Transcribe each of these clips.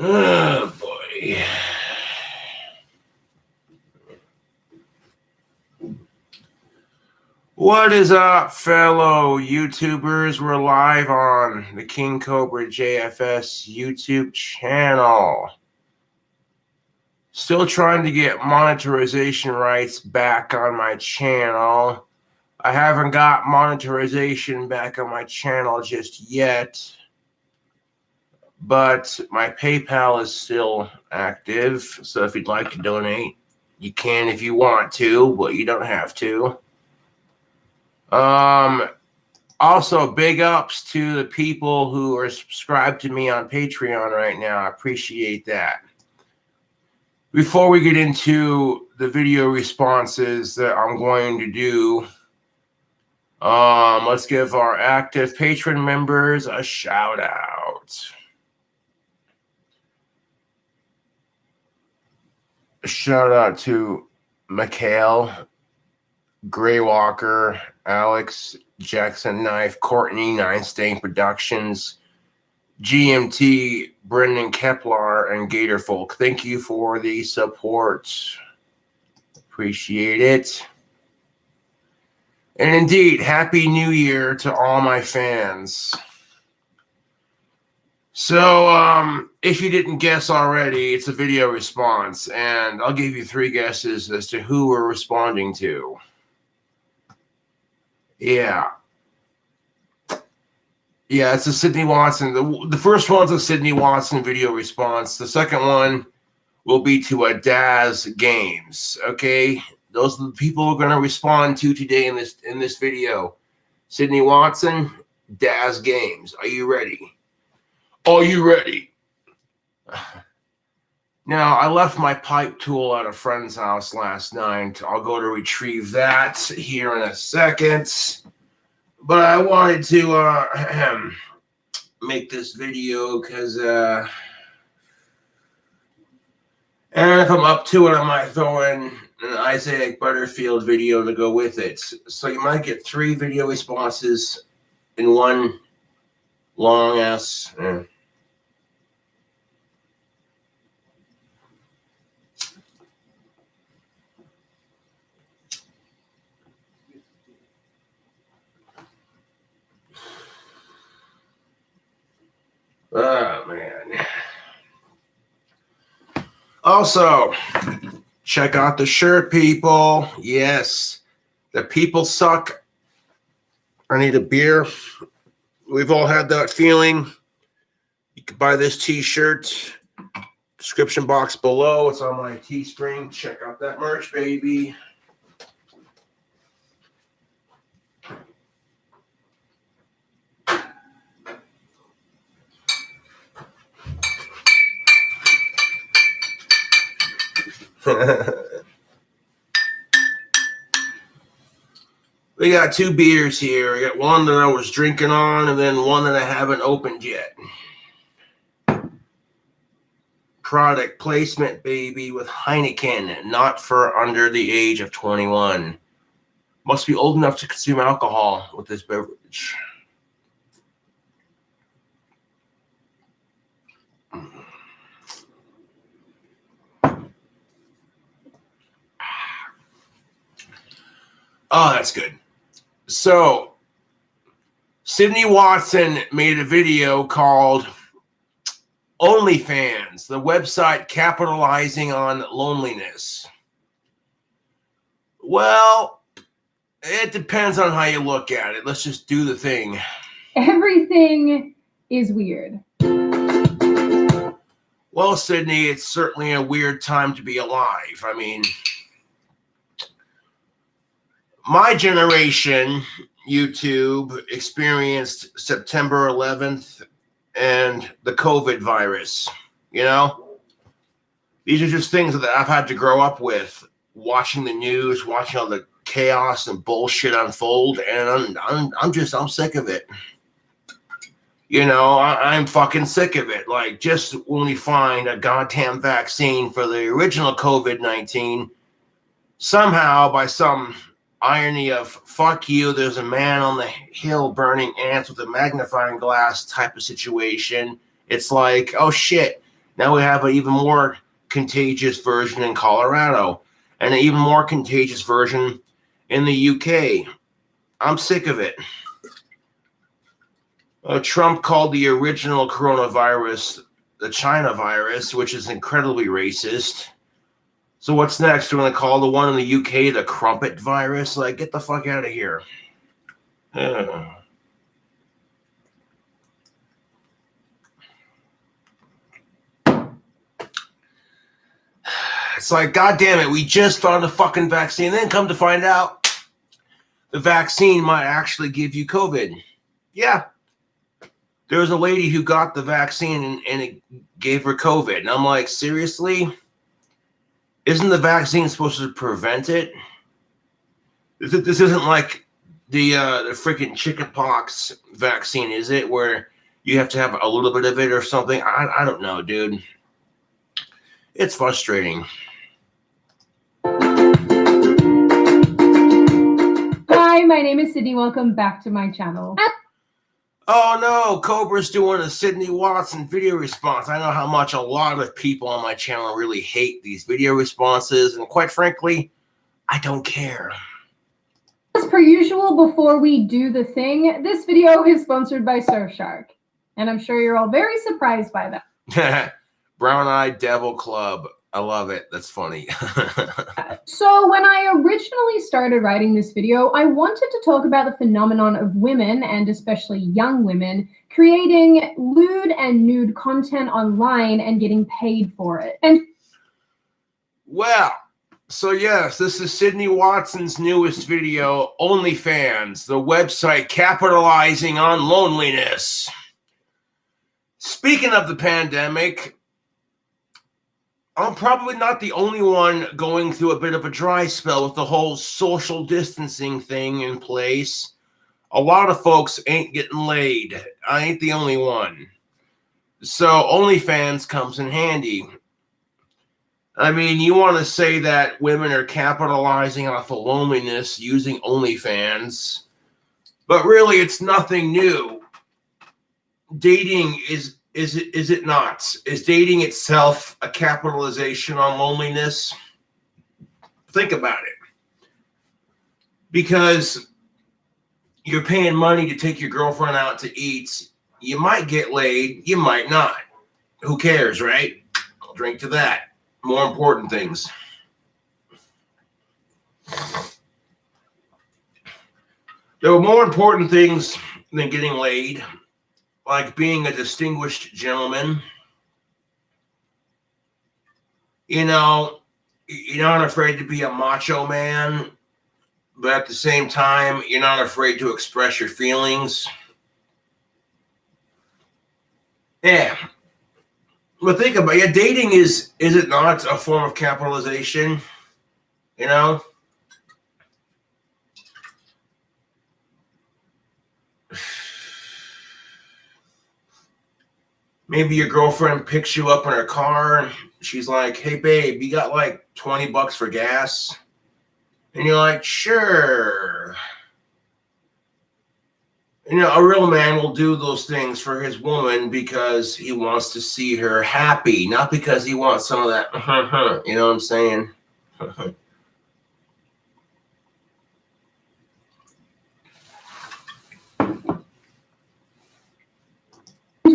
Oh, boy. What is up, fellow YouTubers? We're live on the King Cobra JFS YouTube channel. Still trying to get monetization rights back on my channel. I haven't got monetization back on my channel just yet, but my PayPal is still active. So if you'd like to donate, you can if you want to, but you don't have to. Also, big ups to the people who are subscribed to me on Patreon right now. I appreciate that. Before we get into the video responses that I'm going to do, let's give our active patron members a shout out. A shout out to Mikhail, Gray Walker, Alex, Jackson Knife, Courtney, Nine Stain Productions, GMT, Brendan Kepler, and Gatorfolk. Thank you for the support. Appreciate it. And indeed, Happy New Year to all my fans. So, if you didn't guess already, it's a video response, and I'll give you 3 guesses as to who we're responding to. Yeah, it's a Sydney Watson. The first one's a Sydney Watson video response. The second one will be to a Daz Games. Okay, those are the people we're going to respond to today in this video. Sydney Watson, Daz Games. Are you ready? Are you ready? Now, I left my pipe tool at a friend's house last night. I'll go to retrieve that here in a second. But I wanted to make this video because, and if I'm up to it, I might throw in an Isaac Butterfield video to go with it. So you might get 3 video responses in one long-ass... Oh, man. Also, check out the shirt, people. Yes, the people suck. I need a beer. We've all had that feeling. You can buy this t-shirt. Description box below. It's on my Teespring. Check out that merch, baby. We got 2 beers here. I got one that I was drinking on and then one that I haven't opened yet. Product placement, baby, with Heineken, not for under the age of 21. Must be old enough to consume alcohol with this beverage. Oh, that's good. So, Sydney Watson made a video called OnlyFans, the website capitalizing on loneliness. Well, it depends on how you look at it. Let's just do the thing. Everything is weird. Well, Sydney, it's certainly a weird time to be alive. I mean, my generation, YouTube, experienced September 11th and the COVID virus, you know? These are just things that I've had to grow up with, watching the news, watching all the chaos and bullshit unfold, and I'm sick of it. You know, I'm fucking sick of it. Like, just when we find a goddamn vaccine for the original COVID-19, somehow, by some irony of fuck you, there's a man on the hill burning ants with a magnifying glass type of situation. It's like, oh shit, Now we have an even more contagious version in Colorado and an even more contagious version in the UK. I'm sick of it. Trump called the original coronavirus the China virus, which is incredibly racist. So what's next? We're going to call the one in the UK the crumpet virus? Like, get the fuck out of here. It's like, God damn it, we just found a fucking vaccine. Then come to find out, the vaccine might actually give you COVID. Yeah. There was a lady who got the vaccine and it gave her COVID. And I'm like, seriously? Isn't the vaccine supposed to prevent it? This isn't like the freaking chickenpox vaccine, is it? Where you have to have a little bit of it or something? I don't know, dude. It's frustrating. Hi, my name is Sydney. Welcome back to my channel. Oh no, Cobra's doing a Sydney Watson video response. I know how much a lot of people on my channel really hate these video responses, and quite frankly, I don't care. As per usual, before we do the thing, this video is sponsored by Surfshark. And I'm sure you're all very surprised by that. Brown Eyed Devil Club. I love it. That's funny. So when I originally started writing this video, I wanted to talk about the phenomenon of women, and especially young women, creating lewd and nude content online and getting paid for it. And well, so yes, this is Sydney Watson's newest video, OnlyFans, the website capitalizing on loneliness. Speaking of the pandemic, I'm probably not the only one going through a bit of a dry spell with the whole social distancing thing in place. A lot of folks ain't getting laid. I ain't the only one. So OnlyFans comes in handy. I mean, you want to say that women are capitalizing off of loneliness using OnlyFans, but really it's nothing new. Dating is it not? Is dating itself a capitalization on loneliness? Think about it. Because you're paying money to take your girlfriend out to eat. You might get laid, you might not. Who cares, right? I'll drink to that. More important things. There were more important things than getting laid, like being a distinguished gentleman. You know, you're not afraid to be a macho man, but at the same time, you're not afraid to express your feelings. Yeah. But think about it. Yeah, dating is it not a form of capitalization? You know? Maybe your girlfriend picks you up in her car and she's like, hey, babe, you got like $20 for gas? And you're like, sure. You know, a real man will do those things for his woman because he wants to see her happy, not because he wants some of that, you know what I'm saying?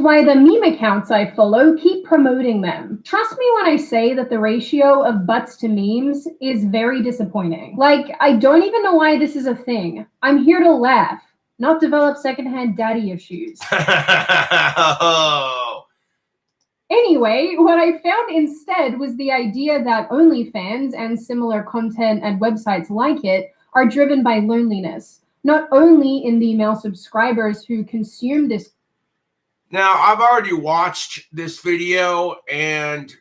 why the meme accounts I follow keep promoting them. Trust me when I say that the ratio of butts to memes is very disappointing. Like, I don't even know why this is a thing. I'm here to laugh, not develop secondhand daddy issues. Anyway, what I found instead was the idea that OnlyFans and similar content and websites like it are driven by loneliness, not only in the male subscribers who consume this. Now, I've already watched this video and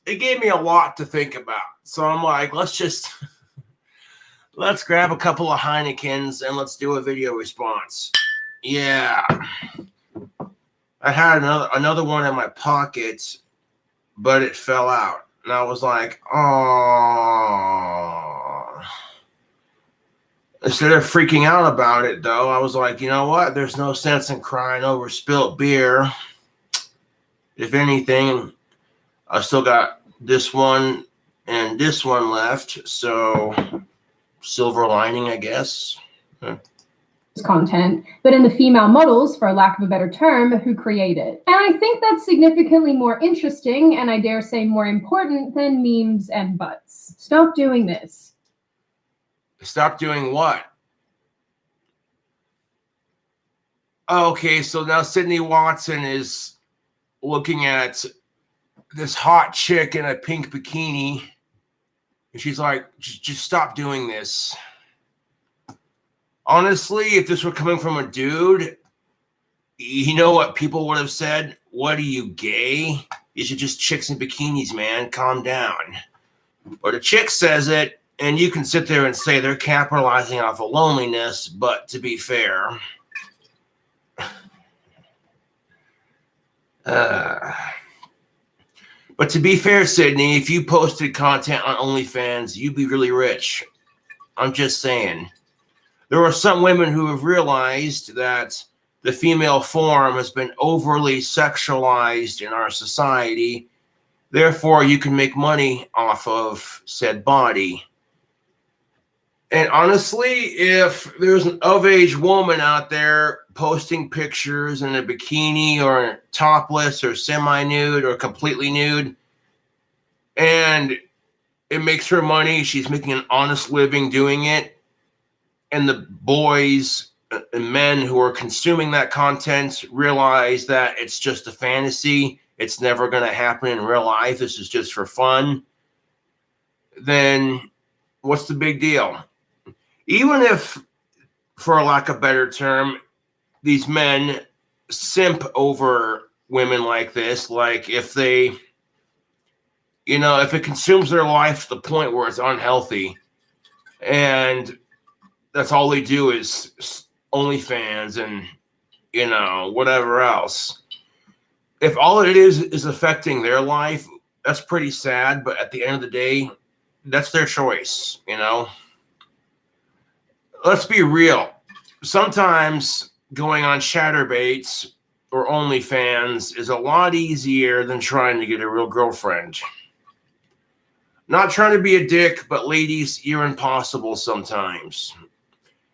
it gave me a lot to think about. So I'm like, let's grab a couple of Heinekens and let's do a video response. Yeah. I had another one in my pocket, but it fell out. And I was like, oh. Instead of freaking out about it, though, I was like, you know what? There's no sense in crying over spilt beer. If anything, I still got this one and this one left, so silver lining, I guess. Content, but in the female models, for lack of a better term, who create it. And I think that's significantly more interesting, and I dare say more important, than memes and butts. Stop doing this. Stop doing what? Okay, so now Sydney Watson is looking at this hot chick in a pink bikini, and she's like, just stop doing this. Honestly, if this were coming from a dude, you know what people would have said? What are you, gay? These are just chicks in bikinis, man. Calm down. Or the chick says it, and you can sit there and say they're capitalizing off of loneliness, but to be fair, Sydney, if you posted content on OnlyFans, you'd be really rich. I'm just saying. There are some women who have realized that the female form has been overly sexualized in our society. Therefore, you can make money off of said body. And honestly, if there's an of-age woman out there posting pictures in a bikini or topless or semi-nude or completely nude, and it makes her money, she's making an honest living doing it, and the boys and men who are consuming that content realize that it's just a fantasy, it's never going to happen in real life, this is just for fun, then what's the big deal? Even if, for lack of a better term, these men simp over women like this, like if they, if it consumes their life to the point where it's unhealthy, and that's all they do is OnlyFans and, whatever else. If all it is affecting their life, that's pretty sad. But at the end of the day, that's their choice, Let's be real. Sometimes going on Chatterbaits or OnlyFans is a lot easier than trying to get a real girlfriend. Not trying to be a dick, but ladies, you're impossible sometimes.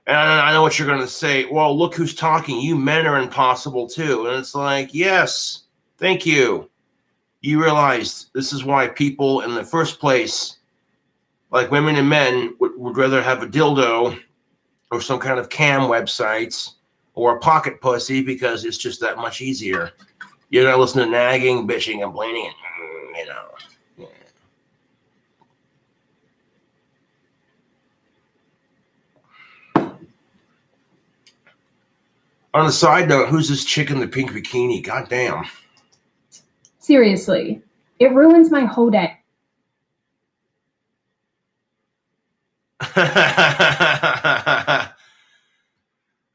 And I know what you're going to say. Well, look who's talking. You men are impossible too. And it's like, yes, thank you. You realize this is why people in the first place, like women and men, would rather have a dildo or some kind of cam websites or a pocket pussy, because it's just that much easier. You're going to listen to nagging, bitching, complaining, Yeah. On a side note, who's this chick in the pink bikini? God damn. Seriously, it ruins my whole day.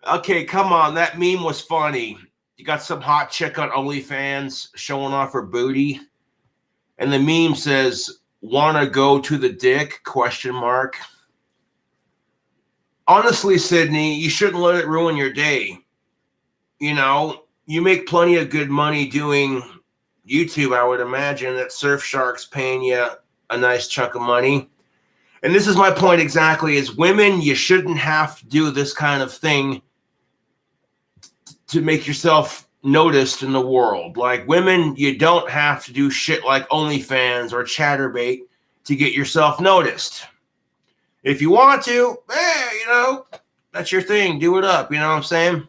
Okay, come on. That meme was funny. You got some hot chick on OnlyFans showing off her booty, and the meme says, "Wanna go to the dick?" ? Honestly, Sydney, you shouldn't let it ruin your day. You make plenty of good money doing YouTube. I would imagine that Surfshark's paying you a nice chunk of money. And this is my point exactly, is women, you shouldn't have to do this kind of thing to make yourself noticed in the world. Like women, you don't have to do shit like OnlyFans or Chatterbait to get yourself noticed. If you want to, that's your thing. Do it up. You know what I'm saying?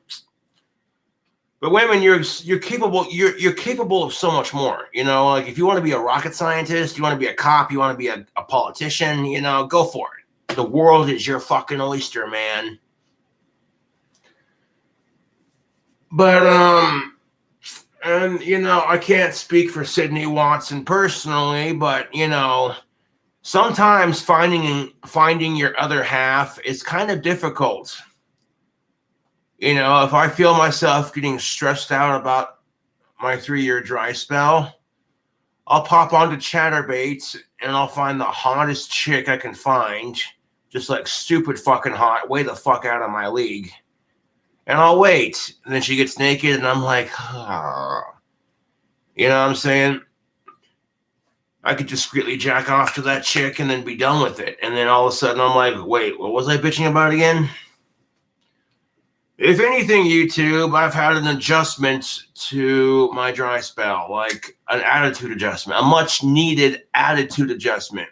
But women, you're capable. You're capable of so much more. Like if you want to be a rocket scientist, you want to be a cop, you want to be a politician. Go for it. The world is your fucking oyster, man. But and I can't speak for Sydney Watson personally, but sometimes finding your other half is kind of difficult. If I feel myself getting stressed out about my 3-year dry spell, I'll pop onto Chatterbaits and I'll find the hottest chick I can find, just like stupid fucking hot, way the fuck out of my league. And I'll wait. And then she gets naked and I'm like, You know what I'm saying? I could discreetly jack off to that chick and then be done with it. And then all of a sudden I'm like, wait, what was I bitching about again? If anything, YouTube, I've had an adjustment to my dry spell, like an attitude adjustment, a much needed attitude adjustment.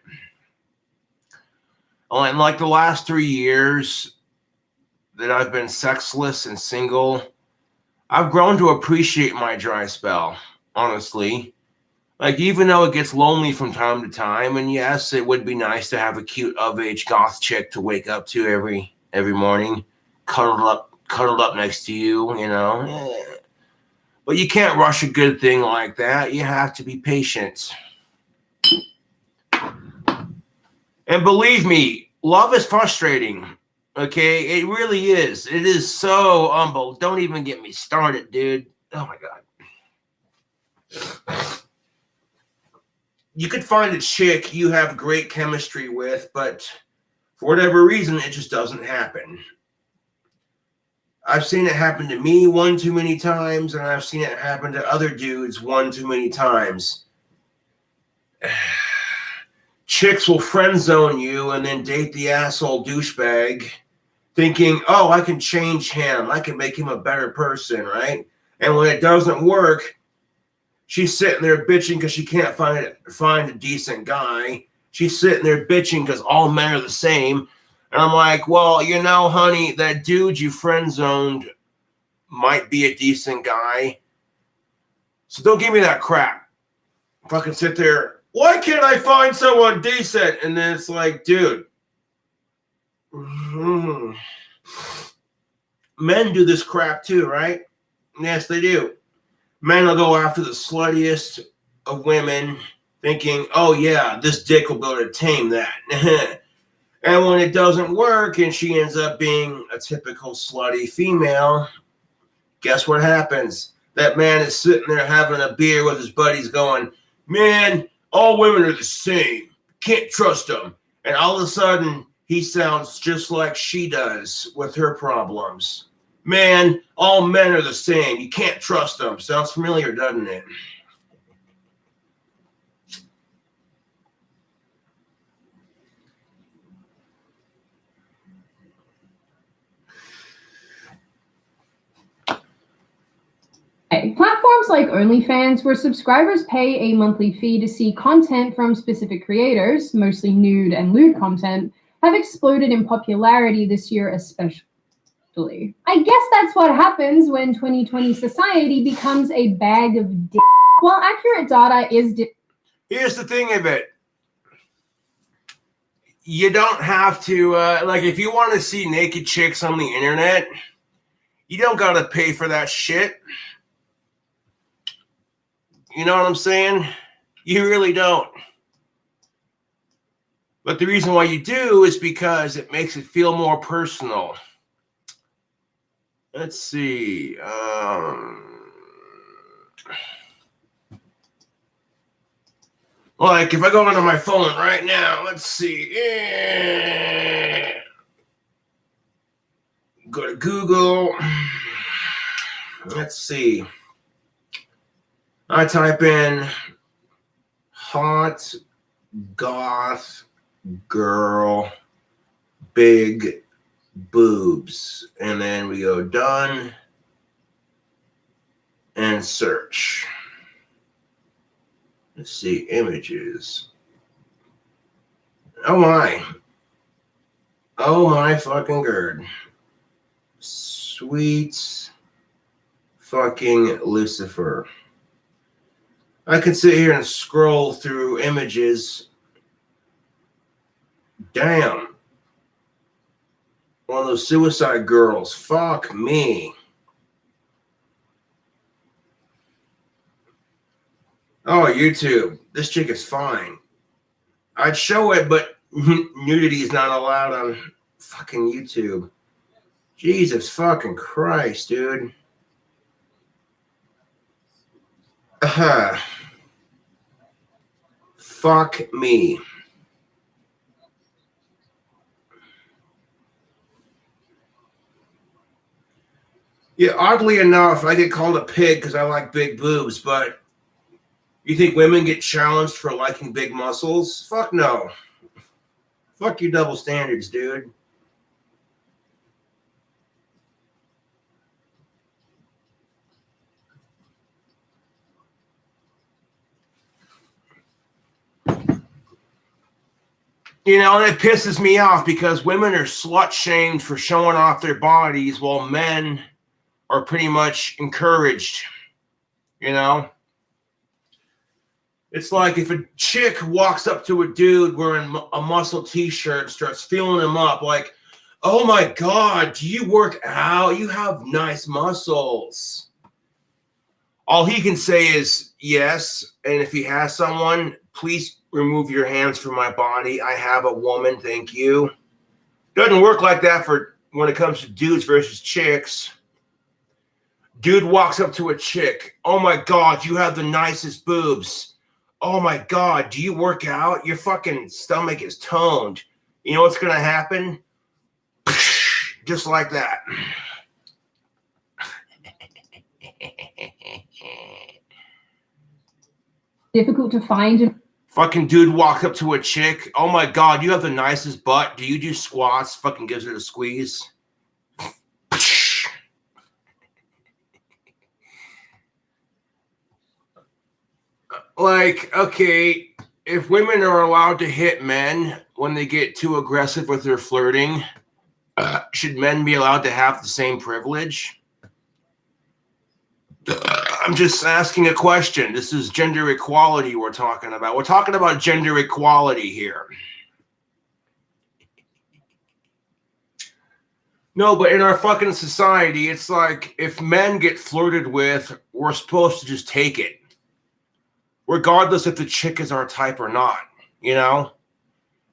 In like the last 3 years that I've been sexless and single, I've grown to appreciate my dry spell, honestly. Like, even though it gets lonely from time to time, and yes, it would be nice to have a cute of-age goth chick to wake up to every morning, cuddled up next to you, you know. Yeah. But you can't rush a good thing like that. You have to be patient. And believe me, love is frustrating. Okay, it really is. It is so humble. Don't even get me started, dude. Oh my God. You could find a chick you have great chemistry with, but for whatever reason, it just doesn't happen. I've seen it happen to me one too many times, and I've seen it happen to other dudes one too many times. Chicks will friend zone you and then date the asshole douchebag, thinking, oh, I can change him. I can make him a better person, right? And when it doesn't work, she's sitting there bitching because she can't find a decent guy. She's sitting there bitching because all men are the same. And I'm like, well, you know, honey, that dude you friend zoned might be a decent guy. So don't give me that crap. Fucking sit there. Why can't I find someone decent? And then it's like, dude. Men do this crap too, right? Yes, they do. Men will go after the sluttiest of women, thinking, oh yeah, this dick will be able to tame that. And when it doesn't work and she ends up being a typical slutty female, guess what happens? That man is sitting there having a beer with his buddies going, man, all women are the same. Can't trust them. And all of a sudden, he sounds just like she does with her problems. Man, all men are the same. You can't trust them. Sounds familiar, doesn't it? Platforms like OnlyFans, where subscribers pay a monthly fee to see content from specific creators, mostly nude and lewd content, have exploded in popularity this year especially. I guess that's what happens when 2020 society becomes a bag of dick. While accurate data is... Here's the thing of it. You don't have to, like, if you want to see naked chicks on the internet, you don't got to pay for that shit. You know what I'm saying? You really don't. But the reason why you do is because it makes it feel more personal. Let's see. Like, if I go onto my phone right now, let's see. Go to Google. Let's see. I type in hot goth girl big boobs, and then we go done and search. Let's see, images. Oh my fucking god. Sweet fucking Lucifer. I can sit here and scroll through images. Damn. One of those suicide girls. Fuck me. Oh, YouTube. This chick is fine. I'd show it, but nudity is not allowed on fucking YouTube. Jesus fucking Christ, dude. Fuck me. Yeah, oddly enough, I get called a pig because I like big boobs, but You think women get challenged for liking big muscles? Fuck no. Fuck your double standards, dude. You know, and it pisses me off because women are slut shamed for showing off their bodies while men are pretty much encouraged. You know? It's like if a chick walks up to a dude wearing a muscle t-shirt and starts feeling him up, like, oh my God, do you work out? You have nice muscles. All he can say is yes. And if he has someone, please remove your hands from my body. I have a woman, thank you. Doesn't work like that for when it comes to dudes versus chicks. Dude walks up to a chick. Oh my God, you have the nicest boobs. Oh my God, do you work out? Your fucking stomach is toned. You know what's going to happen? Just like that. Difficult to find. Fucking dude walks up to a chick. Oh my God, you have the nicest butt. Do you do squats? Fucking gives her a squeeze. Like, okay, if women are allowed to hit men when they get too aggressive with their flirting, should men be allowed to have the same privilege? I'm just asking a question. This is gender equality we're talking about. We're talking about gender equality here. No, but in our fucking society, it's like if men get flirted with, we're supposed to just take it. Regardless if the chick is our type or not, you know?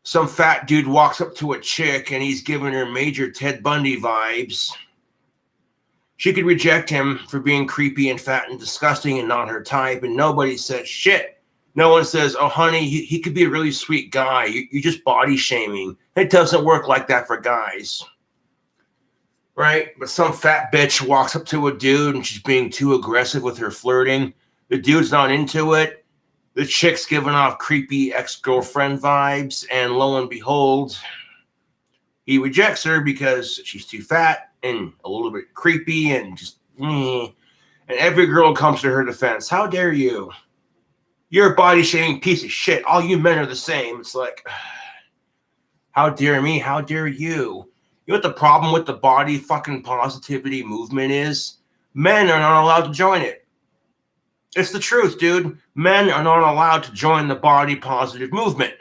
Some fat dude walks up to a chick and he's giving her major Ted Bundy vibes. She could reject him for being creepy and fat and disgusting and not her type, and nobody says shit. No one says, oh, honey, he could be a really sweet guy. You're just body shaming. It doesn't work like that for guys. Right? But some fat bitch walks up to a dude and she's being too aggressive with her flirting. The dude's not into it. The chick's giving off creepy ex-girlfriend vibes, and lo and behold, he rejects her because she's too fat and a little bit creepy and just, and every girl comes to her defense. How dare you? You're a body-shaming piece of shit. All you men are the same. It's like, how dare me? How dare you? You know what the problem with the body fucking positivity movement is? Men are not allowed to join it. It's the truth, dude. Men are not allowed to join the body positive movement.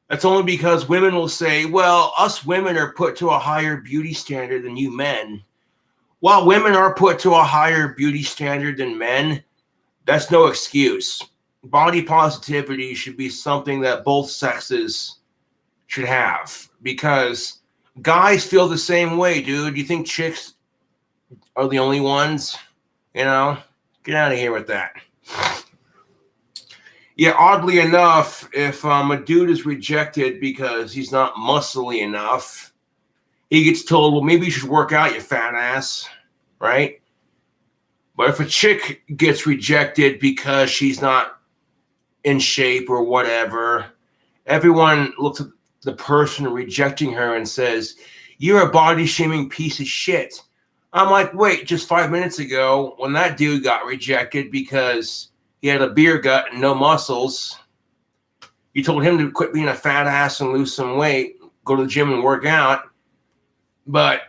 That's only because women will say, well, us women are put to a higher beauty standard than you men. While women are put to a higher beauty standard than men, that's no excuse. Body positivity should be something that both sexes should have, because guys feel the same way, dude. You think chicks are the only ones? You know? Get out of here with that. Yeah, oddly enough, if a dude is rejected because he's not muscly enough, he gets told, well, maybe you should work out, you fat ass, right? But if a chick gets rejected because she's not in shape or whatever, everyone looks at the person rejecting her and says, you're a body-shaming piece of shit. I'm like, wait, just 5 minutes ago, when that dude got rejected because he had a beer gut and no muscles, you told him to quit being a fat ass and lose some weight, go to the gym and work out. But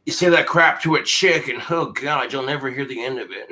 you say that crap to a chick and, oh God, you'll never hear the end of it.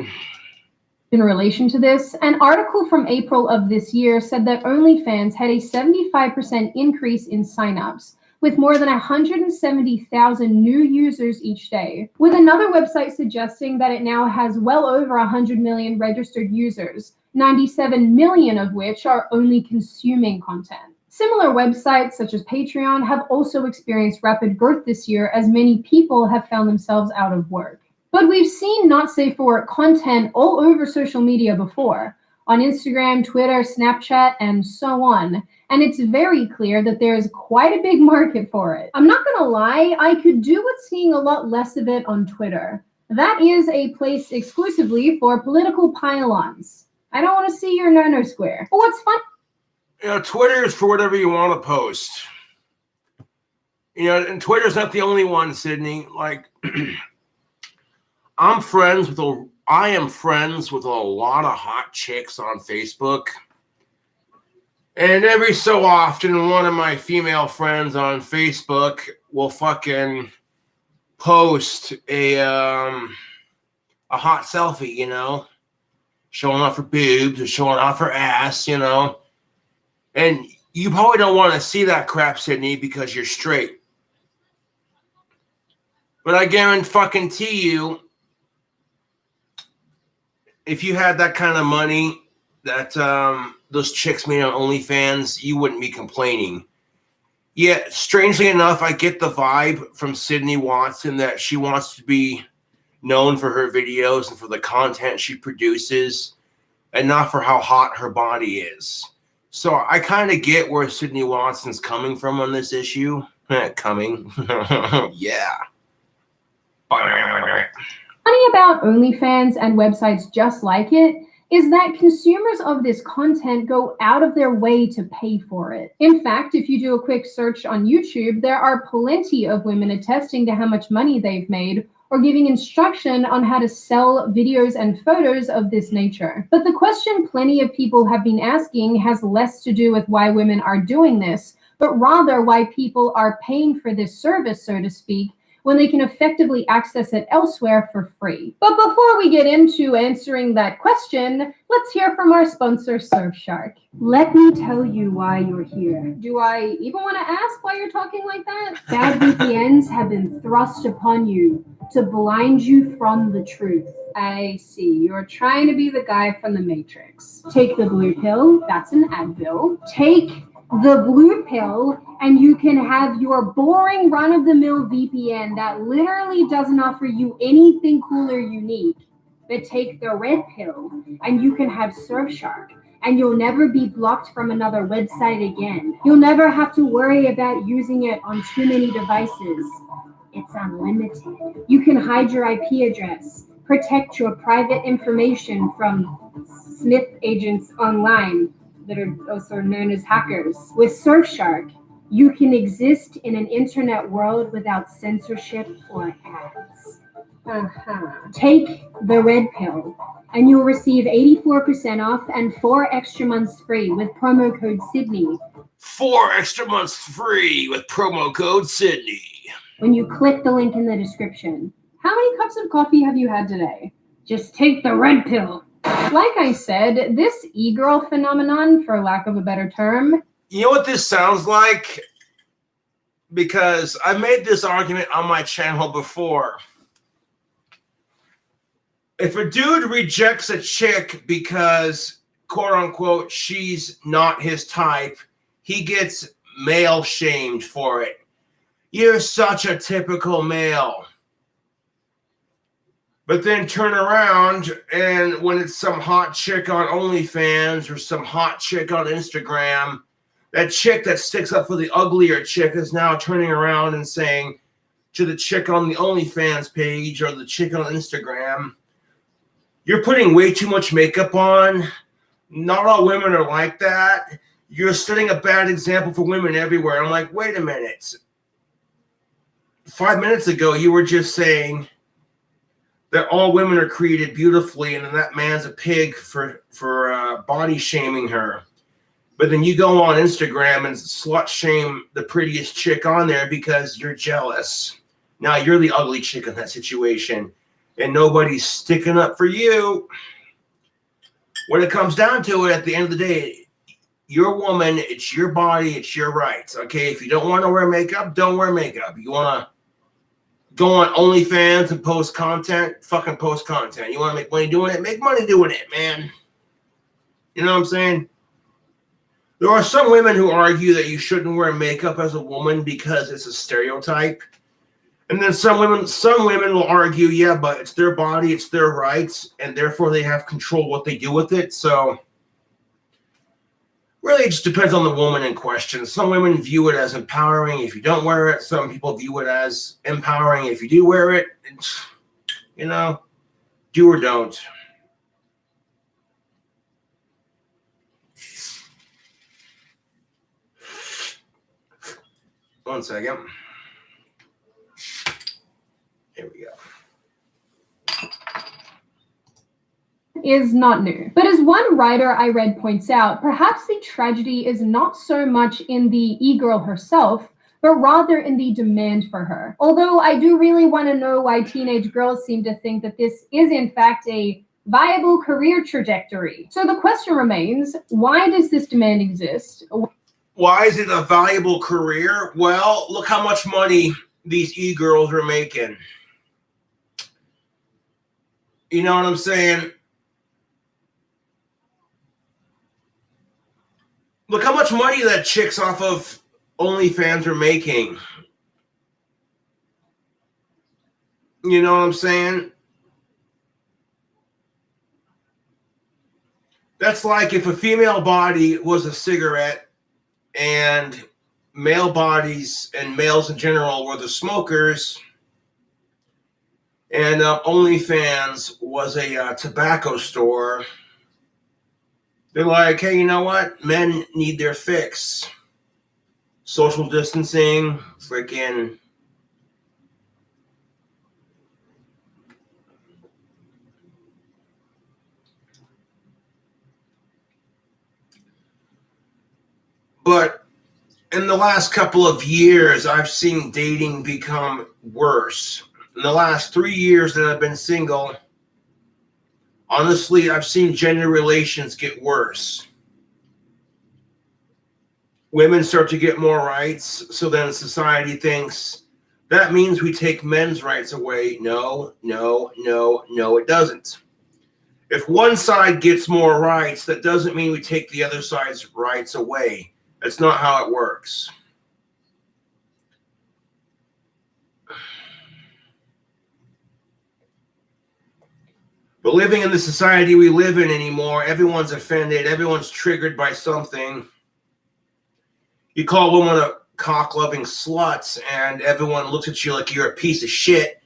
In relation to this, an article from April of this year said that OnlyFans had a 75% increase in signups, with more than 170,000 new users each day, with another website suggesting that it now has well over 100 million registered users, 97 million of which are only consuming content. Similar websites such as Patreon have also experienced rapid growth this year, as many people have found themselves out of work. But we've seen not safe for work content all over social media before, on Instagram, Twitter, Snapchat, and so on. And it's very clear that there is quite a big market for it. I'm not gonna lie, I could do with seeing a lot less of it on Twitter. That is a place exclusively for political pylons. I don't want to see your no-no square. But what's fun? You know, Twitter is for whatever you want to post. You know, and Twitter's not the only one, Sydney. Like, I am friends with a lot of hot chicks on Facebook. And every so often, one of my female friends on Facebook will fucking post a hot selfie, you know, showing off her boobs or showing off her ass, you know. And you probably don't want to see that crap, Sydney, because you're straight. But I guarantee you, if you had that kind of money that those chicks made on OnlyFans, you wouldn't be complaining. Yet, strangely enough, I get the vibe from Sydney Watson that she wants to be known for her videos and for the content she produces and not for how hot her body is. So I kind of get where Sydney Watson's coming from on this issue. Coming. Yeah. Funny about OnlyFans and websites just like it is that consumers of this content go out of their way to pay for it. In fact, if you do a quick search on YouTube, there are plenty of women attesting to how much money they've made or giving instruction on how to sell videos and photos of this nature. But the question plenty of people have been asking has less to do with why women are doing this, but rather why people are paying for this service, so to speak, when they can effectively access it elsewhere for free. But before we get into answering that question, let's hear from our sponsor, Surfshark. Let me tell you why you're here. Do I even want to ask why you're talking like that? Bad VPNs have been thrust upon you to blind you from the truth. I see. You're trying to be the guy from the Matrix. Take the blue pill. That's an Advil. Take the blue pill, and you can have your boring run-of-the-mill VPN that literally doesn't offer you anything cool or unique. But take the red pill, and you can have Surfshark, and you'll never be blocked from another website again. You'll never have to worry about using it on too many devices. It's unlimited. You can hide your IP address, protect your private information from Smith agents online, that are also known as hackers. With Surfshark, you can exist in an internet world without censorship or ads. Take the red pill, and you'll receive 84% off and 4 extra months free with promo code Sydney. 4 extra months free with promo code Sydney. When you click the link in the description. How many cups of coffee have you had today? Just take the red pill. Like I said, this e-girl phenomenon, for lack of a better term. You know what this sounds like? Because I made this argument on my channel before. If a dude rejects a chick because, quote unquote, she's not his type, he gets male shamed for it. You're such a typical male. But then turn around, and when it's some hot chick on OnlyFans or some hot chick on Instagram, that chick that sticks up for the uglier chick is now turning around and saying to the chick on the OnlyFans page or the chick on Instagram, you're putting way too much makeup on. Not all women are like that. You're setting a bad example for women everywhere. I'm like, wait a minute. 5 minutes ago, you were just saying that all women are created beautifully and that man's a pig for body shaming her. But then you go on Instagram and slut shame the prettiest chick on there because you're jealous. Now you're the ugly chick in that situation and nobody's sticking up for you. When it comes down to it, at the end of the day, you're a woman, it's your body, it's your rights. Okay, if you don't want to wear makeup, don't wear makeup. You want to go on OnlyFans and post content, fucking post content. You want to make money doing it? Make money doing it, man. You know what I'm saying? There are some women who argue that you shouldn't wear makeup as a woman because it's a stereotype. And then some women will argue, yeah, but it's their body, it's their rights, and therefore they have control what they do with it. So really, it just depends on the woman in question. Some women view it as empowering if you don't wear it. Some people view it as empowering if you do wear it. It's, you know, do or don't. 1 second. Here we go. Is not new. But as one writer I read points out, perhaps the tragedy is not so much in the e-girl herself, but rather in the demand for her. Although I do really want to know why teenage girls seem to think that this is in fact a viable career trajectory. So the question remains, why does this demand exist? Why is it a valuable career? Well, look how much money these e-girls are making. You know what I'm saying? Look how much money that chicks off of OnlyFans are making. You know what I'm saying? That's like if a female body was a cigarette and male bodies and males in general were the smokers, and OnlyFans was a tobacco store. They're like, hey, you know what? Men need their fix. Social distancing, freaking. But in the last couple of years, I've seen dating become worse. In the last 3 years that I've been single, honestly, I've seen gender relations get worse. Women start to get more rights, so then society thinks that means we take men's rights away. No, it doesn't. If one side gets more rights, that doesn't mean we take the other side's rights away. That's not how it works. But living in the society we live in anymore, everyone's offended, everyone's triggered by something. You call a woman a cock-loving slut, and everyone looks at you like you're a piece of shit.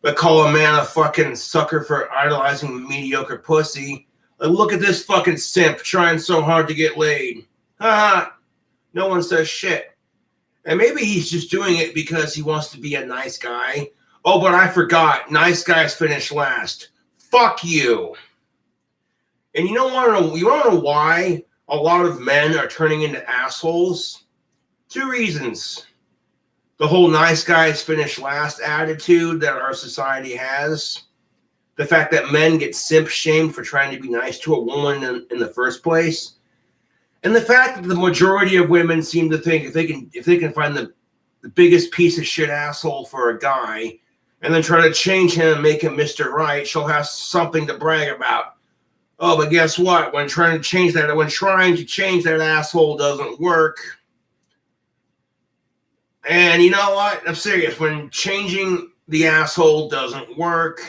But call a man a fucking sucker for idolizing mediocre pussy. Like, look at this fucking simp trying so hard to get laid. Haha. No one says shit. And maybe he's just doing it because he wants to be a nice guy. Oh, but I forgot. Nice guys finish last. Fuck you. And you want to know why a lot of men are turning into assholes? 2 reasons. The whole nice guys finish last attitude that our society has. The fact that men get simp shamed for trying to be nice to a woman in the first place. And the fact that the majority of women seem to think if they can find the biggest piece of shit asshole for a guy and then try to change him and make him Mr. Right, she'll have something to brag about. Oh, but guess what? When trying to change that asshole doesn't work. And you know what? I'm serious. When changing the asshole doesn't work,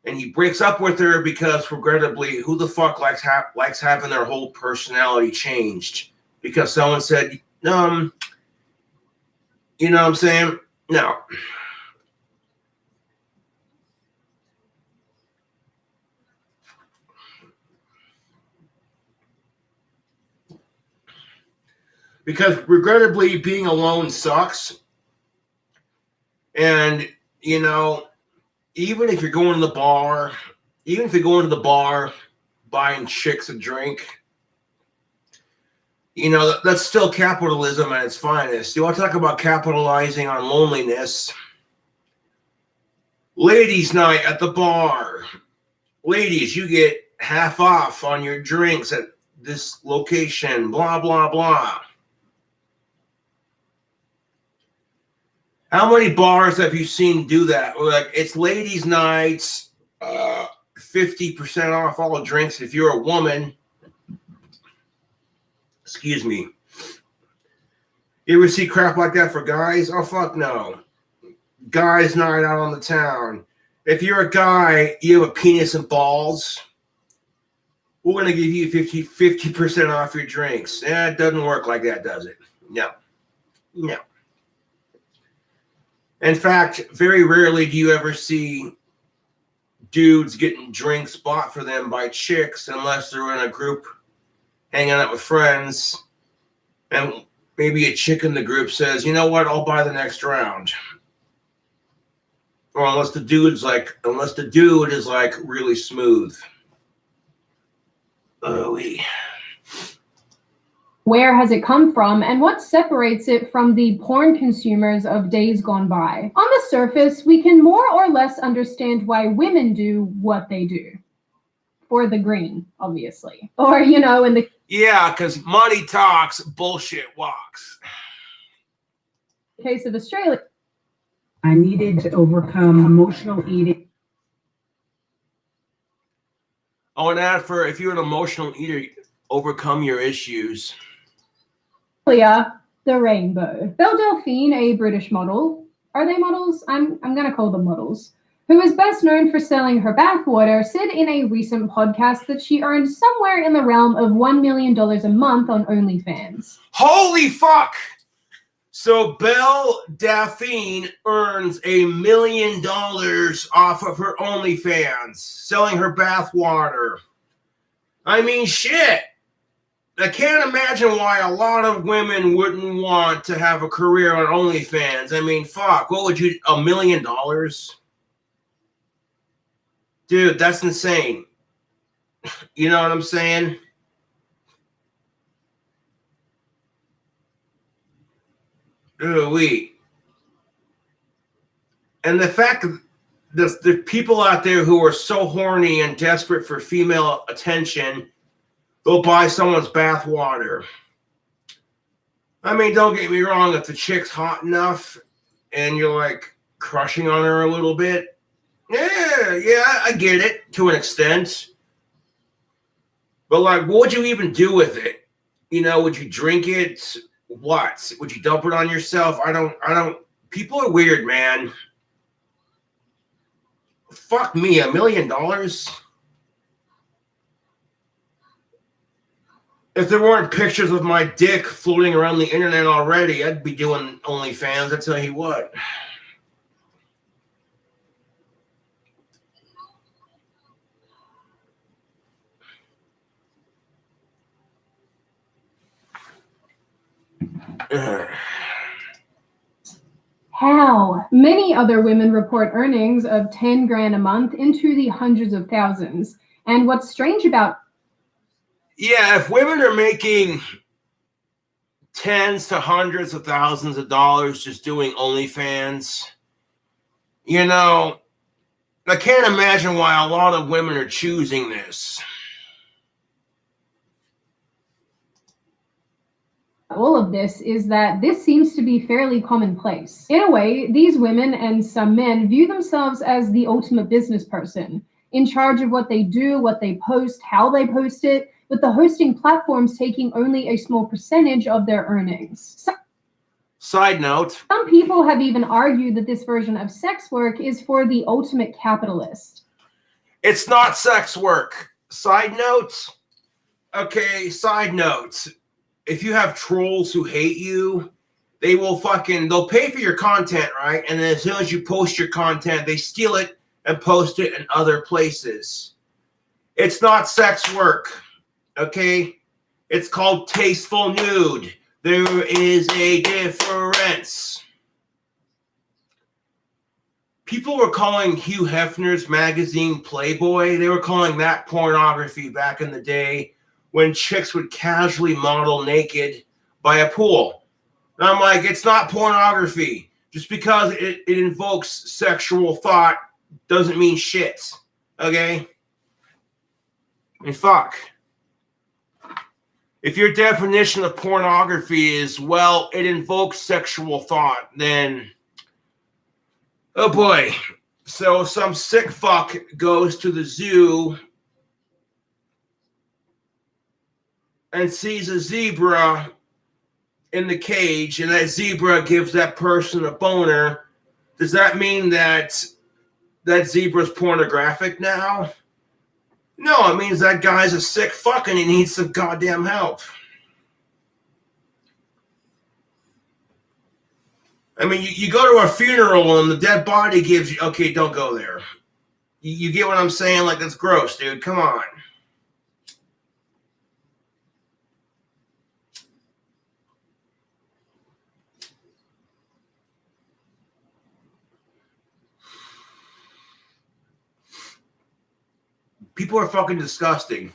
and he breaks up with her because, regrettably, who the fuck likes having their whole personality changed? Because someone said, you know what I'm saying? No. Because, regrettably, being alone sucks. And, even if you're going to the bar, buying chicks a drink, that's still capitalism at its finest. You want to talk about capitalizing on loneliness? Ladies' night at the bar. Ladies, you get half off on your drinks at this location, blah, blah, blah. How many bars have you seen do that? Like, it's ladies' nights, 50% off all the drinks if you're a woman. Excuse me. You ever see crap like that for guys? Oh, fuck no. Guys' night out on the town. If you're a guy, you have a penis and balls, we're going to give you 50% off your drinks. It doesn't work like that, does it? No. In fact, very rarely do you ever see dudes getting drinks bought for them by chicks unless they're in a group hanging out with friends. And, maybe a chick in the group says, you know what, I'll buy the next round. Or unless the dude is like really smooth. Where has it come from, and what separates it from the porn consumers of days gone by? On the surface, we can more or less understand why women do what they do. For the green, obviously. Or, in the... Yeah, because money talks, bullshit walks. case of Australia, I needed to overcome emotional eating. Oh, and that for if you're an emotional eater, overcome your issues. The rainbow. Belle Delphine, a British model. Are they models? I'm going to call them models. Who is best known for selling her bathwater, said in a recent podcast that she earned somewhere in the realm of $1 million a month on OnlyFans. Holy fuck! So Belle Delphine earns $1 million off of her OnlyFans, selling her bathwater. I mean, shit. I can't imagine why a lot of women wouldn't want to have a career on OnlyFans. I mean, fuck. What would you... $1 million? Dude, that's insane. You know what I'm saying? Ooh-wee. And the fact that the people out there who are so horny and desperate for female attention, they'll buy someone's bathwater. I mean, don't get me wrong, if the chick's hot enough and you're like crushing on her a little bit, yeah, I get it to an extent. But like, what would you even do with it? Would you drink it? What? Would you dump it on yourself? I don't, people are weird, man. Fuck me, $1 million? If there weren't pictures of my dick floating around the internet already, I'd be doing OnlyFans, I tell you what. How? Many other women report earnings of 10 grand a month into the hundreds of thousands. And what's strange about... Yeah, if women are making tens to hundreds of thousands of dollars just doing OnlyFans, I can't imagine why a lot of women are choosing this. All of this is that this seems to be fairly commonplace. In a way, these women and some men view themselves as the ultimate business person, in charge of what they do, what they post, how they post it, with the hosting platforms taking only a small percentage of their earnings. Side note. Some people have even argued that this version of sex work is for the ultimate capitalist. It's not sex work. Side note. Okay, side note. If you have trolls who hate you, they'll pay for your content, right? And then as soon as you post your content, they steal it and post it in other places. It's not sex work, okay? It's called tasteful nude. There is a difference. People were calling Hugh Hefner's magazine Playboy. They were calling that pornography back in the day, when chicks would casually model naked by a pool. And I'm like, it's not pornography. Just because it invokes sexual thought doesn't mean shit. Okay? I mean, fuck. If your definition of pornography is, well, it invokes sexual thought, then, oh boy. So some sick fuck goes to the zoo and sees a zebra in the cage, and that zebra gives that person a boner. Does that mean that that zebra's pornographic now? No, it means that guy's a sick fuck and he needs some goddamn help. I mean, you go to a funeral and the dead body gives you, okay, don't go there. You get what I'm saying? Like, that's gross, dude. Come on. People are fucking disgusting.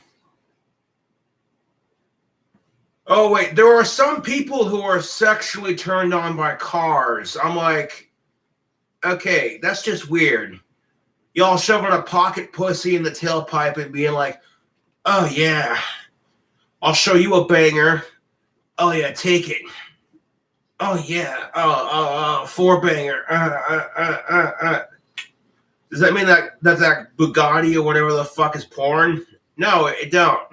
Oh, wait. There are some people who are sexually turned on by cars. I'm like, okay, that's just weird. Y'all shoving a pocket pussy in the tailpipe and being like, oh, yeah, I'll show you a banger. Oh, yeah, take it. Oh, yeah. Four banger. Does that mean that Bugatti or whatever the fuck is porn? No, it don't.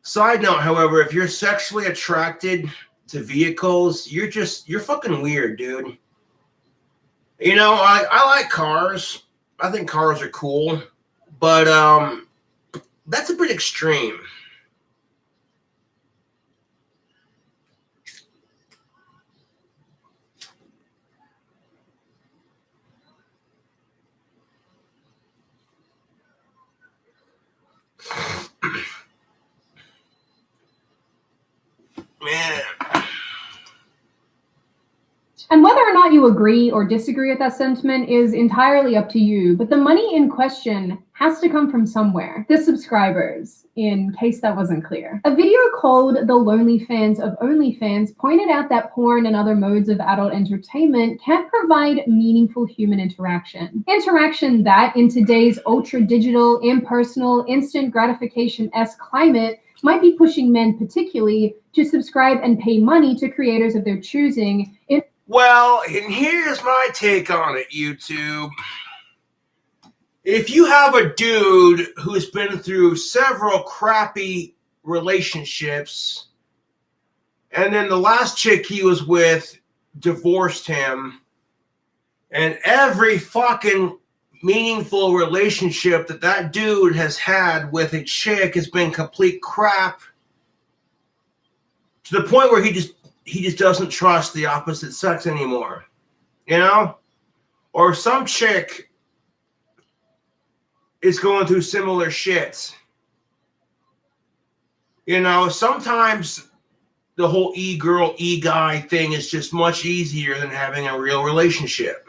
Side note, however, if you're sexually attracted to vehicles, you're fucking weird, dude. You know, I like cars. I think cars are cool, but that's a bit extreme. Man. And whether or not you agree or disagree with that sentiment is entirely up to you, but the money in question has to come from somewhere. The subscribers, in case that wasn't clear. A video called The Lonely Fans of OnlyFans pointed out that porn and other modes of adult entertainment can't provide meaningful human interaction. Interaction that, in today's ultra-digital, impersonal, instant gratification-esque climate, might be pushing men particularly to subscribe and pay money to creators of their choosing. Well, and here's my take on it, YouTube. If you have a dude who's been through several crappy relationships, and then the last chick he was with divorced him, and every fucking meaningful relationship that dude has had with a chick has been complete crap, to the point where he just doesn't trust the opposite sex anymore, you know? Or some chick is going through similar shit. You know, sometimes the whole e-girl, e-guy thing is just much easier than having a real relationship.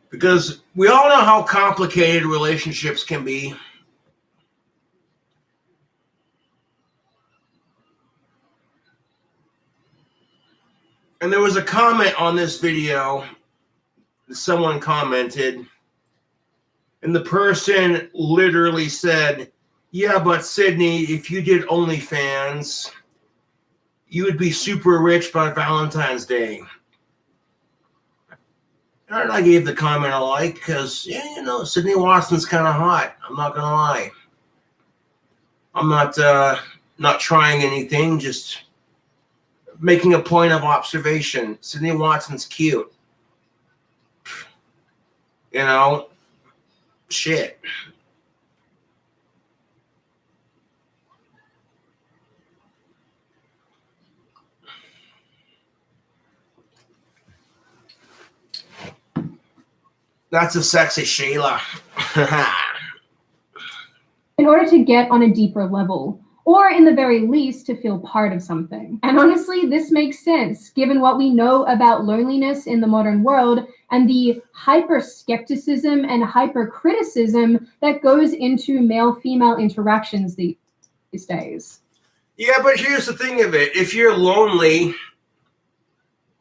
Because we all know how complicated relationships can be. And there was a comment on this video. Someone commented, and the person literally said, yeah, but Sydney, if you did OnlyFans, you would be super rich by Valentine's Day. And I gave the comment a like because, yeah, you know, Sydney Watson's kind of hot. I'm not going to lie. I'm not trying anything, just making a point of observation. Sydney Watson's cute. You know, shit. That's a sexy Sheila. In order to get on a deeper level, or in the very least to feel part of something. And honestly, this makes sense given what we know about loneliness in the modern world and the hyper-skepticism and hyper-criticism that goes into male-female interactions these days. Yeah, but here's the thing of it. If you're lonely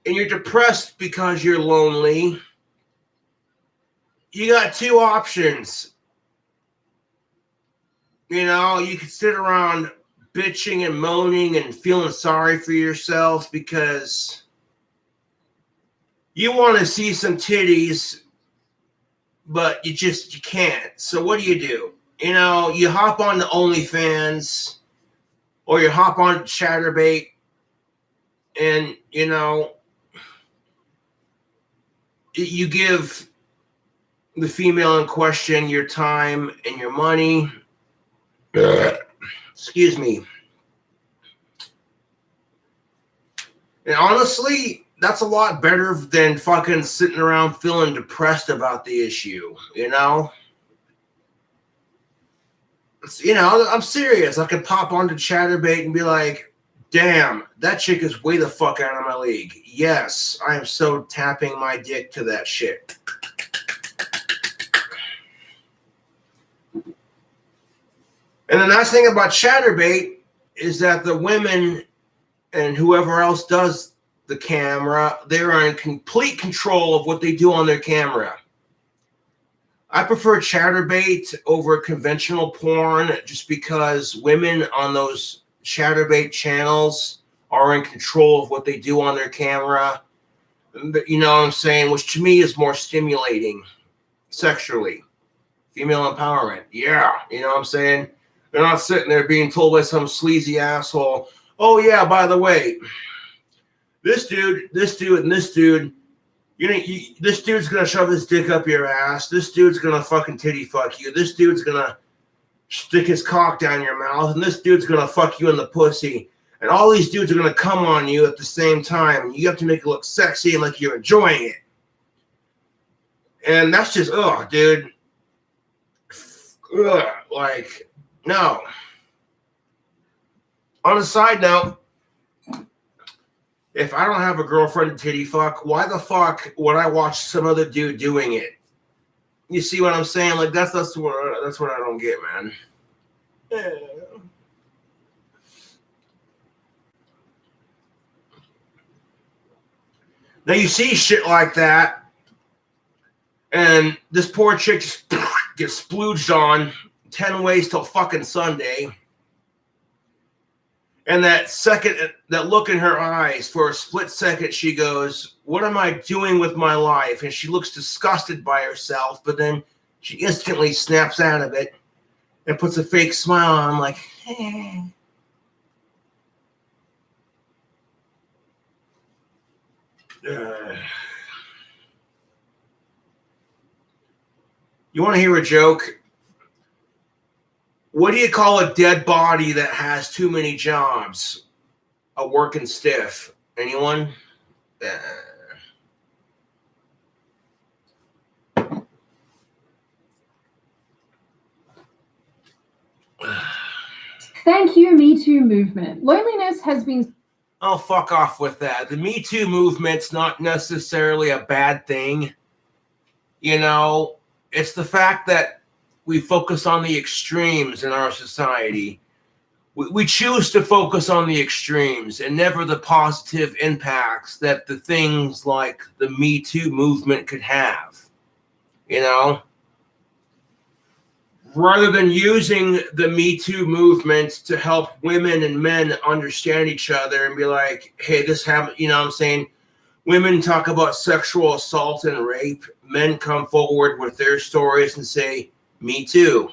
and you're depressed because you're lonely, you got two options. You know, you could sit around bitching and moaning and feeling sorry for yourself because you want to see some titties, but you can't. So what do? You know, you hop on the OnlyFans or you hop on Chatterbait and, you know, you give the female in question your time and your money. Excuse me. And honestly, that's a lot better than fucking sitting around feeling depressed about the issue, you know? You know, I'm serious. I could pop onto Chatterbait and be like, damn, that chick is way the fuck out of my league. Yes, I am so tapping my dick to that shit. And the nice thing about Chatterbait is that the women and whoever else does the camera, they're in complete control of what they do on their camera. I prefer Chatterbait over conventional porn just because women on those Chatterbait channels are in control of what they do on their camera. You know what I'm saying? Which to me is more stimulating sexually. Female empowerment. Yeah. You know what I'm saying? They're not sitting there being told by some sleazy asshole, oh yeah, by the way, this dude, and this dude, this dude's gonna shove his dick up your ass. This dude's gonna fucking titty fuck you. This dude's gonna stick his cock down your mouth, and this dude's gonna fuck you in the pussy. And all these dudes are gonna come on you at the same time. And you have to make it look sexy and like you're enjoying it. And that's just, ugh, dude. Ugh, like, no. On a side note, if I don't have a girlfriend to titty fuck, why the fuck would I watch some other dude doing it? You see what I'm saying? Like that's what I don't get, man. Yeah. Now you see shit like that, and this poor chick just gets splooged on 10 ways till fucking Sunday. And that look in her eyes, for a split second, she goes, what am I doing with my life? And she looks disgusted by herself, but then she instantly snaps out of it and puts a fake smile on, like, hey. You want to hear a joke? What do you call a dead body that has too many jobs? A working stiff. Anyone? Thank you, Me Too movement. Loneliness has been... Oh, fuck off with that. The Me Too movement's not necessarily a bad thing. You know, it's the fact that we focus on the extremes in our society. We choose to focus on the extremes and never the positive impacts that the things like the Me Too movement could have. You know? Rather than using the Me Too movement to help women and men understand each other and be like, hey, this happened, you know what I'm saying? Women talk about sexual assault and rape. Men come forward with their stories and say, me too.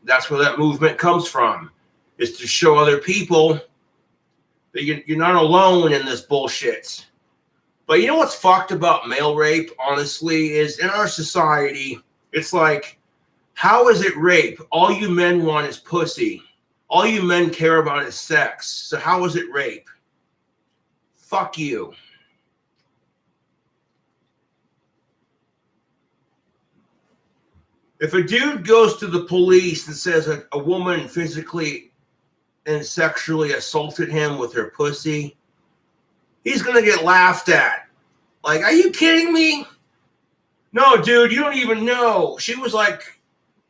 That's where that movement comes from, is to show other people that you're not alone in this bullshit. But you know what's fucked about male rape, honestly, is in our society, it's like, how is it rape? All you men want is pussy. All you men care about is sex. So how is it rape? Fuck you. If a dude goes to the police and says a woman physically and sexually assaulted him with her pussy, he's going to get laughed at. Like, are you kidding me? No, dude, you don't even know. She was like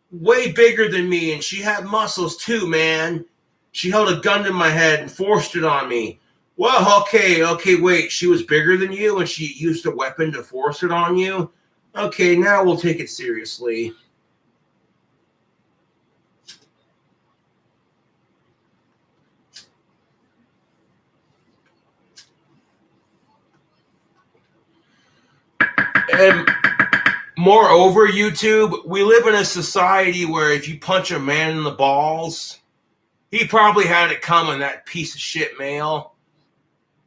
way bigger than me, and she had muscles too, man. She held a gun to my head and forced it on me. Well, okay, wait. She was bigger than you, and she used a weapon to force it on you? Okay, now we'll take it seriously. And moreover, YouTube, we live in a society where if you punch a man in the balls, he probably had it coming, that piece of shit male.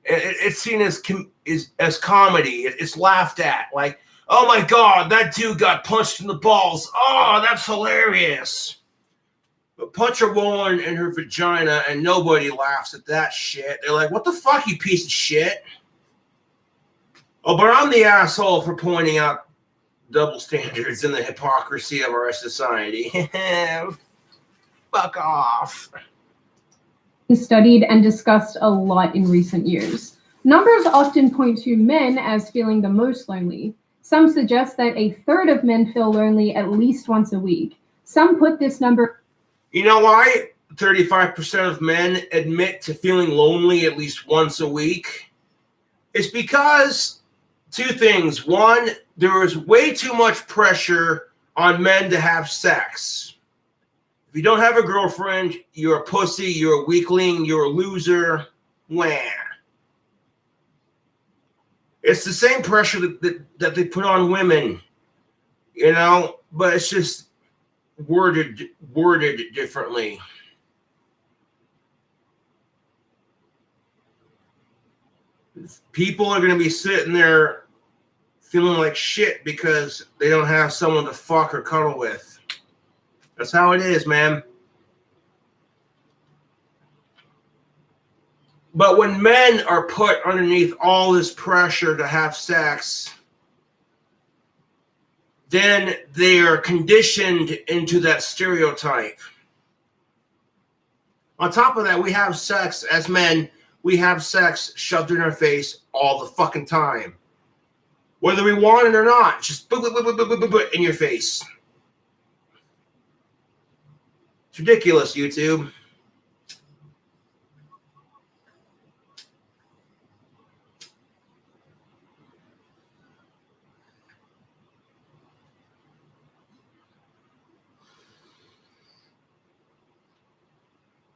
It's seen as comedy. It's laughed at. Like, oh my God, that dude got punched in the balls. Oh, that's hilarious. But punch a woman in her vagina and nobody laughs at that shit. They're like, what the fuck, you piece of shit? Oh, but I'm the asshole for pointing out double standards and the hypocrisy of our society. Fuck off. Studied and discussed a lot in recent years. Numbers often point to men as feeling the most lonely. Some suggest that a third of men feel lonely at least once a week. Some put this number. You know why 35% of men admit to feeling lonely at least once a week? It's because two things. One, there is way too much pressure on men to have sex. If you don't have a girlfriend, you're a pussy, you're a weakling, you're a loser. Wah. It's the same pressure that they put on women, you know, but it's just worded differently. People are going to be sitting there feeling like shit because they don't have someone to fuck or cuddle with. That's how it is, man. But when men are put underneath all this pressure to have sex, then they are conditioned into that stereotype. On top of that, we have sex as men. We have sex shoved in our face all the fucking time. Whether we want it or not, just in your face. It's ridiculous, YouTube.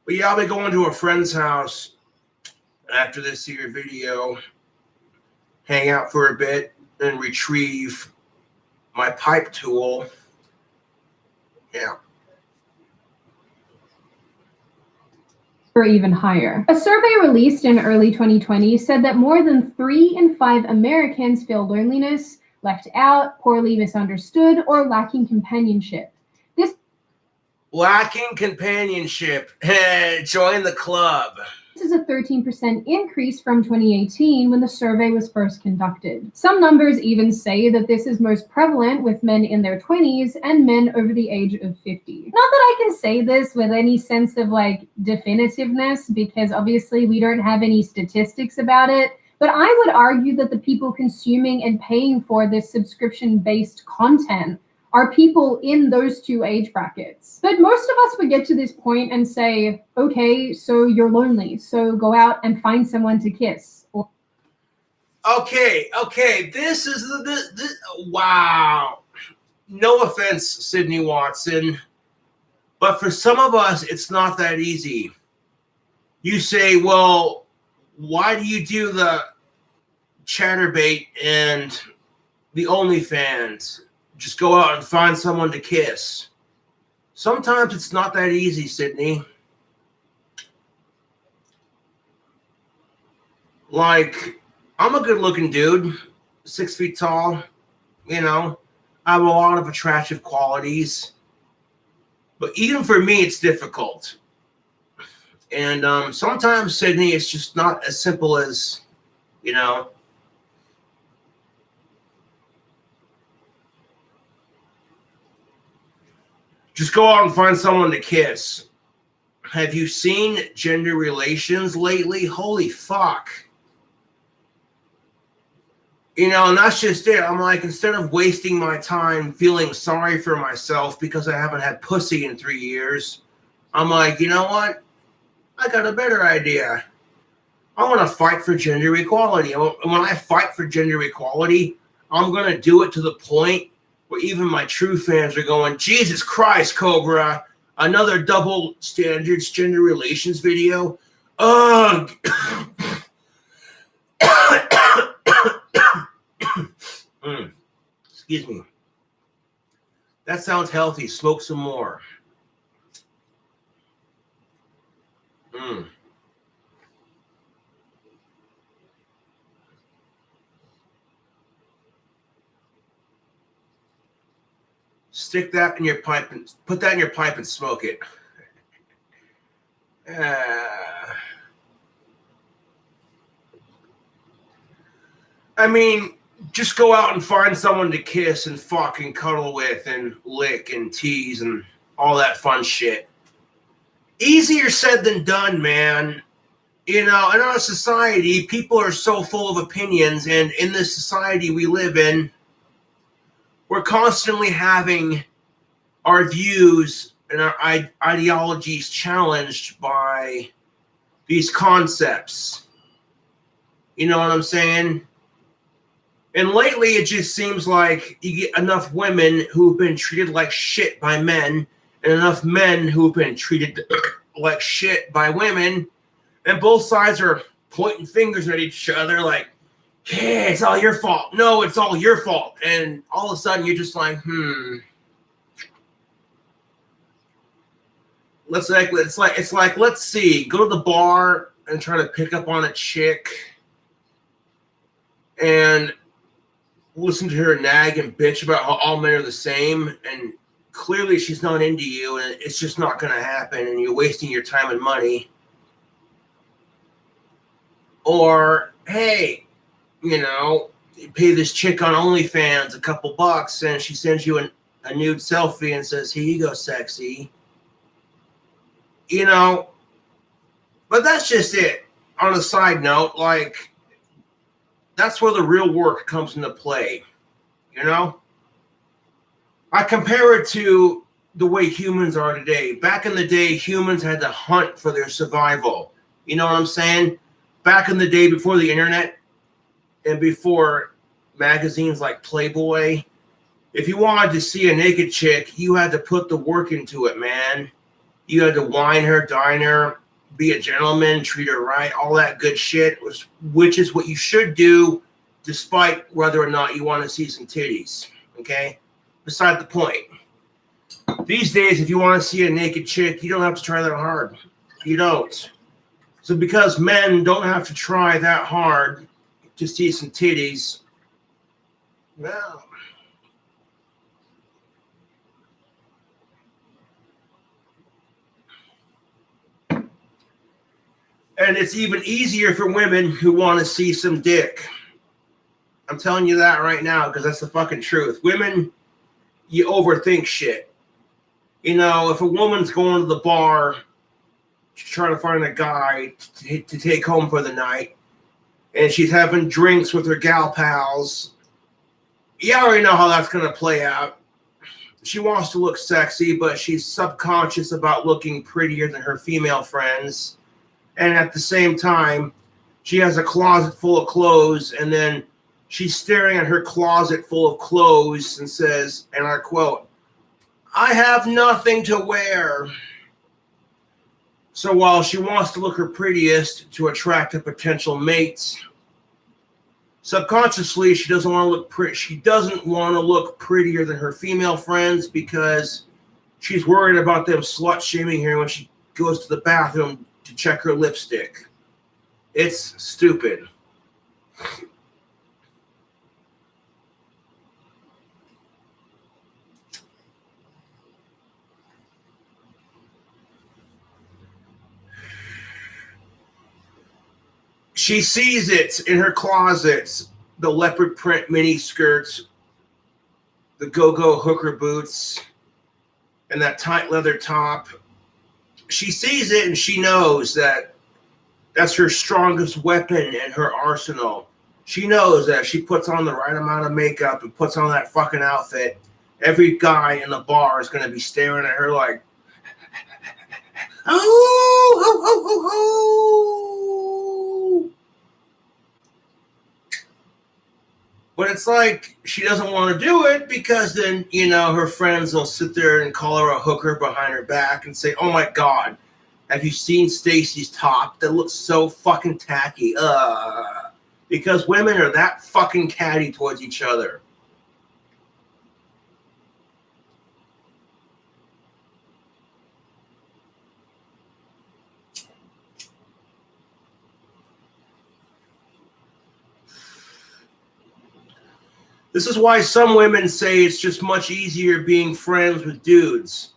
But yeah, I'll be going to a friend's house after this here video, hang out for a bit, and retrieve my pipe tool. Yeah. Or even higher. A survey released in early 2020 said that more than 3 in 5 Americans feel loneliness, left out, poorly misunderstood, or lacking companionship. Lacking companionship. Join the club. This is a 13% increase from 2018 when the survey was first conducted. Some numbers even say that this is most prevalent with men in their 20s and men over the age of 50. Not that I can say this with any sense of like definitiveness, because obviously we don't have any statistics about it, but I would argue that the people consuming and paying for this subscription-based content are people in those two age brackets. But most of us would get to this point and say, okay, so you're lonely, so go out and find someone to kiss. Okay, this is this wow. No offense, Sydney Watson, but for some of us, it's not that easy. You say, well, why do you do the chatterbait and the OnlyFans? Just go out and find someone to kiss. Sometimes it's not that easy, Sydney. Like, I'm a good-looking dude, 6 feet tall, you know. I have a lot of attractive qualities. But even for me, it's difficult. And sometimes, Sydney, it's just not as simple as, you know. Just go out and find someone to kiss. Have you seen gender relations lately? Holy fuck. You know, and that's just it. I'm like, instead of wasting my time feeling sorry for myself because I haven't had pussy in 3 years, I'm like, you know what? I got a better idea. I want to fight for gender equality. And when I fight for gender equality, I'm going to do it to the point where even my true fans are going, Jesus Christ, Cobra, another double standards gender relations video. Ugh. Excuse me. That sounds healthy. Smoke some more. Stick that in your pipe and put that in your pipe and smoke it. I mean, just go out and find someone to kiss and fuck and cuddle with and lick and tease and all that fun shit. Easier said than done, man. You know, in our society, people are so full of opinions, and in this society we live in, we're constantly having our views and our ideologies challenged by these concepts. You know what I'm saying? And lately, it just seems like you get enough women who've been treated like shit by men, and enough men who've been treated like shit by women, and both sides are pointing fingers at each other like, yeah, it's all your fault. No, it's all your fault. And all of a sudden, you're just like, It's like, let's see, go to the bar and try to pick up on a chick and listen to her nag and bitch about how all men are the same, and clearly she's not into you, and it's just not going to happen, and you're wasting your time and money. Or, hey, you know, you pay this chick on OnlyFans a couple bucks, and she sends you a nude selfie and says, here you go, sexy. You know, but that's just it. On a side note, like, that's where the real work comes into play, you know? I compare it to the way humans are today. Back in the day, humans had to hunt for their survival. You know what I'm saying? Back in the day before the internet and before magazines like Playboy, if you wanted to see a naked chick, you had to put the work into it, man. You had to wine her, dine her, be a gentleman, treat her right, all that good shit, which is what you should do despite whether or not you want to see some titties, okay? Beside the point. These days, if you want to see a naked chick, you don't have to try that hard. You don't. So because men don't have to try that hard to see some titties, well, and it's even easier for women who want to see some dick. I'm telling you that right now because that's the fucking truth. Women, you overthink shit. You know, if a woman's going to the bar trying to find a guy to take home for the night, and she's having drinks with her gal pals, you already know how that's going to play out. She wants to look sexy, but she's subconscious about looking prettier than her female friends. And at the same time, she has a closet full of clothes, and then she's staring at her closet full of clothes and says, and I quote, I have nothing to wear. So while she wants to look her prettiest to attract a potential mate, subconsciously she doesn't want to look pretty. She doesn't want to look prettier than her female friends because she's worried about them slut shaming her when she goes to the bathroom to check her lipstick. It's stupid. She sees it in her closets, the leopard print mini skirts, the go-go hooker boots, and that tight leather top. She sees it and she knows that that's her strongest weapon in her arsenal. She knows that if she puts on the right amount of makeup and puts on that fucking outfit, every guy in the bar is going to be staring at her like, oh. But it's like she doesn't want to do it because then, you know, her friends will sit there and call her a hooker behind her back and say, oh my God, have you seen Stacy's top? That looks so fucking tacky. Because women are that fucking catty towards each other. This is why some women say it's just much easier being friends with dudes.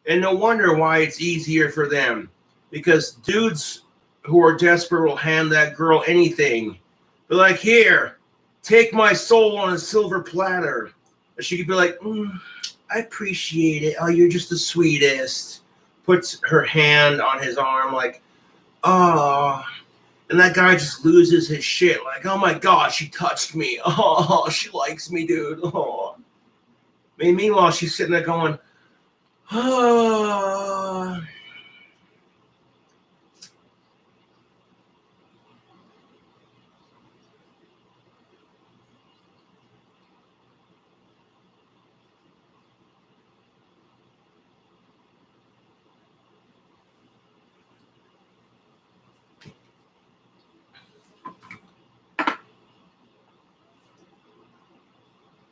And no wonder why it's easier for them. Because dudes who are desperate will hand that girl anything. They're like, here, take my soul on a silver platter. And she could be like, I appreciate it. Oh, you're just the sweetest. Puts her hand on his arm like, oh. And that guy just loses his shit. Like, oh my God, she touched me. Oh, she likes me, dude. Oh. I mean, meanwhile, she's sitting there going, oh.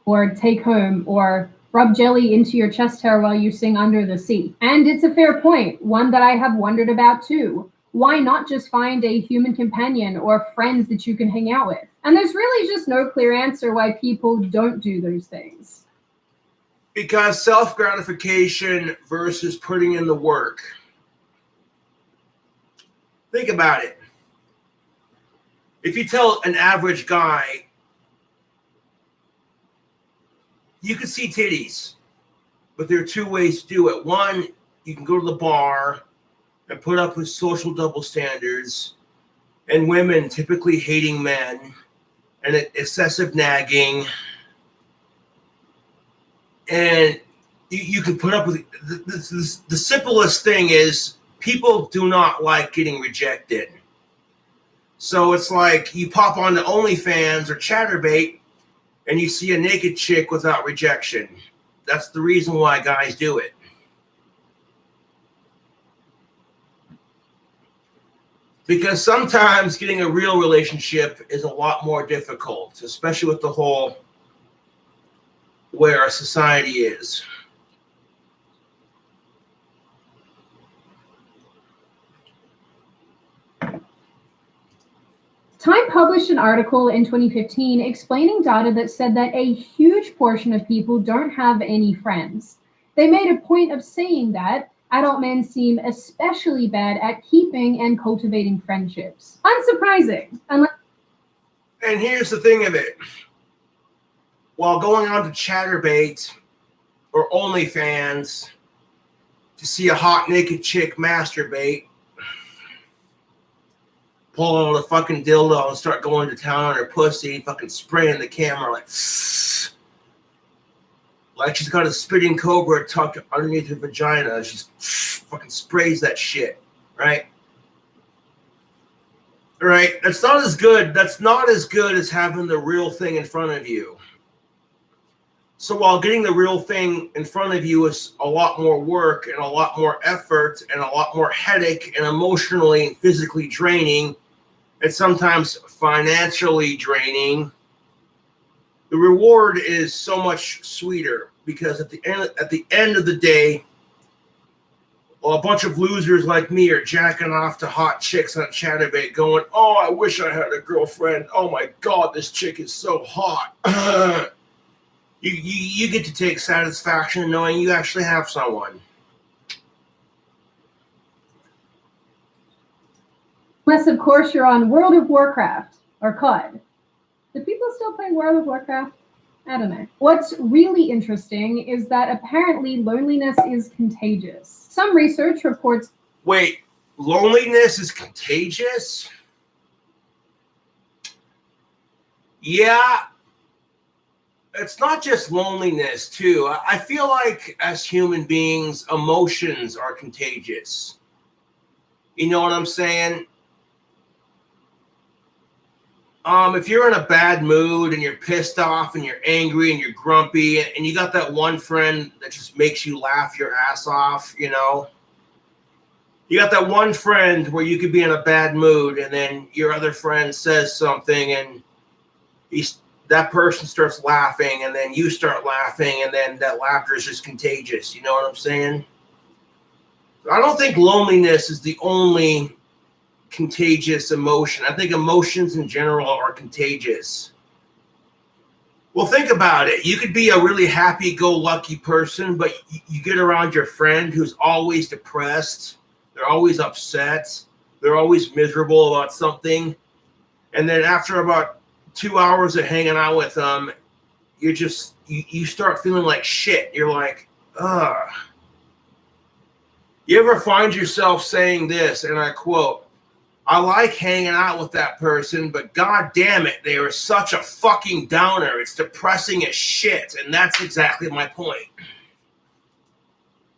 Or take home, or rub jelly into your chest hair while you sing Under the Sea. And it's a fair point, one that I have wondered about too. Why not just find a human companion or friends that you can hang out with? And there's really just no clear answer why people don't do those things. Because self-gratification versus putting in the work. Think about it. If you tell an average guy, you can see titties, but there are two ways to do it. One, you can go to the bar and put up with social double standards and women typically hating men and excessive nagging. And you can put up with the simplest thing is people do not like getting rejected. So it's like you pop on to OnlyFans or Chatterbait and you see a naked chick without rejection. That's the reason why guys do it. Because sometimes getting a real relationship is a lot more difficult, especially with the whole where our society is. Time published an article in 2015 explaining data that said that a huge portion of people don't have any friends. They made a point of saying that adult men seem especially bad at keeping and cultivating friendships. Unsurprising. And here's the thing of it. While going on to Chatterbait or OnlyFans to see a hot naked chick masturbate, pull out a fucking dildo and start going to town on her pussy, fucking spraying the camera like she's got a spitting cobra tucked underneath her vagina. She fucking sprays that shit, right? Right? That's not as good. That's not as good as having the real thing in front of you. So while getting the real thing in front of you is a lot more work and a lot more effort and a lot more headache and emotionally and physically draining, and sometimes financially draining, the reward is so much sweeter because at the end of the day, well, a bunch of losers like me are jacking off to hot chicks on Chatterbait going, oh, I wish I had a girlfriend. Oh my God, this chick is so hot. You get to take satisfaction knowing you actually have someone. Unless, of course, you're on World of Warcraft or COD. Do people still play World of Warcraft? I don't know. What's really interesting is that apparently loneliness is contagious. Some research reports... Wait, loneliness is contagious? Yeah. It's not just loneliness, too. I feel like as human beings, emotions are contagious. You know what I'm saying? If you're in a bad mood and you're pissed off and you're angry and you're grumpy and you got that one friend that just makes you laugh your ass off, you know? You got that one friend where you could be in a bad mood and then your other friend says something and that person starts laughing and then you start laughing and then that laughter is just contagious. You know what I'm saying? I don't think loneliness is the only contagious emotion. I think emotions in general are contagious. Well, think about it. You could be a really happy-go-lucky person, but you get around your friend who's always depressed. They're always upset. They're always miserable about something. And then after about 2 hours of hanging out with them, you start feeling like shit. You're like, ugh. You ever find yourself saying this, and I quote, I like hanging out with that person, but god damn it, they are such a fucking downer. It's depressing as shit. And that's exactly my point.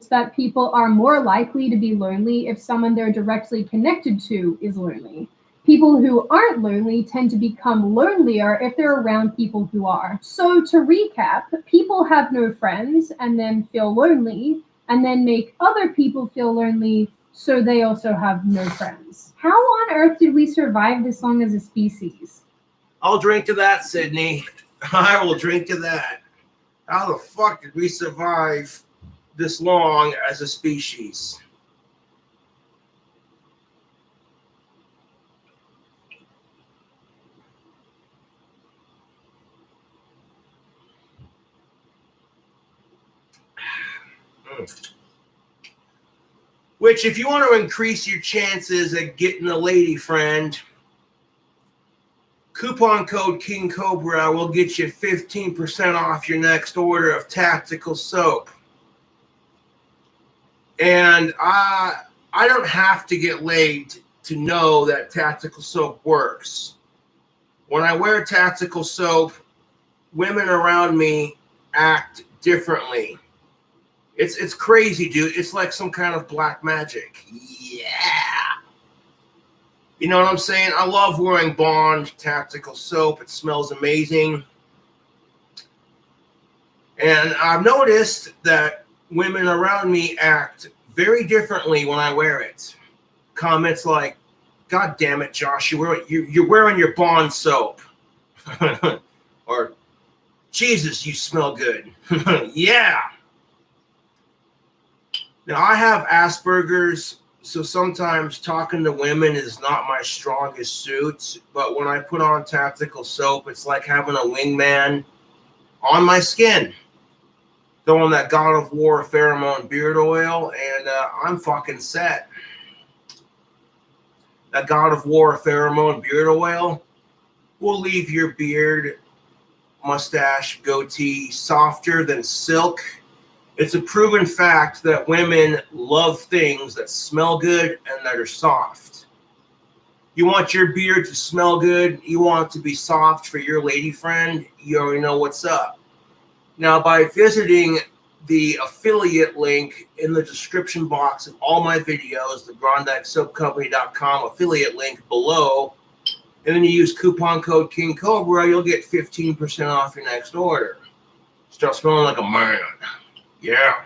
That people are more likely to be lonely if someone they're directly connected to is lonely. People who aren't lonely tend to become lonelier if they're around people who are. So to recap, people have no friends and then feel lonely, and then make other people feel lonely, so they also have no friends. How on earth did we survive this long as a species? I'll drink to that, Sydney. I will drink to that. How the fuck did we survive this long as a species? Which, if you want to increase your chances at getting a lady friend, coupon code King Cobra will get you 15% off your next order of tactical soap. And I don't have to get laid to know that tactical soap works. When I wear tactical soap, women around me act differently. It's crazy, dude. It's like some kind of black magic. Yeah. You know what I'm saying? I love wearing Bond tactical soap. It smells amazing. And I've noticed that women around me act very differently when I wear it. Comments like, God damn it, Josh, you're wearing your Bond soap. Or, Jesus, you smell good. Yeah. Now, I have Asperger's, so sometimes talking to women is not my strongest suit. But when I put on tactical soap, it's like having a wingman on my skin. Throwing that God of War pheromone beard oil, and I'm fucking set. That God of War pheromone beard oil will leave your beard, mustache, goatee softer than silk. It's a proven fact that women love things that smell good and that are soft. You want your beard to smell good, you want it to be soft for your lady friend, you already know what's up. Now, by visiting the affiliate link in the description box of all my videos, the GrondikeSoapCompany.com affiliate link below, and then you use coupon code King Cobra, you'll get 15% off your next order. Start smelling like a man. Yeah,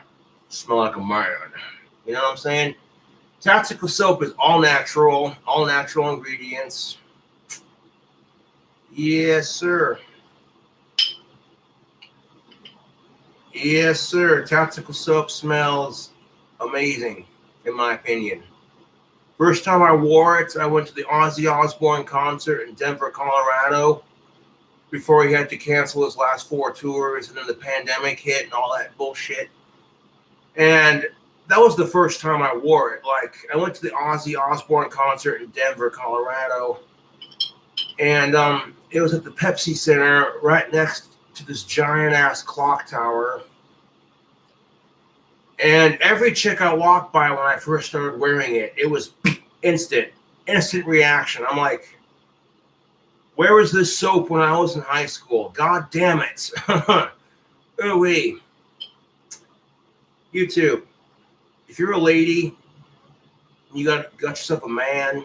smell like a man. You know what I'm saying? Tactical soap is all natural ingredients. Yes, sir. Yes, sir. Tactical soap smells amazing, in my opinion. First time I wore it, I went to the Ozzy Osbourne concert in Denver, Colorado, before he had to cancel his last 4 tours, and then the pandemic hit and all that bullshit. And that was the first time I wore it. Like, I went to the Ozzy Osbourne concert in Denver, Colorado, and it was at the Pepsi Center right next to this giant ass clock tower. And every chick I walked by when I first started wearing it, it was instant reaction. I'm like, where was this soap when I was in high school? God damn it. Ooh-wee. You too. If you're a lady, you got yourself a man,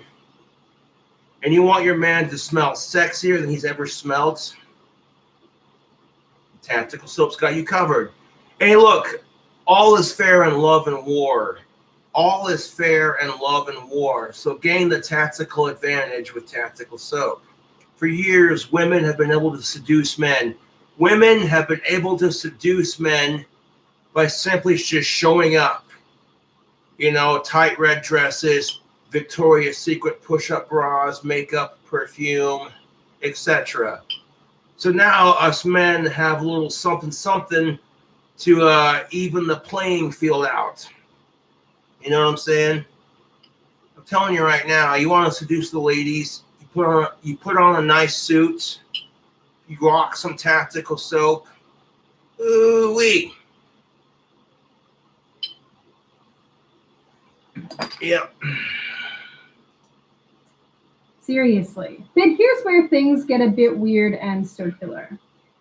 and you want your man to smell sexier than he's ever smelled, Tactical Soap's got you covered. Hey, look, all is fair in love and war. All is fair in love and war. So gain the tactical advantage with Tactical Soap. For years, women have been able to seduce men. Women have been able to seduce men by simply just showing up. You know, tight red dresses, Victoria's Secret push-up bras, makeup, perfume, etc. So now us men have a little something to even the playing field out. You know what I'm saying? I'm telling you right now, you want to seduce the ladies, you put on a nice suit, You rock some tactical soap. Ooh-wee. Yep. Seriously. But here's where things get a bit weird and circular.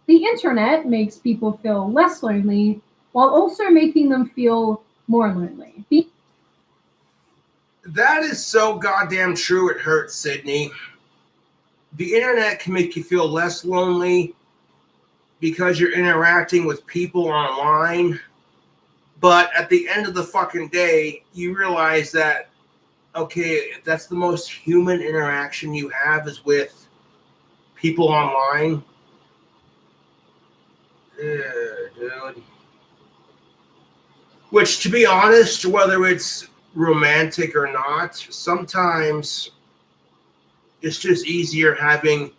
The internet makes people feel less lonely while also making them feel more lonely. That is so goddamn true, it hurts, Sydney. The internet can make you feel less lonely because you're interacting with people online. But at the end of the fucking day, you realize that, okay, if that's the most human interaction you have is with people online. Dude. Which, to be honest, whether it's romantic or not, sometimes it's just easier having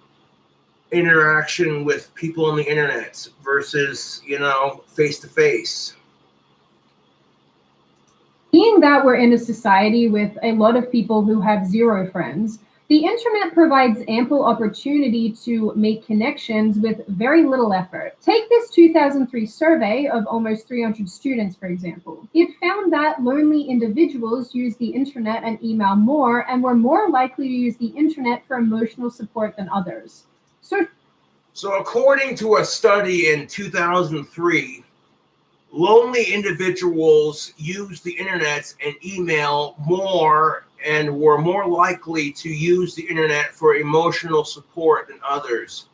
interaction with people on the internet versus, face to face. Being that we're in a society with a lot of people who have zero friends, the internet provides ample opportunity to make connections with very little effort. Take this 2003 survey of almost 300 students, for example. It found that lonely individuals use the internet and email more and were more likely to use the internet for emotional support than others. So according to a study in 2003, lonely individuals use the internet and email more and were more likely to use the internet for emotional support than others.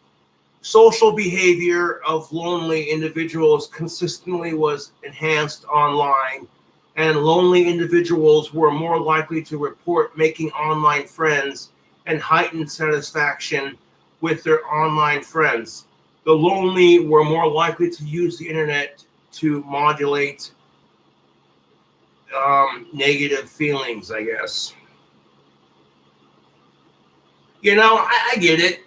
Social behavior of lonely individuals consistently was enhanced online, and lonely individuals were more likely to report making online friends and heightened satisfaction with their online friends. The lonely were more likely to use the internet to modulate negative feelings, I guess. I get it.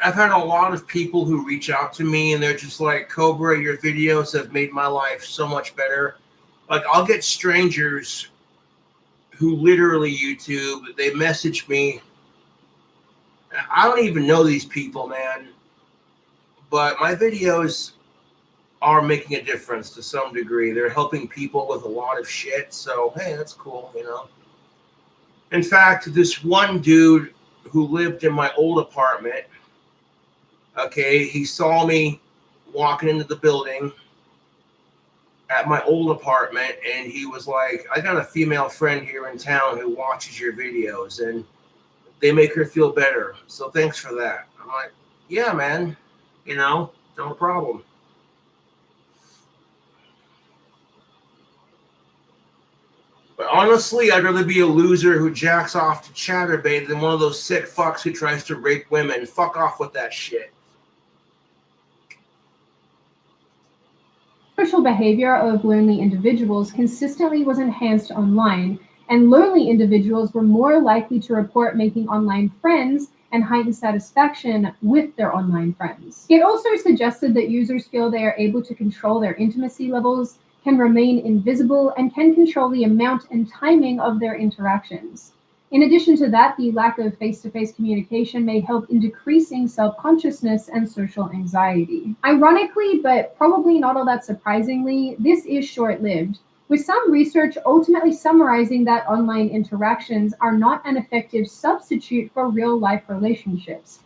I've had a lot of people who reach out to me and they're just like, Cobra, your videos have made my life so much better. Like, I'll get strangers who literally YouTube, they message me. I don't even know these people, man. But my videos are making a difference to some degree. They're helping people with a lot of shit. So, hey, that's cool, In fact, this one dude who lived in my old apartment, okay, he saw me walking into the building at my old apartment, and he was like, I got a female friend here in town who watches your videos, and they make her feel better. So thanks for that. I'm like, yeah, man, no problem. But honestly, I'd rather be a loser who jacks off to Chatterbait than one of those sick fucks who tries to rape women. Fuck off with that shit. Social behavior of lonely individuals consistently was enhanced online, and lonely individuals were more likely to report making online friends and heightened satisfaction with their online friends. It also suggested that users feel they are able to control their intimacy levels, can remain invisible, and can control the amount and timing of their interactions. In addition to that, the lack of face-to-face communication may help in decreasing self-consciousness and social anxiety. Ironically, but probably not all that surprisingly, this is short-lived, with some research ultimately summarizing that online interactions are not an effective substitute for real-life relationships.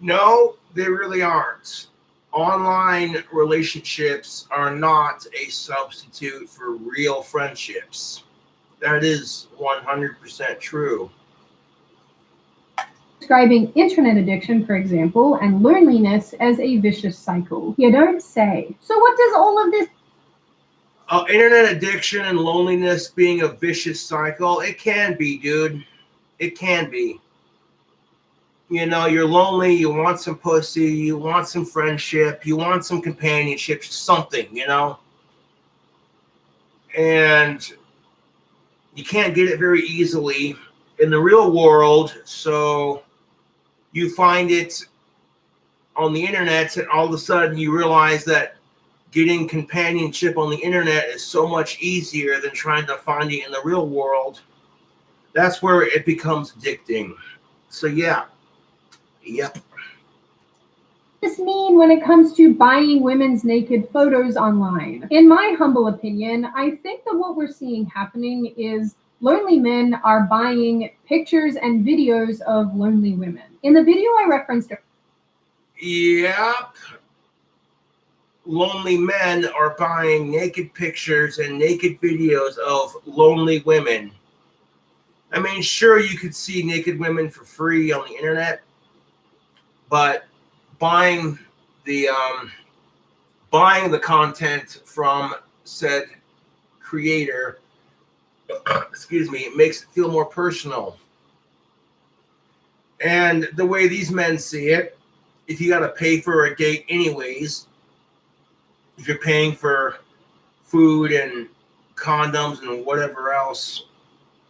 No, they really aren't. Online relationships are not a substitute for real friendships. That is 100% true. Describing internet addiction, for example, and loneliness as a vicious cycle. You don't say. So what does all of this? Internet addiction and loneliness being a vicious cycle, it can be, dude. It can be. You're lonely, you want some pussy, you want some friendship, you want some companionship, something, And you can't get it very easily in the real world, so you find it on the internet, and all of a sudden you realize that getting companionship on the internet is so much easier than trying to find it in the real world. That's where it becomes addicting. So yeah. Yep. this mean when it comes to buying women's naked photos online? In my humble opinion, I think that what we're seeing happening is lonely men are buying pictures and videos of lonely women. In the video I referenced, Yep. Lonely men are buying naked pictures and naked videos of lonely women. I mean, sure, you could see naked women for free on the internet, but buying the content from said creator, excuse me, it makes it feel more personal. And the way these men see it, if you got to pay for a date anyways, if you're paying for food and condoms and whatever else,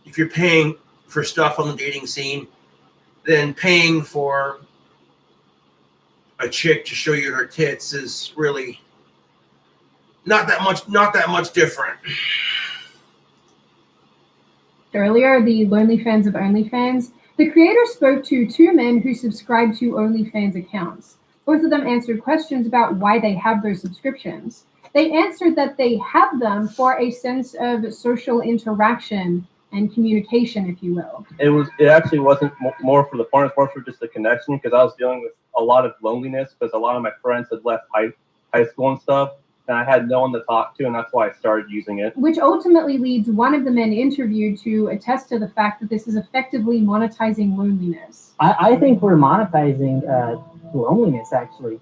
if you're paying for stuff on the dating scene, then paying for a chick to show you her tits is really not that much different. earlier, the lonely fans of OnlyFans, the creator spoke to two men who subscribe to OnlyFans accounts. Both of them answered questions about why they have those subscriptions. They answered that they have them for a sense of social interaction and communication, if you will. It actually wasn't more for the porn, it's more for just the connection, because I was dealing with a lot of loneliness because a lot of my friends had left high school and stuff, and I had no one to talk to, and that's why I started using it. Which ultimately leads one of the men interviewed to attest to the fact that this is effectively monetizing loneliness. I think we're monetizing loneliness, actually.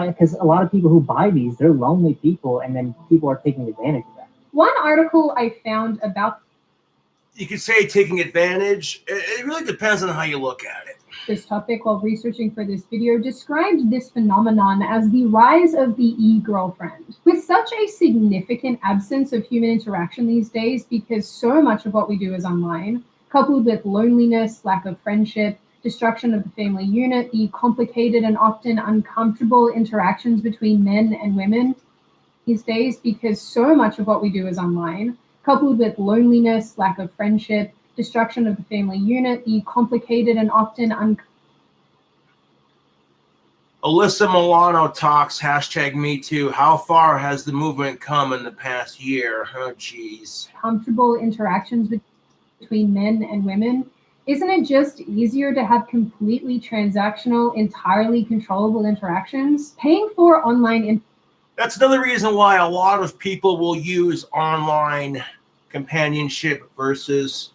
Because a lot of people who buy these, they're lonely people, and then people are taking advantage of that. One article I found about You could say taking advantage. It really depends on how you look at it. this topic while researching for this video described this phenomenon as the rise of the e-girlfriend. With such a significant absence of human interaction these days, because so much of what we do is online, coupled with loneliness, lack of friendship, destruction of the family unit, the complicated and often uncomfortable interactions between men and women these days, because so much of what we do is online, coupled with loneliness, lack of friendship, destruction of the family unit, the complicated and often Alyssa Milano talks, #MeToo. How far has the movement come in the past year? Oh, geez. uncomfortable interactions between men and women. Isn't it just easier to have completely transactional, entirely controllable interactions? Paying for online That's another reason why a lot of people will use online companionship versus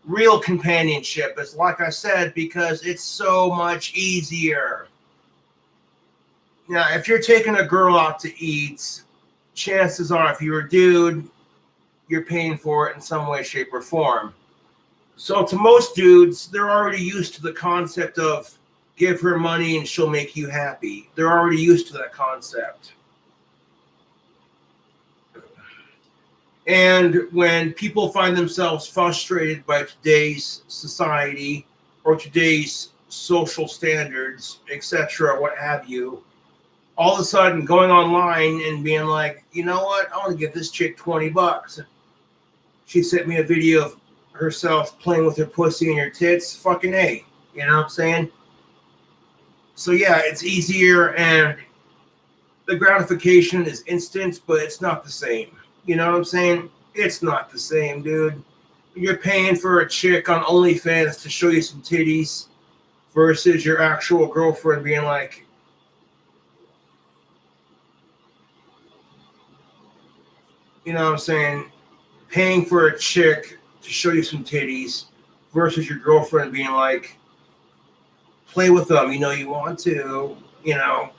real companionship. It's like I said, because it's so much easier. Now, if you're taking a girl out to eat, chances are, if you're a dude, you're paying for it in some way, shape, or form. So to most dudes, they're already used to the concept of give her money and she'll make you happy. They're already used to that concept. And when people find themselves frustrated by today's society or today's social standards, etc., what have you, all of a sudden going online and being like, you know what, I want to give this chick $20. She sent me a video of herself playing with her pussy and her tits. Fucking A. You know what I'm saying? So yeah, it's easier and the gratification is instant, but it's not the same. You know what I'm saying? It's not the same, dude. You're paying for a chick on OnlyFans to show you some titties versus your actual girlfriend being like, you know what I'm saying? Paying for a chick to show you some titties versus your girlfriend being like, play with them, you know you want to, you know,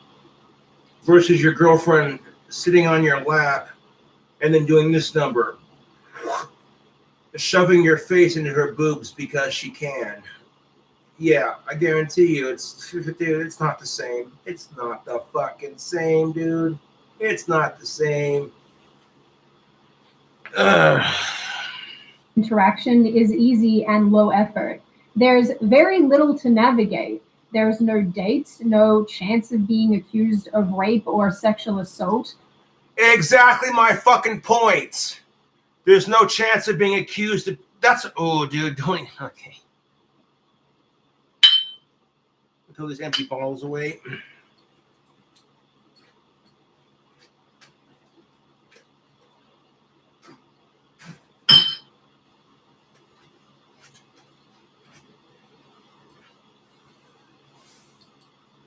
versus your girlfriend sitting on your lap and then doing this number, shoving your face into her boobs because she can. Yeah, I guarantee you, dude, it's not the same. It's not the fucking same, dude. It's not the same. interaction is easy and low effort. There's very little to navigate. There's no dates, no chance of being accused of rape or sexual assault. Exactly my fucking point. There's no chance of being accused of. That's. Oh, dude, don't. Okay. Throw these empty bottles away.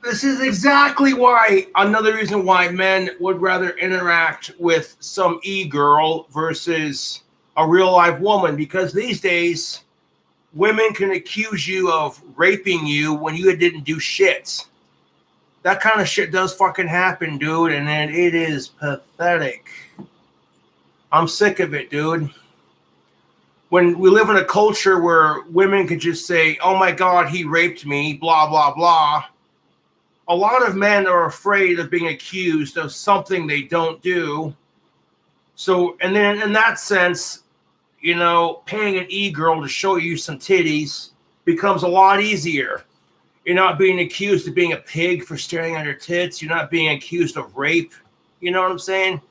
This is exactly why, another reason why men would rather interact with some e-girl versus a real life woman, because these days women can accuse you of raping you when you didn't do shit. That kind of shit does fucking happen, dude, and then it is pathetic. I'm sick of it, dude. When we live in a culture where women can just say, oh my God, he raped me, blah, blah, blah. A lot of men are afraid of being accused of something they don't do. So, and then in that sense, you know, paying an e-girl to show you some titties becomes a lot easier. You're not being accused of being a pig for staring at her tits. You're not being accused of rape. You know what I'm saying?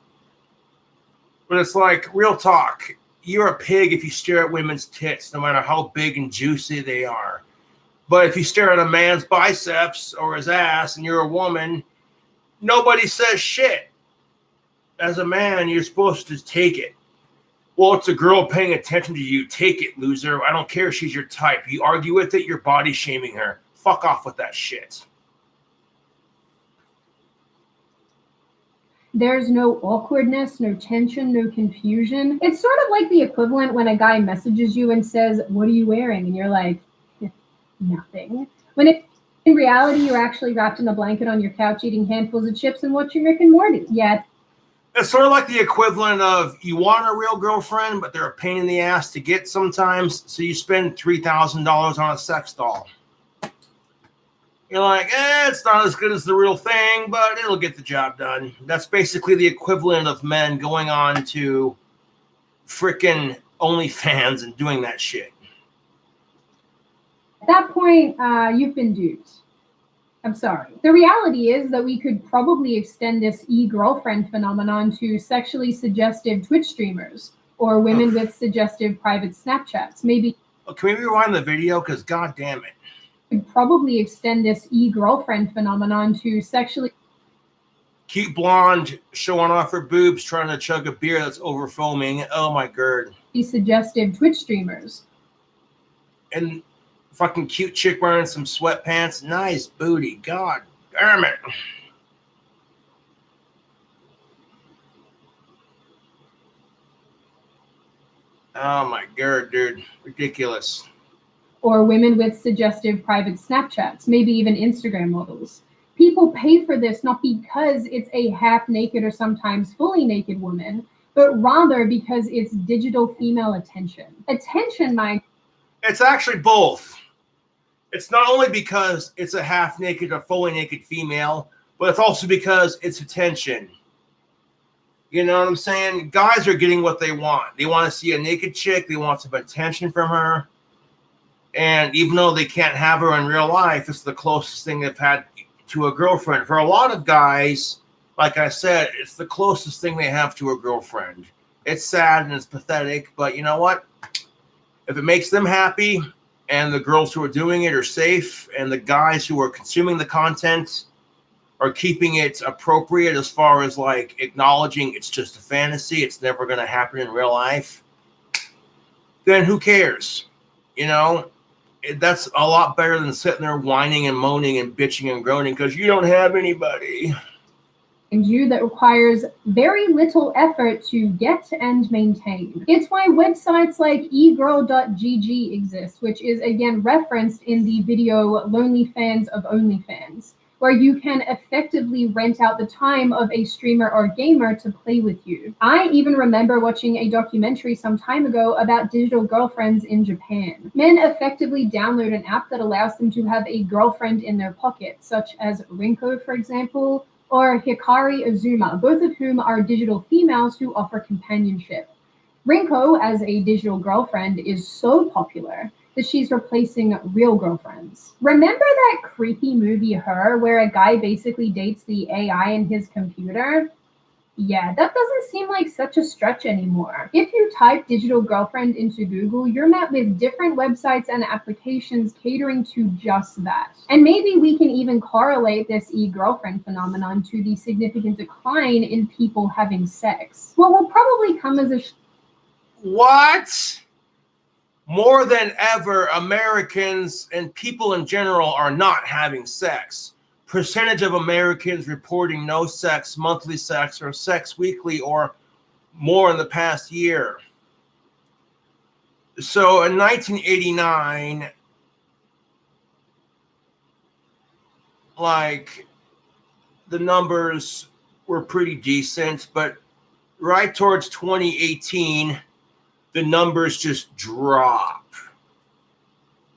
But it's like, real talk. You're a pig if you stare at women's tits, no matter how big and juicy they are. But if you stare at a man's biceps or his ass and you're a woman, nobody says shit. As a man, you're supposed to take it. Well, it's a girl paying attention to you. Take it, loser. I don't care if she's your type. You argue with it, you're body shaming her. Fuck off with that shit. There's no awkwardness, no tension, no confusion. It's sort of like the equivalent when a guy messages you and says, what are you wearing? And you're like, nothing. When in reality, you're actually wrapped in a blanket on your couch eating handfuls of chips and watching Rick and Morty. Yet, it's sort of like the equivalent of you want a real girlfriend, but they're a pain in the ass to get sometimes, so you spend $3,000 on a sex doll. You're like, it's not as good as the real thing, but it'll get the job done. That's basically the equivalent of men going on to frickin' OnlyFans and doing that shit. at that point, you've been duped. I'm sorry. The reality is that we could probably extend this e-girlfriend phenomenon to sexually suggestive Twitch streamers or women with suggestive private Snapchats. Maybe Can we rewind the video? Because god damn it. could probably extend this e-girlfriend phenomenon to sexually Cute blonde showing off her boobs, trying to chug a beer that's over foaming. Oh my god. suggestive Twitch streamers. And fucking cute chick wearing some sweatpants. Nice booty. God damn it. Oh my god, dude. Ridiculous. Or women with suggestive private Snapchats, maybe even Instagram models. People pay for this not because it's a half-naked or sometimes fully naked woman, but rather because it's digital female attention. Attention, mind. It's actually both. It's not only because it's a half-naked or fully naked female, but it's also because it's attention. You know what I'm saying? Guys are getting what they want. They want to see a naked chick. They want some attention from her. And even though they can't have her in real life, it's the closest thing they've had to a girlfriend. For a lot of guys, like I said, it's the closest thing they have to a girlfriend. It's sad and it's pathetic, but you know what? If it makes them happy and the girls who are doing it are safe and the guys who are consuming the content are keeping it appropriate as far as like acknowledging it's just a fantasy, it's never going to happen in real life, then who cares? You know, that's a lot better than sitting there whining and moaning and bitching and groaning because you don't have anybody. You that requires very little effort to get and maintain. It's why websites like egirl.gg exist, which is again referenced in the video Lonely Fans of OnlyFans, where you can effectively rent out the time of a streamer or gamer to play with you. I even remember watching a documentary some time ago about digital girlfriends in Japan. Men effectively download an app that allows them to have a girlfriend in their pocket, such as Rinko, for example, or Hikari Azuma, both of whom are digital females who offer companionship. Rinko, as a digital girlfriend, is so popular that she's replacing real girlfriends. Remember that creepy movie Her, where a guy basically dates the AI in his computer? Yeah, that doesn't seem like such a stretch anymore. If you type digital girlfriend into Google, you're met with different websites and applications catering to just that. And maybe we can even correlate this e-girlfriend phenomenon to the significant decline in people having sex. What will probably come as a What? More than ever, Americans and people in general are not having sex. percentage of Americans reporting no sex, monthly sex, or sex weekly or more in the past year. So in 1989, like, the numbers were pretty decent, but right towards 2018, the numbers just drop.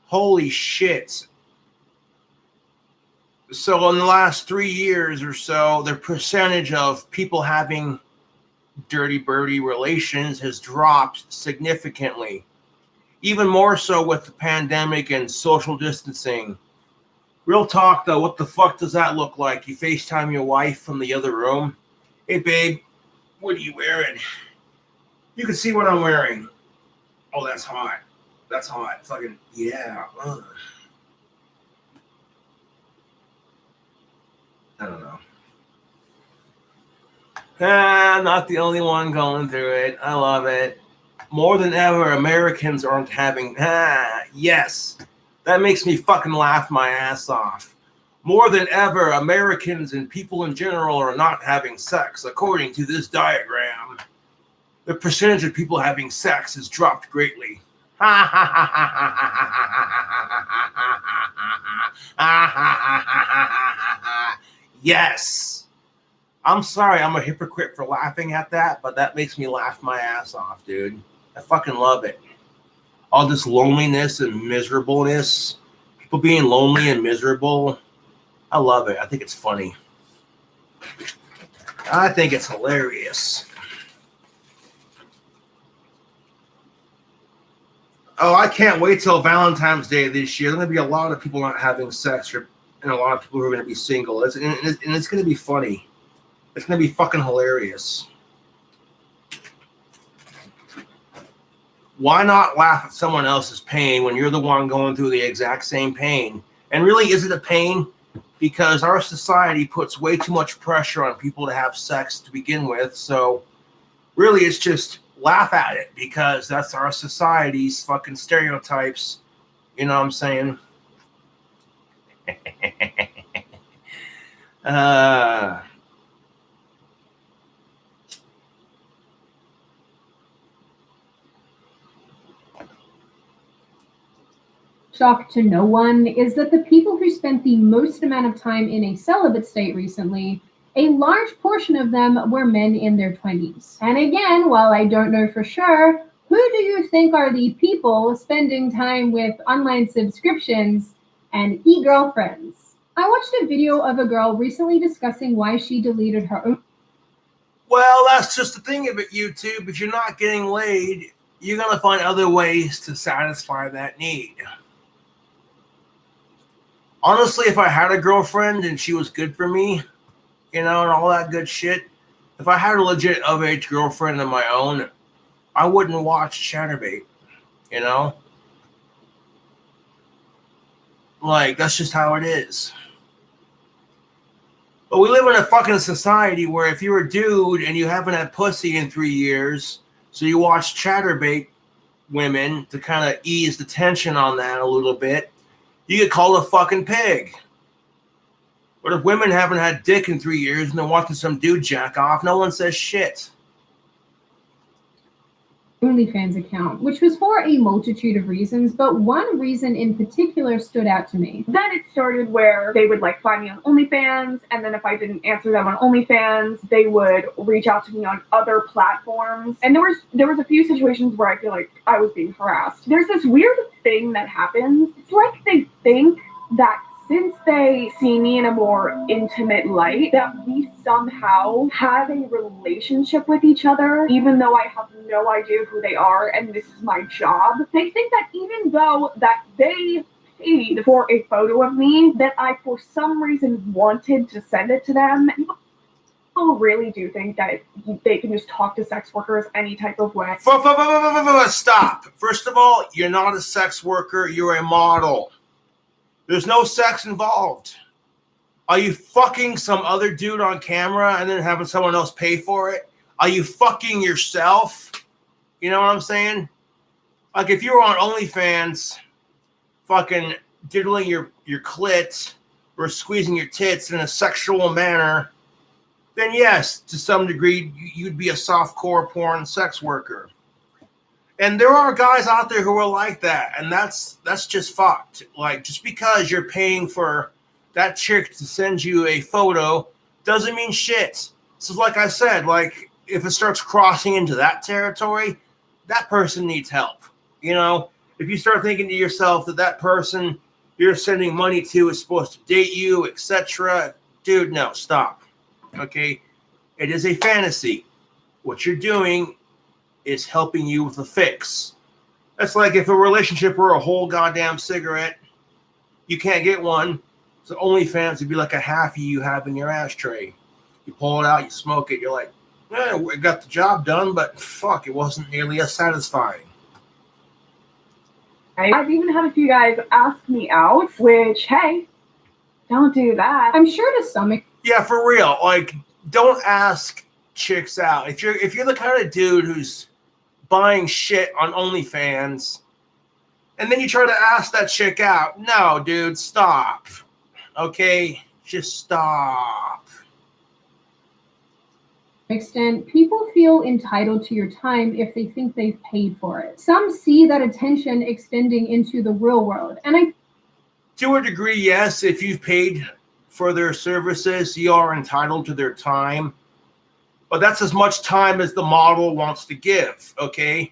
Holy shit. So in the last 3 years or so, the percentage of people having dirty birdie relations has dropped significantly. Even more so with the pandemic and social distancing. Real talk though, what the fuck does that look like? You FaceTime your wife from the other room. Hey babe, what are you wearing? You can see what I'm wearing. Oh, that's hot. That's hot. Fucking, yeah. Ugh. I don't know. I'm not the only one going through it. I love it. More than ever, Americans aren't having, yes. That makes me fucking laugh my ass off. More than ever, Americans and people in general are not having sex. According to this diagram, the percentage of people having sex has dropped greatly. Yes. I'm sorry I'm a hypocrite for laughing at that, but that makes me laugh my ass off, dude. I fucking love it. All this loneliness and miserableness, people being lonely and miserable. I love it. I think it's funny. I think it's hilarious. Oh, I can't wait till Valentine's Day this year. There's going to be a lot of people not having sex, and a lot of people who are going to be single. And it's going to be funny. It's going to be fucking hilarious. Why not laugh at someone else's pain when you're the one going through the exact same pain? And really, is it a pain? Because our society puts way too much pressure on people to have sex to begin with. So really, it's just laugh at it because that's our society's fucking stereotypes. You know what I'm saying? Shock to no one is that the people who spent the most amount of time in a celibate state recently, a large portion of them were men in their 20s. And again, while I don't know for sure, who do you think are the people spending time with online subscriptions and e-girlfriends? I watched a video of a girl recently discussing why she deleted her own. Well, that's just the thing of it, YouTube. If you're not getting laid, you're going to find other ways to satisfy that need. Honestly, if I had a girlfriend and she was good for me, you know, and all that good shit, if I had a legit of-age girlfriend of my own, I wouldn't watch Chatterbait, you know? Like, that's just how it is. But we live in a fucking society where if you're a dude and you haven't had pussy in 3 years, so you watch Chatterbait women to kind of ease the tension on that a little bit, you get called a fucking pig. But if women haven't had dick in 3 years and they're watching some dude jack off, no one says shit. OnlyFans account, which was for a multitude of reasons, but one reason in particular stood out to me. Then it started where they would like find me on OnlyFans, and then if I didn't answer them on OnlyFans, they would reach out to me on other platforms. And there was a few situations where I feel like I was being harassed. There's this weird thing that happens. It's like they think that since they see me in a more intimate light, that we somehow have a relationship with each other, even though I have no idea who they are and this is my job. They think that even though that they paid for a photo of me, that I for some reason wanted to send it to them. People really do think that they can just talk to sex workers any type of way. Stop. First of all, you're not a sex worker, you're a model. There's no sex involved. Are you fucking some other dude on camera and then having someone else pay for it? Are you fucking yourself? You know what I'm saying? Like if you were on OnlyFans fucking diddling your clit or squeezing your tits in a sexual manner, then yes, to some degree, you'd be a softcore porn sex worker. And there are guys out there who are like that, and that's just fucked. Like, just because you're paying for that chick to send you a photo doesn't mean shit. So like I said, like, if it starts crossing into that territory, that person needs help. You know, if you start thinking to yourself that person you're sending money to is supposed to date you, etc., dude, no, stop. Okay? It is a fantasy. What you're doing is helping you with a fix. That's like if a relationship were a whole goddamn cigarette, you can't get one. So OnlyFans would be like a halfie you have in your ashtray. You pull it out, you smoke it, you're like, I got the job done, but fuck, it wasn't nearly as satisfying. I've even had a few guys ask me out, which, hey, don't do that. I'm sure to some extent. Yeah, for real. Like, don't ask chicks out. If you're the kind of dude who's buying shit on OnlyFans, and then you try to ask that chick out, no, dude, stop. Okay? Just stop. Extent, people feel entitled to your time if they think they've paid for it. Some see that attention extending into the real world, and to a degree, yes, if you've paid for their services, you are entitled to their time. But that's as much time as the model wants to give, okay?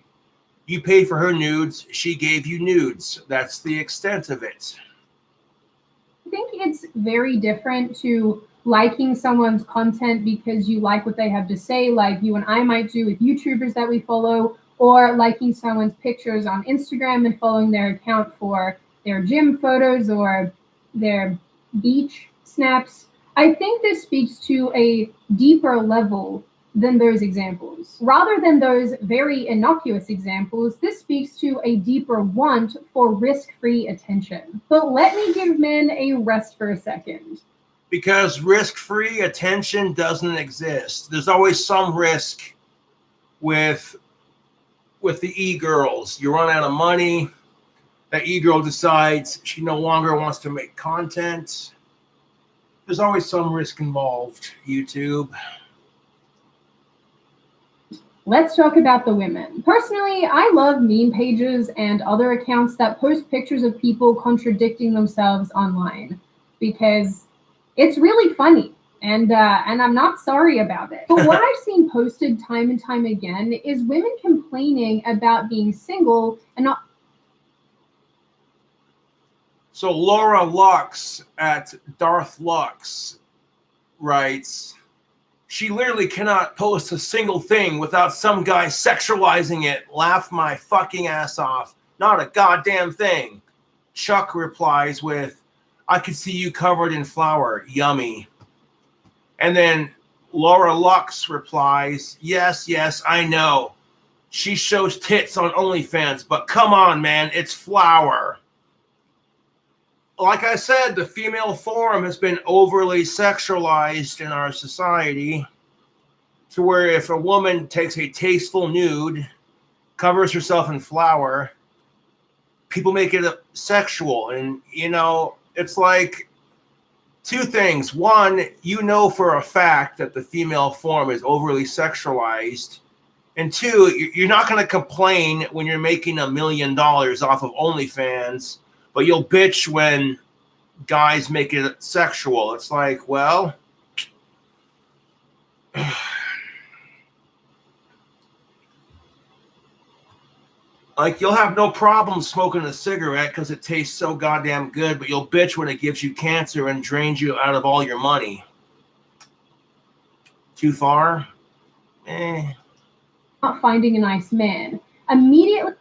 You paid for her nudes, she gave you nudes. That's the extent of it. I think it's very different to liking someone's content because you like what they have to say, like you and I might do with YouTubers that we follow, or liking someone's pictures on Instagram and following their account for their gym photos or their beach snaps. I think this speaks to a deeper level than those examples. Rather than those very innocuous examples, this speaks to a deeper want for risk-free attention. But let me give men a rest for a second. Because risk-free attention doesn't exist. There's always some risk with the e-girls. You run out of money. That e-girl decides she no longer wants to make content. There's always some risk involved, YouTube. Let's talk about the women. Personally, I love meme pages and other accounts that post pictures of people contradicting themselves online because it's really funny, and I'm not sorry about it. But what I've seen posted time and time again is women complaining about being single and not. So Laura Lux at Darth Lux writes, she literally cannot post a single thing without some guy sexualizing it. Laugh my fucking ass off. Not a goddamn thing. Chuck replies with, I could see you covered in flour. Yummy. And then Laura Lux replies, yes, I know. She shows tits on OnlyFans, but come on, man, it's flour. Like I said, the female form has been overly sexualized in our society to where if a woman takes a tasteful nude, covers herself in flour, people make it sexual. And, you know, it's like two things. One, you know for a fact that the female form is overly sexualized. And two, you're not going to complain when you're making $1 million off of OnlyFans, but you'll bitch when guys make it sexual. It's like, well, like you'll have no problem smoking a cigarette because it tastes so goddamn good, but you'll bitch when it gives you cancer and drains you out of all your money. Too far? Not finding a nice man. Immediately.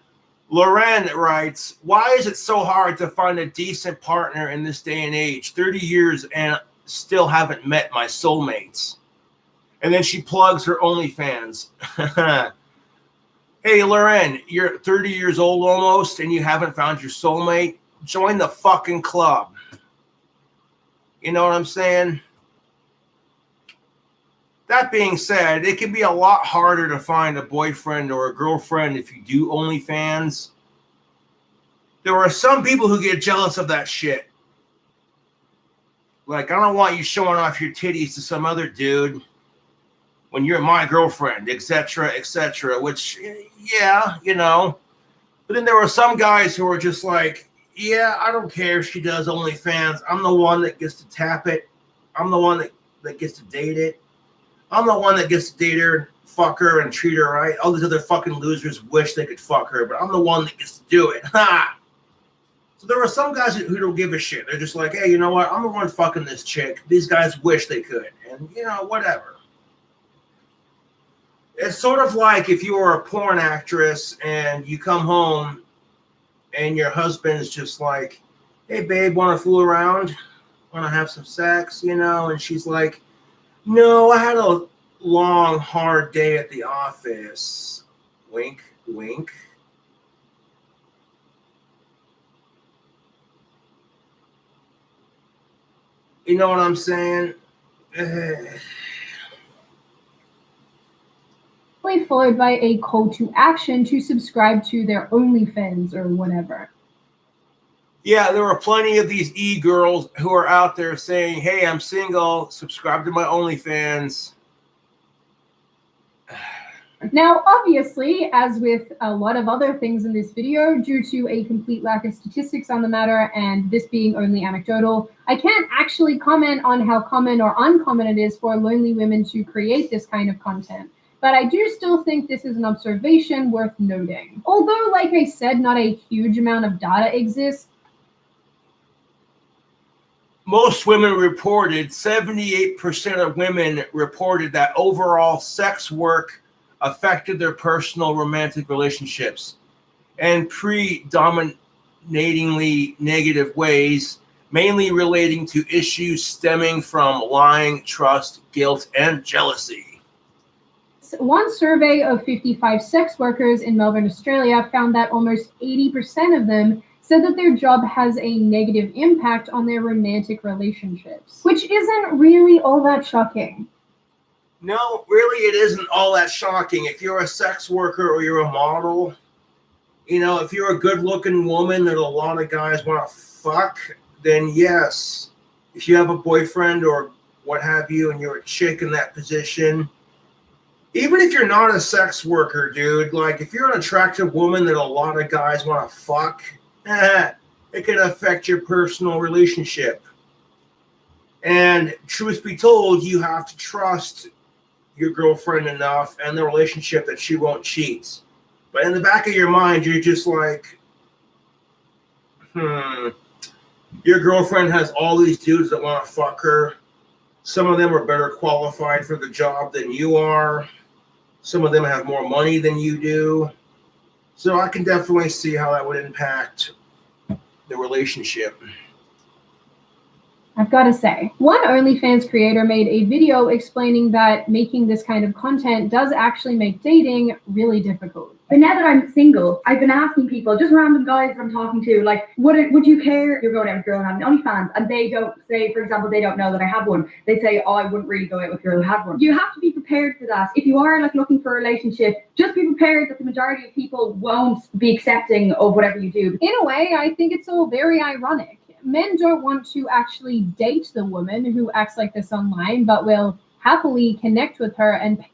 Loren writes, why is it so hard to find a decent partner in this day and age? 30 years and still haven't met my soulmates. And then she plugs her OnlyFans. Hey, Loren, you're 30 years old almost and you haven't found your soulmate? Join the fucking club. You know what I'm saying? That being said, it can be a lot harder to find a boyfriend or a girlfriend if you do OnlyFans. There are some people who get jealous of that shit. Like, I don't want you showing off your titties to some other dude when you're my girlfriend, etc., etc. Which, yeah, you know. But then there were some guys who were just like, yeah, I don't care if she does OnlyFans. I'm the one that gets to tap it. I'm the one that gets to date it. I'm the one that gets to date her, fuck her, and treat her right. All these other fucking losers wish they could fuck her, but I'm the one that gets to do it. Ha! So there are some guys who don't give a shit. They're just like, hey, you know what? I'm the one fucking this chick. These guys wish they could. And, you know, whatever. It's sort of like if you were a porn actress and you come home and your husband's just like, hey, babe, want to fool around? Want to have some sex? You know? And she's like, no, I had a long, hard day at the office. Wink, wink. You know what I'm saying? Followed by a call to action to subscribe to their OnlyFans or whatever. Yeah, there are plenty of these e-girls who are out there saying, hey, I'm single, subscribe to my OnlyFans. Now, obviously, as with a lot of other things in this video, due to a complete lack of statistics on the matter and this being only anecdotal, I can't actually comment on how common or uncommon it is for lonely women to create this kind of content. But I do still think this is an observation worth noting. Although, like I said, not a huge amount of data exists. Most women reported, 78% of women reported that overall sex work affected their personal romantic relationships in predominatingly negative ways, mainly relating to issues stemming from lying, trust, guilt, and jealousy. One survey of 55 sex workers in Melbourne, Australia, found that almost 80% of them said that their job has a negative impact on their romantic relationships, which isn't really all that shocking. No, really, it isn't all that shocking. If you're a sex worker or you're a model, you know, if you're a good-looking woman that a lot of guys want to fuck, then yes. If you have a boyfriend or what have you and you're a chick in that position, even if you're not a sex worker, dude, like if you're an attractive woman that a lot of guys want to fuck, it can affect your personal relationship. And truth be told, you have to trust your girlfriend enough and the relationship that she won't cheat. But in the back of your mind, you're just like, your girlfriend has all these dudes that want to fuck her. Some of them are better qualified for the job than you are. Some of them have more money than you do. So I can definitely see how that would impact the relationship. I've got to say, one OnlyFans creator made a video explaining that making this kind of content does actually make dating really difficult. But now that I'm single, I've been asking people, just random guys that I'm talking to, like, would you care if you're going out with a girl and having OnlyFans? And they don't say, for example, they don't know that I have one. They say, oh, I wouldn't really go out with a girl who had one. You have to be prepared for that. If you are like looking for a relationship, just be prepared that the majority of people won't be accepting of whatever you do. In a way, I think it's all very ironic. Men don't want to actually date the woman who acts like this online, but will happily connect with her and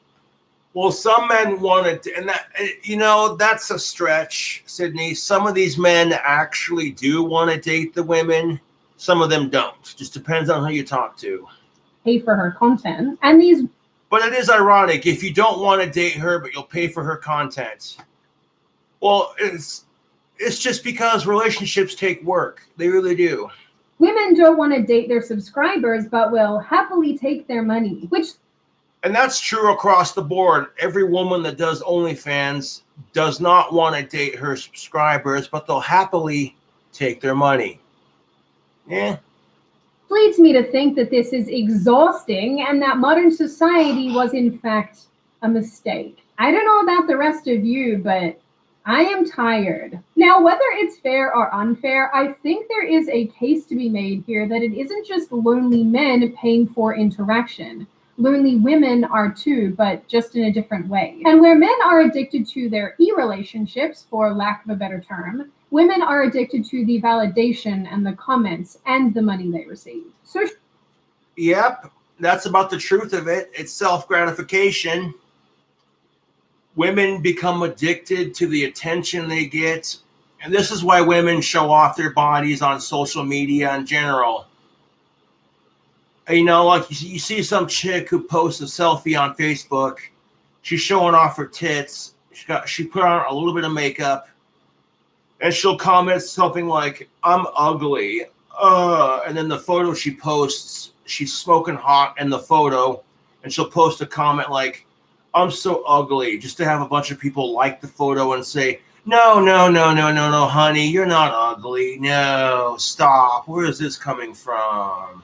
Well, some men want to, and that, you know, that's a stretch, Sydney. Some of these men actually do want to date the women. Some of them don't. Just depends on who you talk to. pay for her content. And these But it is ironic if you don't want to date her, but you'll pay for her content. Well, it's just because relationships take work. They really do. women don't want to date their subscribers, but will happily take their money, which And that's true across the board. Every woman that does OnlyFans does not want to date her subscribers, but they'll happily take their money. Yeah. leads me to think that this is exhausting and that modern society was in fact a mistake. I don't know about the rest of you, but I am tired. Now, whether it's fair or unfair, I think there is a case to be made here that it isn't just lonely men paying for interaction. Lonely women are too, but just in a different way. And where men are addicted to their e-relationships, for lack of a better term, women are addicted to the validation and the comments and the money they receive. So Yep, that's about the truth of it. It's self-gratification. Women become addicted to the attention they get. And this is why women show off their bodies on social media in general. You know, like you see some chick who posts a selfie on Facebook. She's showing off her tits. She put on a little bit of makeup. And she'll comment something like, I'm ugly. And then the photo she posts, she's smoking hot in the photo. And she'll post a comment like, I'm so ugly, just to have a bunch of people like the photo and say, no, honey, you're not ugly. No, stop. Where is this coming from?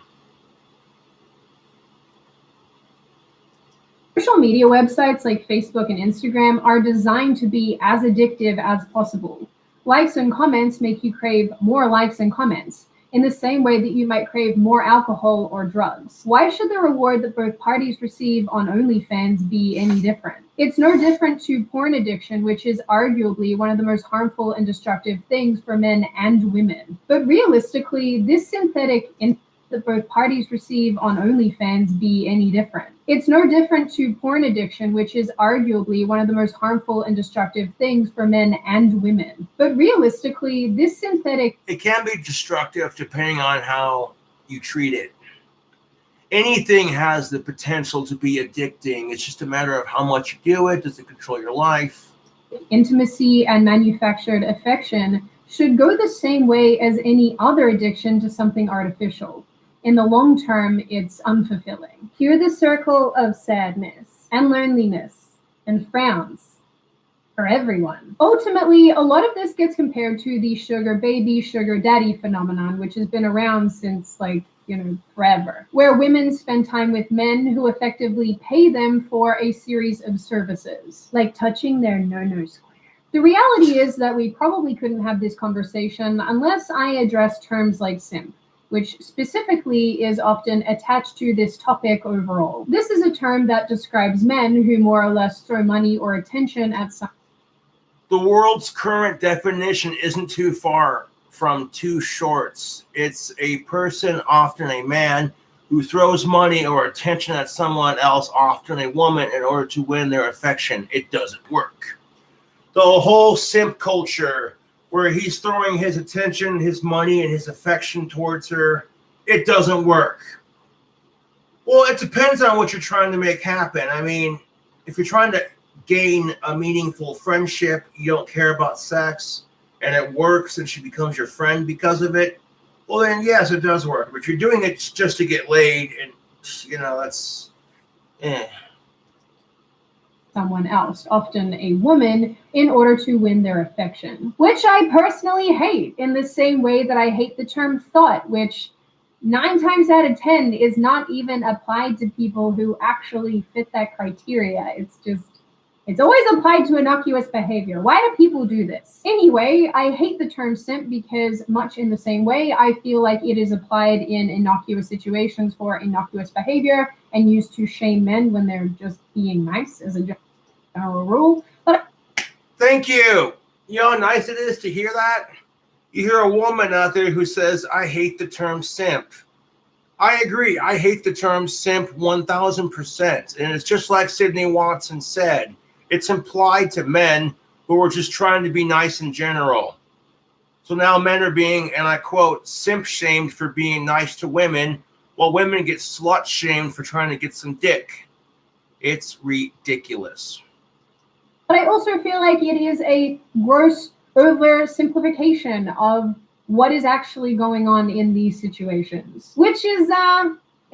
Social media websites like Facebook and Instagram are designed to be as addictive as possible. Likes and comments make you crave more likes and comments, in the same way that you might crave more alcohol or drugs. Why should the reward that both parties receive on OnlyFans be any different? It's no different to porn addiction, which is arguably one of the most harmful and destructive things for men and women. But realistically, this synthetic that both parties receive on OnlyFans be any different? It's no different to porn addiction, which is arguably one of the most harmful and destructive things for men and women. But realistically, this synthetic... It can be destructive depending on how you treat it. Anything has the potential to be addicting. It's just a matter of how much you do it. Does it control your life? Intimacy and manufactured affection should go the same way as any other addiction to something artificial. In the long term, it's unfulfilling. Cure the circle of sadness and loneliness and frowns for everyone. Ultimately, a lot of this gets compared to the sugar baby, sugar daddy phenomenon, which has been around since forever, where women spend time with men who effectively pay them for a series of services, like touching their no-no square. The reality is that we probably couldn't have this conversation unless I address terms like simp, which specifically is often attached to this topic overall. This is a term that describes men who more or less throw money or attention at some. The world's current definition isn't too far from two shorts. It's a person, often a man, who throws money or attention at someone else, often a woman, in order to win their affection. It doesn't work. The whole simp culture, where he's throwing his attention, his money, and his affection towards her, it doesn't work. Well, it depends on what you're trying to make happen. I mean, if you're trying to gain a meaningful friendship, you don't care about sex, and it works and she becomes your friend because of it, well then yes, it does work. But if you're doing it just to get laid, and that's someone else, often a woman, in order to win their affection, which I personally hate, in the same way that I hate the term thought, which 9 times out of 10 is not even applied to people who actually fit that criteria. It's always applied to innocuous behavior. Why do people do this? Anyway, I hate the term simp because, much in the same way, I feel like it is applied in innocuous situations for innocuous behavior and used to shame men when they're just being nice as a general rule. But thank you. You know how nice it is to hear that? You hear a woman out there who says, I hate the term simp. I agree. I hate the term simp 1000%. And it's just like Sydney Watson said. It's implied to men who are just trying to be nice in general. So now men are being, and I quote, simp shamed for being nice to women, while women get slut shamed for trying to get some dick. It's ridiculous. But I also feel like it is a gross oversimplification of what is actually going on in these situations, which is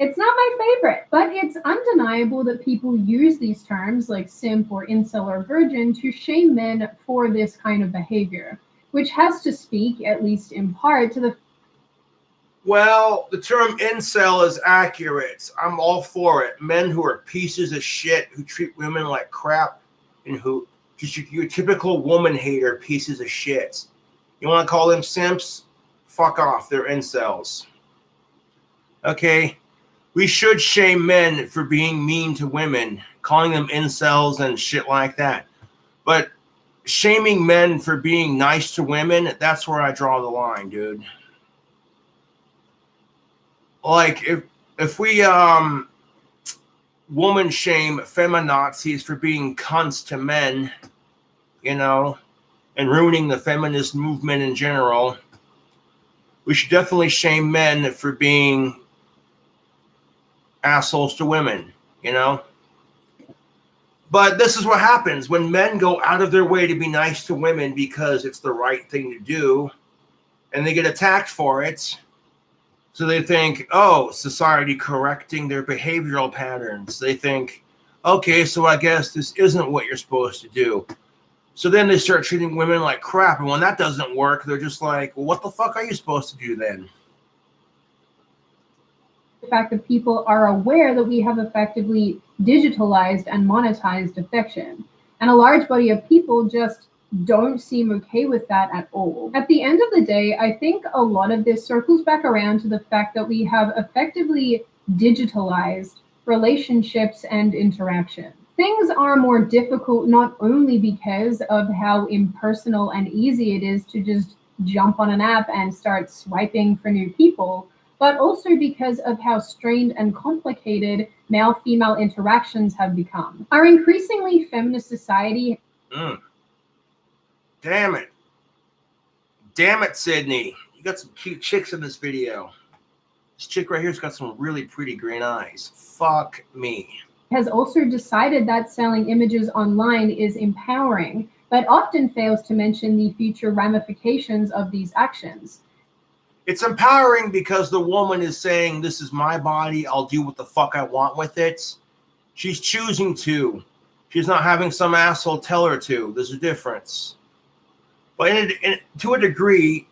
it's not my favorite, but it's undeniable that people use these terms like simp or incel or virgin to shame men for this kind of behavior, which has to speak, at least in part, to the... Well, the term incel is accurate. I'm all for it. Men who are pieces of shit, who treat women like crap, and who just your typical woman hater pieces of shit. You want to call them simps? Fuck off. They're incels. Okay? We should shame men for being mean to women, calling them incels and shit like that. But shaming men for being nice to women, that's where I draw the line, dude. Like, if we woman shame feminazis for being cunts to men, you know, and ruining the feminist movement in general, we should definitely shame men for being assholes to women, you know. But this is what happens when men go out of their way to be nice to women because it's the right thing to do, and they get attacked for it. So they think, oh, society correcting their behavioral patterns. They think, okay, so I guess this isn't what you're supposed to do. So then they start treating women like crap. And when that doesn't work, they're just like, well, what the fuck are you supposed to do then? The fact that people are aware that we have effectively digitalized and monetized affection. And a large body of people just don't seem okay with that at all. At the end of the day, I think a lot of this circles back around to the fact that we have effectively digitalized relationships and interaction. Things are more difficult not only because of how impersonal and easy it is to just jump on an app and start swiping for new people, but also because of how strained and complicated male-female interactions have become. Our increasingly feminist society. Damn it. Damn it, Sydney. You got some cute chicks in this video. This chick right here's got some really pretty green eyes. Fuck me. Has also decided that selling images online is empowering, but often fails to mention the future ramifications of these actions. It's empowering because the woman is saying, this is my body, I'll do what the fuck I want with it. She's choosing to. She's not having some asshole tell her to. There's a difference. But to a degree,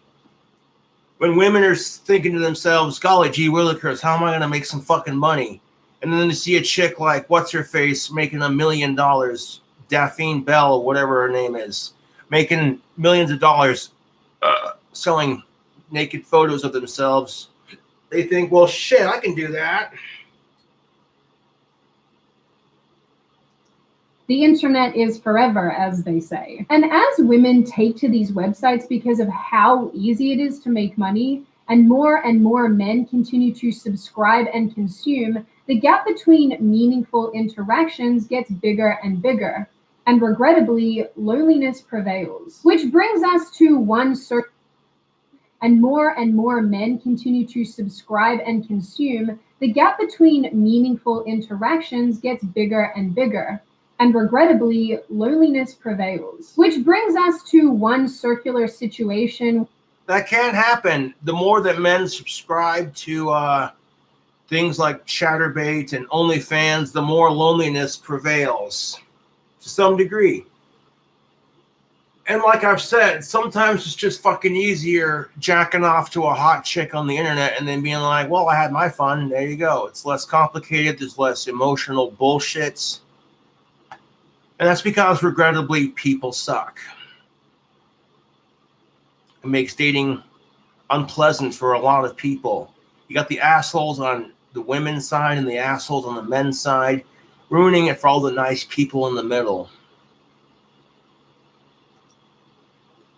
when women are thinking to themselves, golly gee willikers, how am I going to make some fucking money? And then they see a chick like, what's her face, making $1 million, Daphne Bell, or whatever her name is, making millions of dollars selling naked photos of themselves. They think, well, shit, I can do that. The internet is forever, as they say. And as women take to these websites because of how easy it is to make money, and more men continue to subscribe and consume, the gap between meaningful interactions gets bigger and bigger. And regrettably, loneliness prevails. Which brings us to one certain. And more men continue to subscribe and consume, the gap between meaningful interactions gets bigger and bigger. And regrettably, loneliness prevails. Which brings us to one circular situation. That can't happen. The more that men subscribe to things like Chatterbait and OnlyFans, the more loneliness prevails to some degree. And like I've said, sometimes it's just fucking easier jacking off to a hot chick on the internet and then being like, well, I had my fun. There you go. It's less complicated. There's less emotional bullshits. And that's because, regrettably, people suck. It makes dating unpleasant for a lot of people. You got the assholes on the women's side and the assholes on the men's side, ruining it for all the nice people in the middle.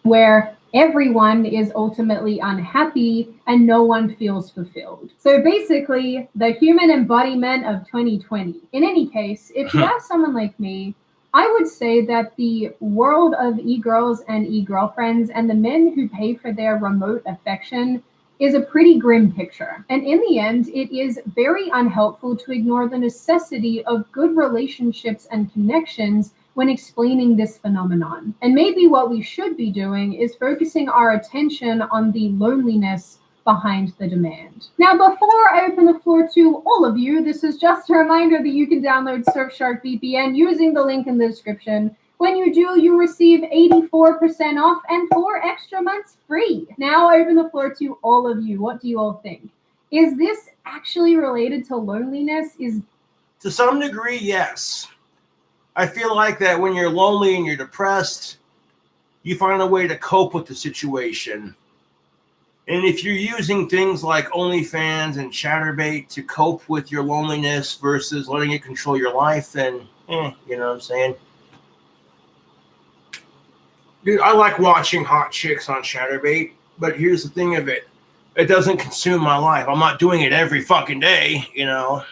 Where everyone is ultimately unhappy and no one feels fulfilled. So basically, the human embodiment of 2020. In any case, if you ask someone like me, I would say that the world of e-girls and e-girlfriends and the men who pay for their remote affection is a pretty grim picture. And in the end, it is very unhelpful to ignore the necessity of good relationships and connections when explaining this phenomenon. And maybe what we should be doing is focusing our attention on the loneliness behind the demand. Now, before I open the floor to all of you, this is just a reminder that you can download Surfshark VPN using the link in the description. When you do, you receive 84% off and 4 extra months free. Now I open the floor to all of you. What do you all think? Is this actually related to loneliness? To some degree, yes. I feel like that when you're lonely and you're depressed, you find a way to cope with the situation. And if you're using things like OnlyFans and Chatterbait to cope with your loneliness versus letting it control your life, then, you know what I'm saying? Dude, I like watching hot chicks on Chatterbait, but here's the thing of it. it doesn't consume my life. I'm not doing it every fucking day, you know.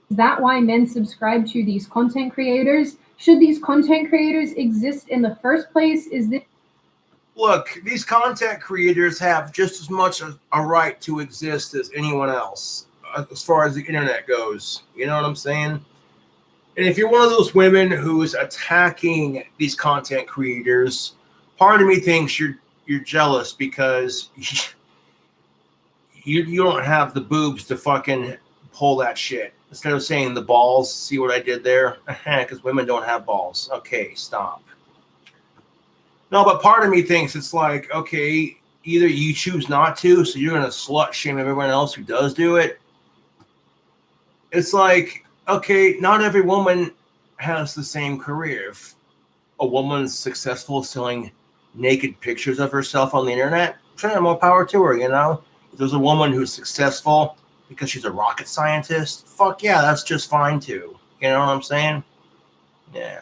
Is that why men subscribe to these content creators? Should these content creators exist in the first place? Is this Look, these content creators have just as much a right to exist as anyone else, as far as the internet goes. You know what I'm saying? And if you're one of those women who's attacking these content creators, part of me thinks you're jealous because you don't have the boobs to fucking pull that shit. Instead of saying the balls, see what I did there? Because women don't have balls. Okay, stop. No, but part of me thinks it's like, okay, either you choose not to, so you're going to slut shame everyone else who does do it. It's like, okay, not every woman has the same career. If a woman's successful selling naked pictures of herself on the internet, sure, more power to her, you know? If there's a woman who's successful because she's a rocket scientist, fuck yeah, that's just fine too. You know what I'm saying? Yeah.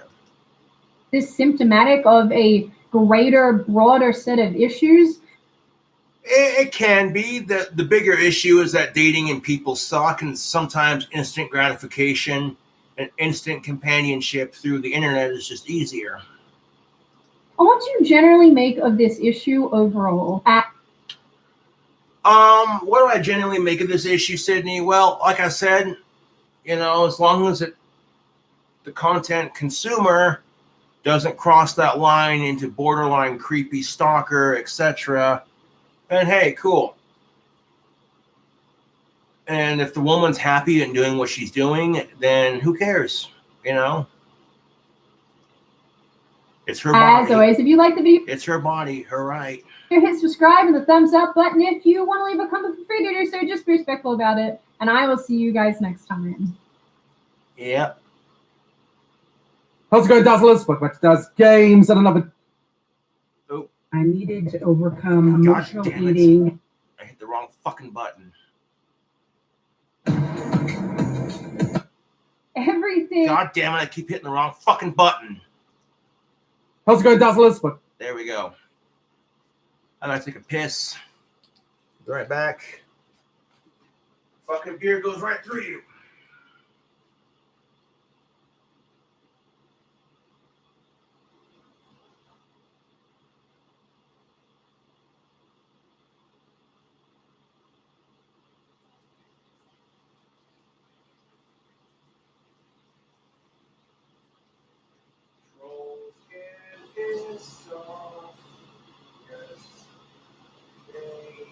this symptomatic of a greater, broader set of issues? It can be. The bigger issue is that dating and people suck, and sometimes instant gratification and instant companionship through the internet is just easier. What do you generally make of this issue overall? What do I generally make of this issue, Sydney? Well, like I said, you know, as long as the content consumer doesn't cross that line into borderline creepy stalker, etc., then hey, cool. And if the woman's happy and doing what she's doing, then who cares? You know? It's her body. As always, if you like the video, It's her body, her right. hit subscribe and the thumbs up button. If you want to leave a comment for free to do so, just be respectful about it. And I will see you guys next time. Yep. How's it going, Dazzlers? Welcome back to Daz Games and another. I needed to overcome God emotional damn it. eating. I hit the wrong fucking button. Everything. God damn it, I keep hitting the wrong fucking button. How's it going, Dazzlers? There we go. I gotta take a piss. Be right back. Fucking beer goes right through you. Trolls get pissed off. Yes, they can.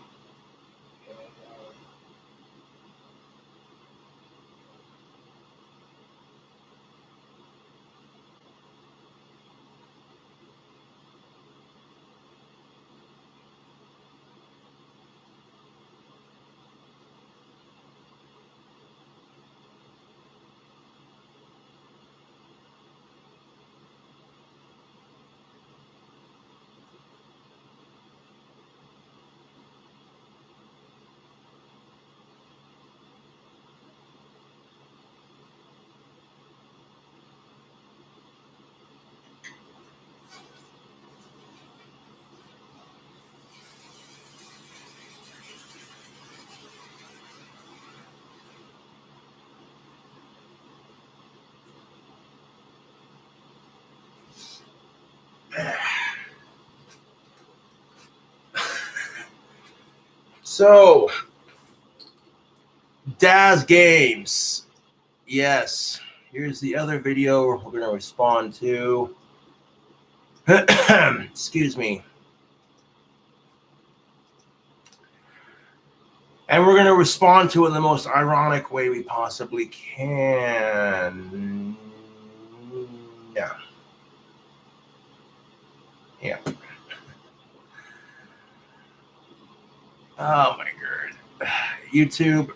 So, Daz Games. Yes. Here's the other video we're going to respond to. Excuse me. And we're going to respond to it in the most ironic way we possibly can. Yeah. Yeah. Oh my God. YouTube.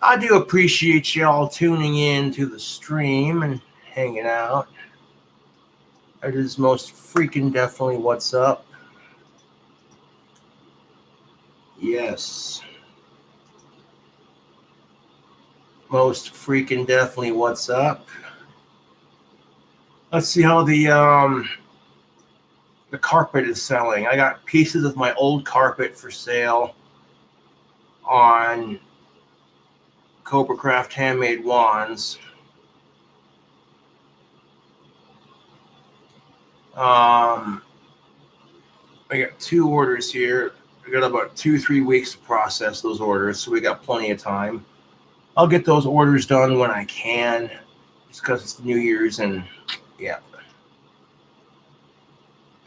I do appreciate y'all tuning in to the stream and hanging out. That is most freaking definitely what's up. Yes. Most freaking definitely what's up. Let's see how the the carpet is selling. I got pieces of my old carpet for sale on Cobra Craft Handmade Wands. I got 2 orders here. I got about 2-3 weeks to process those orders, so we got plenty of time. I'll get those orders done when I can, just because it's New Year's and yeah.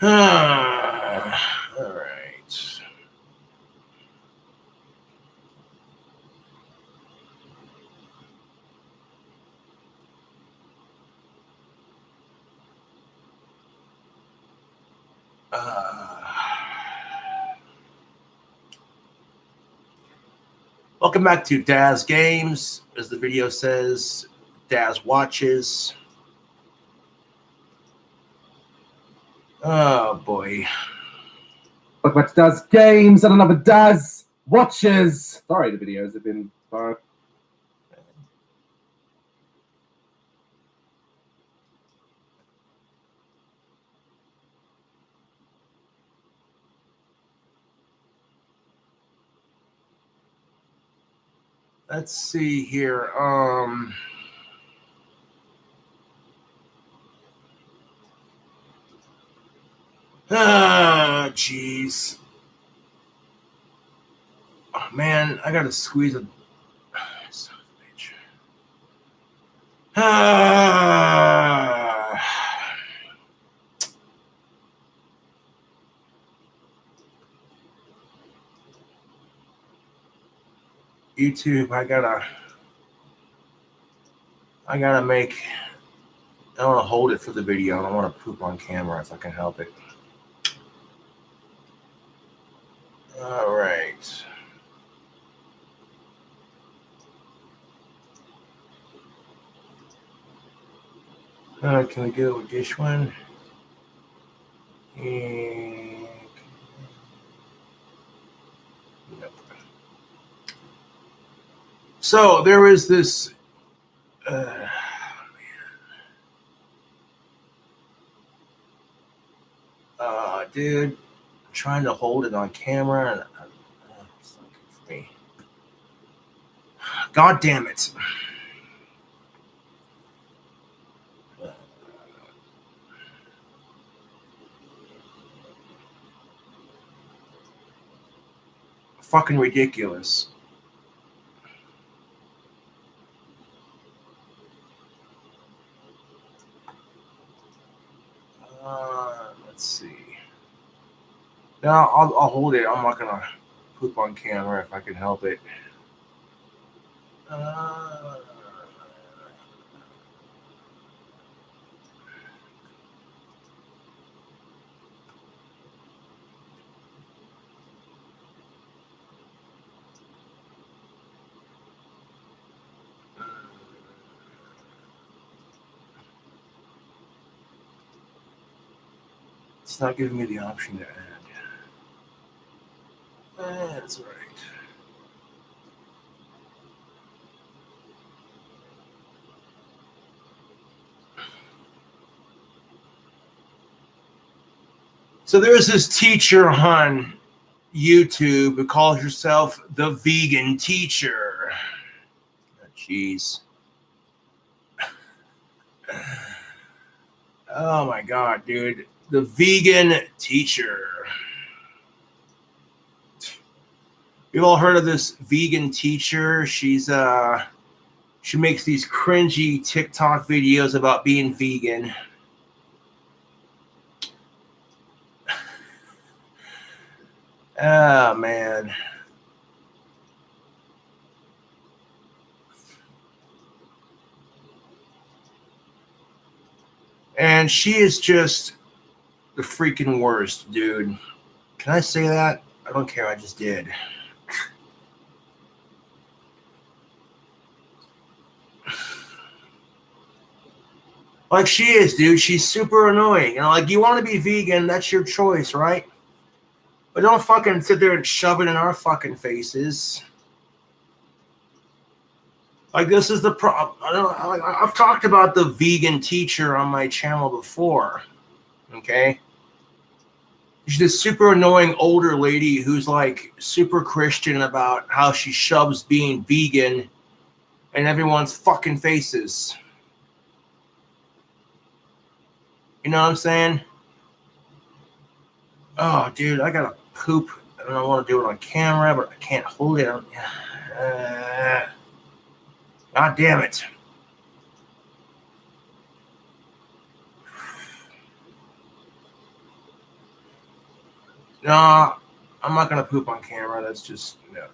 All right. Welcome back to Daz Games. As the video says, Daz watches. Oh boy. Welcome back to Daz Games and another Daz Watches. Sorry, the videos have been far. Let's see here. Jeez. Oh, man, I gotta squeeze a. Son of a bitch. YouTube, I gotta make. I want to hold it for the video. I don't want to poop on camera if I can help it. All right. Can we go with this one? And... Nope. So there was this. Dude, I'm trying to hold it on camera, and it's not good for me. God damn it! Fucking ridiculous. Let's see. No, I'll hold it. I'm not gonna poop on camera if I can help it. It's not giving me the option to add. That's all right. So there's this teacher on YouTube who calls herself the vegan teacher. Jeez. Oh my God, dude. The vegan teacher. You've all heard of this vegan teacher. She makes these cringy TikTok videos about being vegan. Oh man. And she is just the freaking worst, dude. Can I say that? I don't care. I just did. Like she is, dude. She's super annoying. You know, like you want to be vegan, that's your choice, right? But don't fucking sit there and shove it in our fucking faces. Like this is the problem. I've talked about the vegan teacher on my channel before. Okay. She's this super annoying older lady who's like super Christian about how she shoves being vegan in everyone's fucking faces. You know what I'm saying? Oh, dude, I gotta poop. I don't want to do it on camera, but I can't hold it. God damn it. No, I'm not gonna poop on camera. That's just no.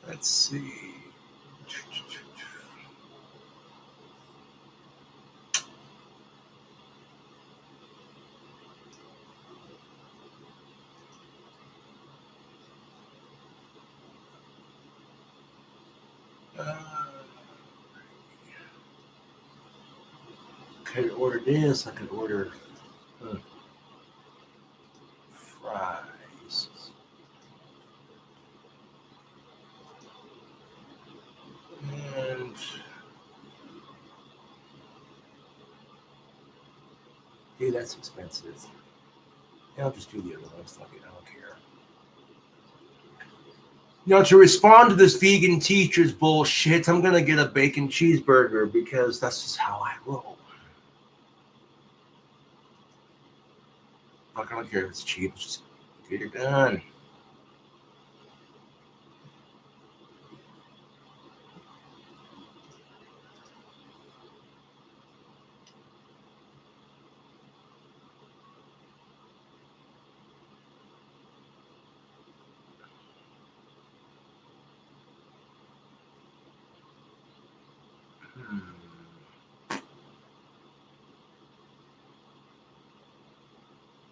Let's see. Could order this. I could order fries. And dude, that's expensive. Yeah, I'll just do the other ones. Fuck it, I don't care. You know, to respond to this vegan teacher's bullshit, I'm gonna get a bacon cheeseburger because that's just how I roll. Fuck, I don't care if it's cheap. Just get it done.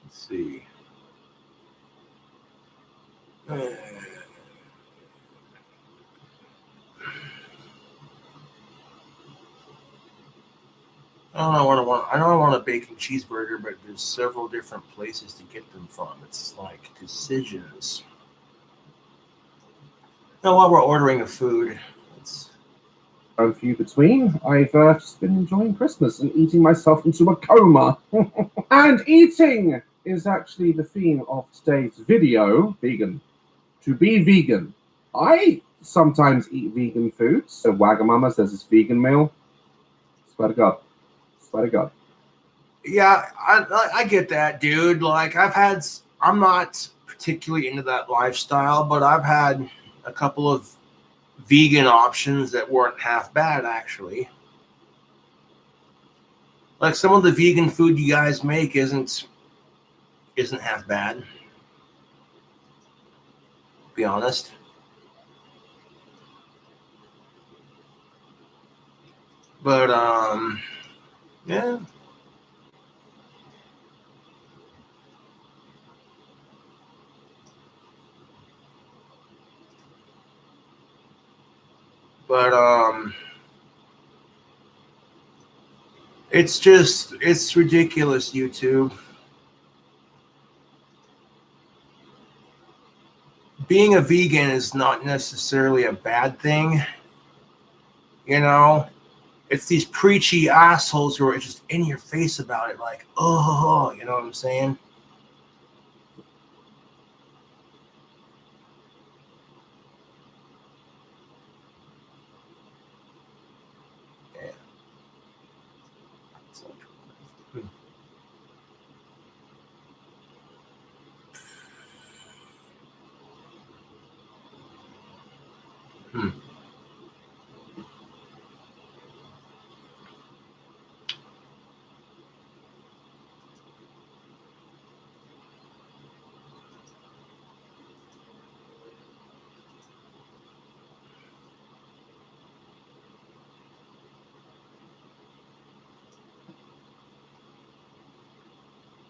Let's see. I know I want a bacon cheeseburger, but there's several different places to get them from. It's like decisions. Now, while we're ordering the food, it's A few between. I've just been enjoying Christmas and eating myself into a coma. And eating is actually the theme of today's video. Vegan. To be vegan. I sometimes eat vegan food. So Wagamama says it's vegan meal. Swear to God. Swear to God. yeah, I get that, dude. Like I'm not particularly into that lifestyle, but I've had a couple of vegan options that weren't half bad, actually. Like some of the vegan food you guys make isn't half bad. To be honest. But yeah. But it's ridiculous, YouTube. Being a vegan is not necessarily a bad thing. You know, it's these preachy assholes who are just in your face about it, like, oh, you know what I'm saying? Yeah. Hmm.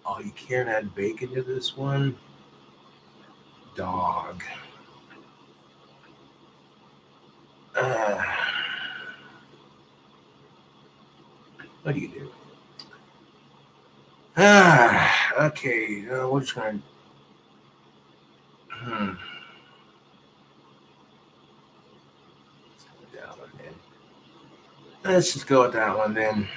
Oh, you can't add bacon to this one? Dog. What do you do? Okay. We're just going to... Let's just go with that one then.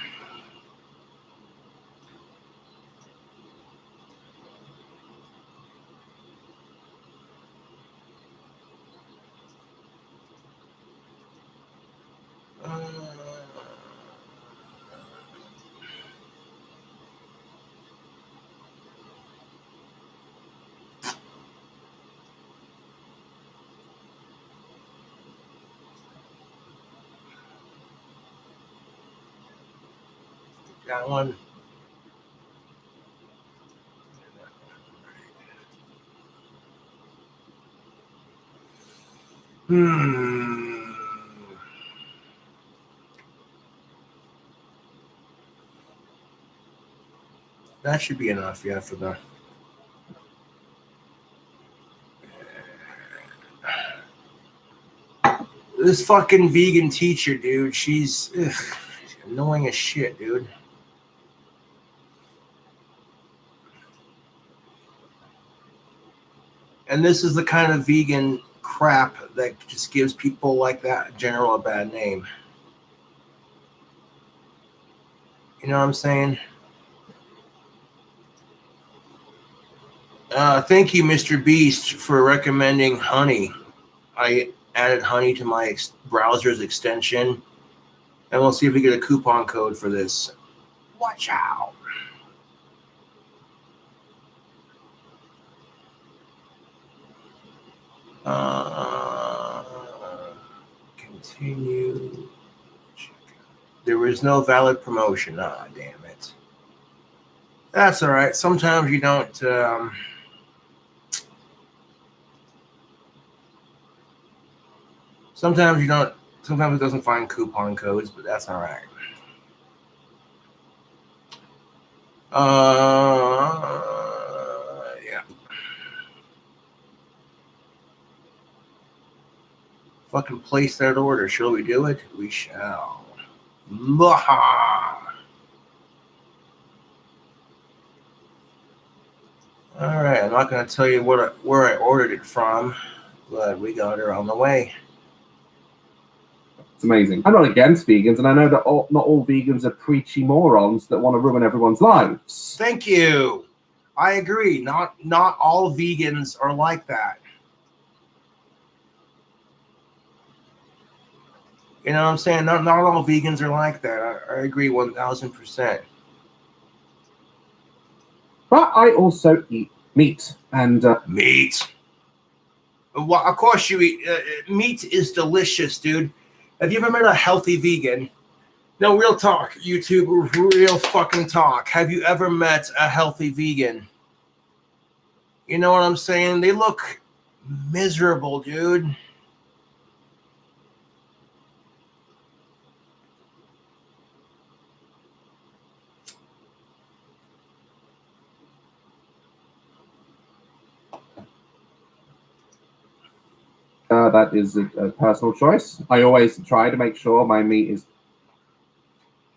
That one. That should be enough, yeah, for the... This fucking vegan teacher, dude, she's annoying as shit, dude. And this is the kind of vegan crap that just gives people like that in general a bad name. You know what I'm saying? Thank you, Mr. Beast, for recommending honey. I added honey to my browser's extension, and we'll see if we get a coupon code for this. Watch out. Continue. There was no valid promotion. Ah, damn it. That's all right. Sometimes you don't. Sometimes you don't. Sometimes it doesn't find coupon codes, but that's all right. Yeah. Fucking place that order. Shall we do it? We shall. Maha. All right. I'm not going to tell you where I ordered it from, but we got her on the way. It's amazing. I'm not against vegans, and I know that not all vegans are preachy morons that want to ruin everyone's lives. Thank you. I agree. Not all vegans are like that. You know what I'm saying? Not all vegans are like that. I agree 1,000%. But I also eat meat, and meat. Well, of course you eat. Meat is delicious, dude. Have you ever met a healthy vegan? No, real talk, YouTube, real fucking talk. Have you ever met a healthy vegan? You know what I'm saying? They look miserable, dude. that is a personal choice. I always try to make sure my meat is...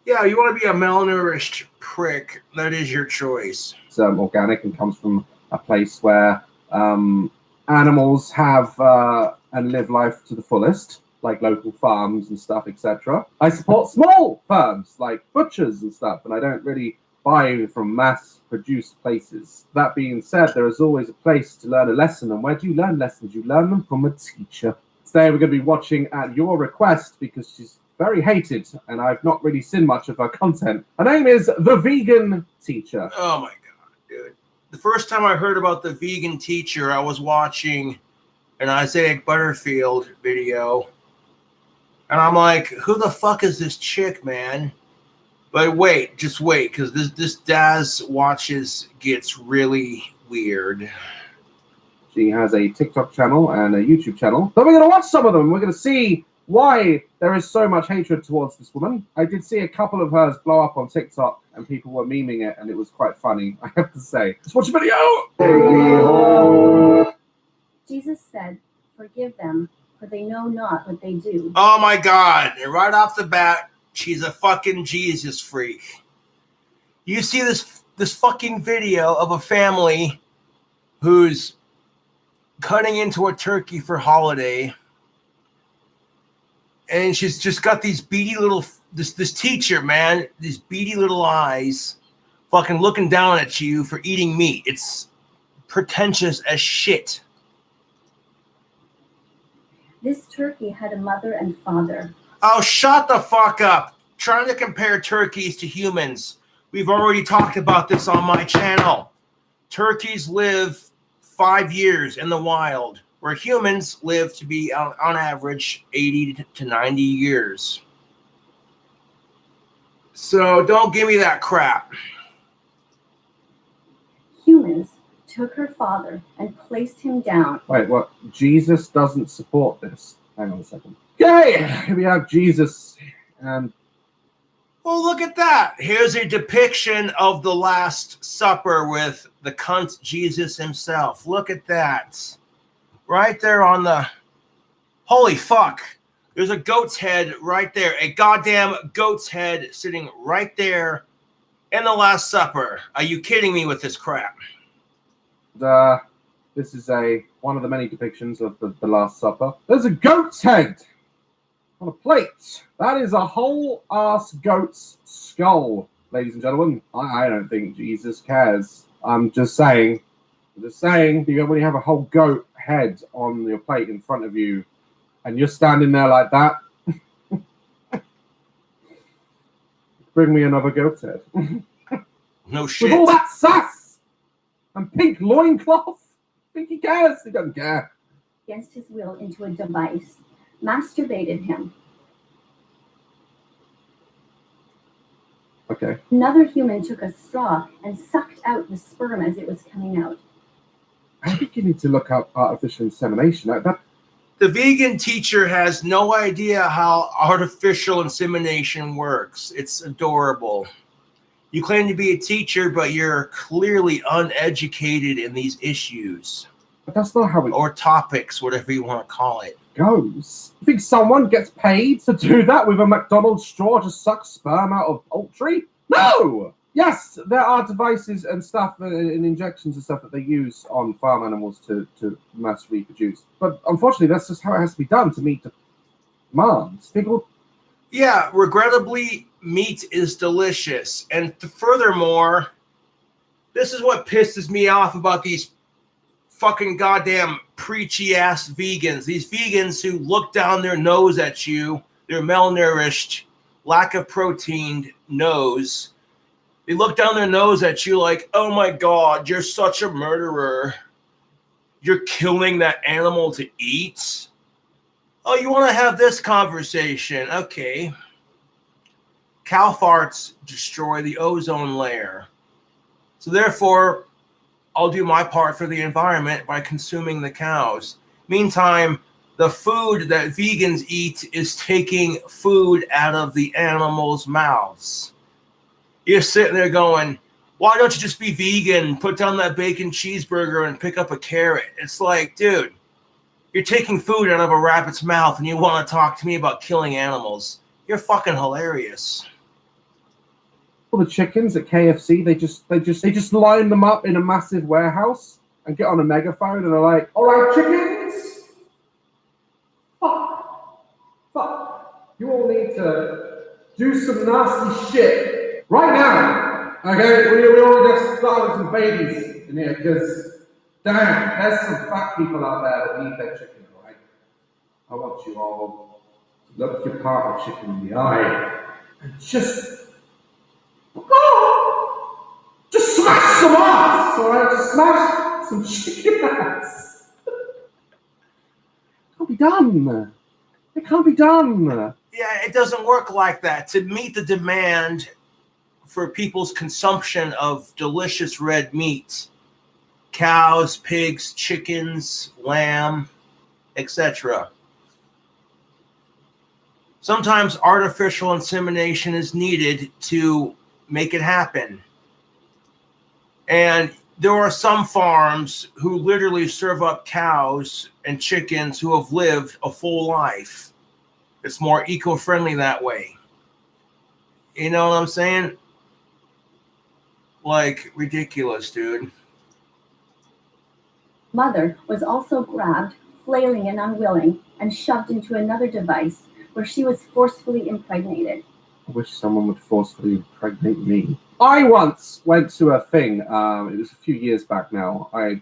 Yeah, you want to be a malnourished prick. That is your choice. Organic and comes from a place where animals have and live life to the fullest, like local farms and stuff, etc. I support small firms like butchers and stuff, and I don't really buy from mass-produced places. That being said, there is always a place to learn a lesson, and where do you learn lessons? You learn them from a teacher. Today we're going to be watching at your request because she's very hated, and I've not really seen much of her content. Her name is The Vegan Teacher. Oh my God, dude. The first time I heard about The Vegan Teacher, I was watching an Isaiah Butterfield video, and I'm like, who the fuck is this chick, man? But wait, just wait, because this Daz Watches gets really weird. She has a TikTok channel and a YouTube channel. So we're going to watch some of them. We're going to see why there is so much hatred towards this woman. I did see a couple of hers blow up on TikTok, and people were memeing it, and it was quite funny, I have to say. Just watch a video! Jesus said, "Forgive them, for they know not what they do." Oh my God. And right off the bat, she's a fucking Jesus freak. You see this fucking video of a family who's cutting into a turkey for holiday, and she's just got these beady little this teacher, man, these beady little eyes fucking looking down at you for eating meat. It's pretentious as shit. This turkey had a mother and father. Oh, shut the fuck up. Trying to compare turkeys to humans. We've already talked about this on my channel. Turkeys live 5 years in the wild, where humans live to be on average 80 to 90 years. So don't give me that crap. Humans took her father and placed him down. Wait, what? Jesus doesn't support this. Hang on a second. Okay, here we have Jesus, and Well, look at that. Here's a depiction of the Last Supper with the cunt Jesus himself. Look at that. Right there on the... Holy fuck. There's a goat's head right there. A goddamn goat's head sitting right there in the Last Supper. Are you kidding me with this crap? this is one of the many depictions of the Last Supper. There's a goat's head on a plate. That is a whole ass goat's skull, ladies and gentlemen. I don't think Jesus cares. I'm just saying, when you have a whole goat head on your plate in front of you and you're standing there like that, bring me another goat's head. No shit. With all that sass and pink loincloth, I think he cares. He doesn't care. Against his will into a device, masturbated him. Okay. Another human took a straw and sucked out the sperm as it was coming out. I think you need to look up artificial insemination. The vegan teacher has no idea how artificial insemination works. It's adorable. You claim to be a teacher, but you're clearly uneducated in these issues. But that's not how it Or topics, whatever you want to call it. goes. You think someone gets paid to do that with a McDonald's straw to suck sperm out of poultry? No! Yes, there are devices and stuff and injections and stuff that they use on farm animals to mass reproduce. But unfortunately, that's just how it has to be done to meet the demands. People... Yeah, regrettably, meat is delicious. And furthermore, this is what pisses me off about these fucking goddamn preachy-ass vegans. These vegans who look down their nose at you, their malnourished, lack of protein nose. They look down their nose at you like, oh my God, you're such a murderer. You're killing that animal to eat? Oh, you want to have this conversation? Okay. Cow farts destroy the ozone layer. So therefore, I'll do my part for the environment by consuming the cows. Meantime, the food that vegans eat is taking food out of the animals' mouths. You're sitting there going, why don't you just be vegan, put down that bacon cheeseburger and pick up a carrot? It's like, dude, you're taking food out of a rabbit's mouth and you want to talk to me about killing animals. You're fucking hilarious. All the chickens at KFC, they just line them up in a massive warehouse and get on a megaphone and are like, all right, chickens, fuck, you all need to do some nasty shit right now, okay? We all just started some babies in here because, damn, there's some fat people out there that need their chicken, all right? I want you all to look your partner chicken in the eye and just smash some ass, all right? Just smash some chicken ass. It can't be done. It can't be done. Yeah, it doesn't work like that. To meet the demand for people's consumption of delicious red meat, cows, pigs, chickens, lamb, etc., Sometimes artificial insemination is needed to make it happen. And there are some farms who literally serve up cows and chickens who have lived a full life. It's more eco-friendly that way. You know what I'm saying? Like, ridiculous, dude. Mother was also grabbed, flailing and unwilling, and shoved into another device where she was forcefully impregnated. I wish someone would forcefully impregnate me. I once went to a thing, it was a few years back now. I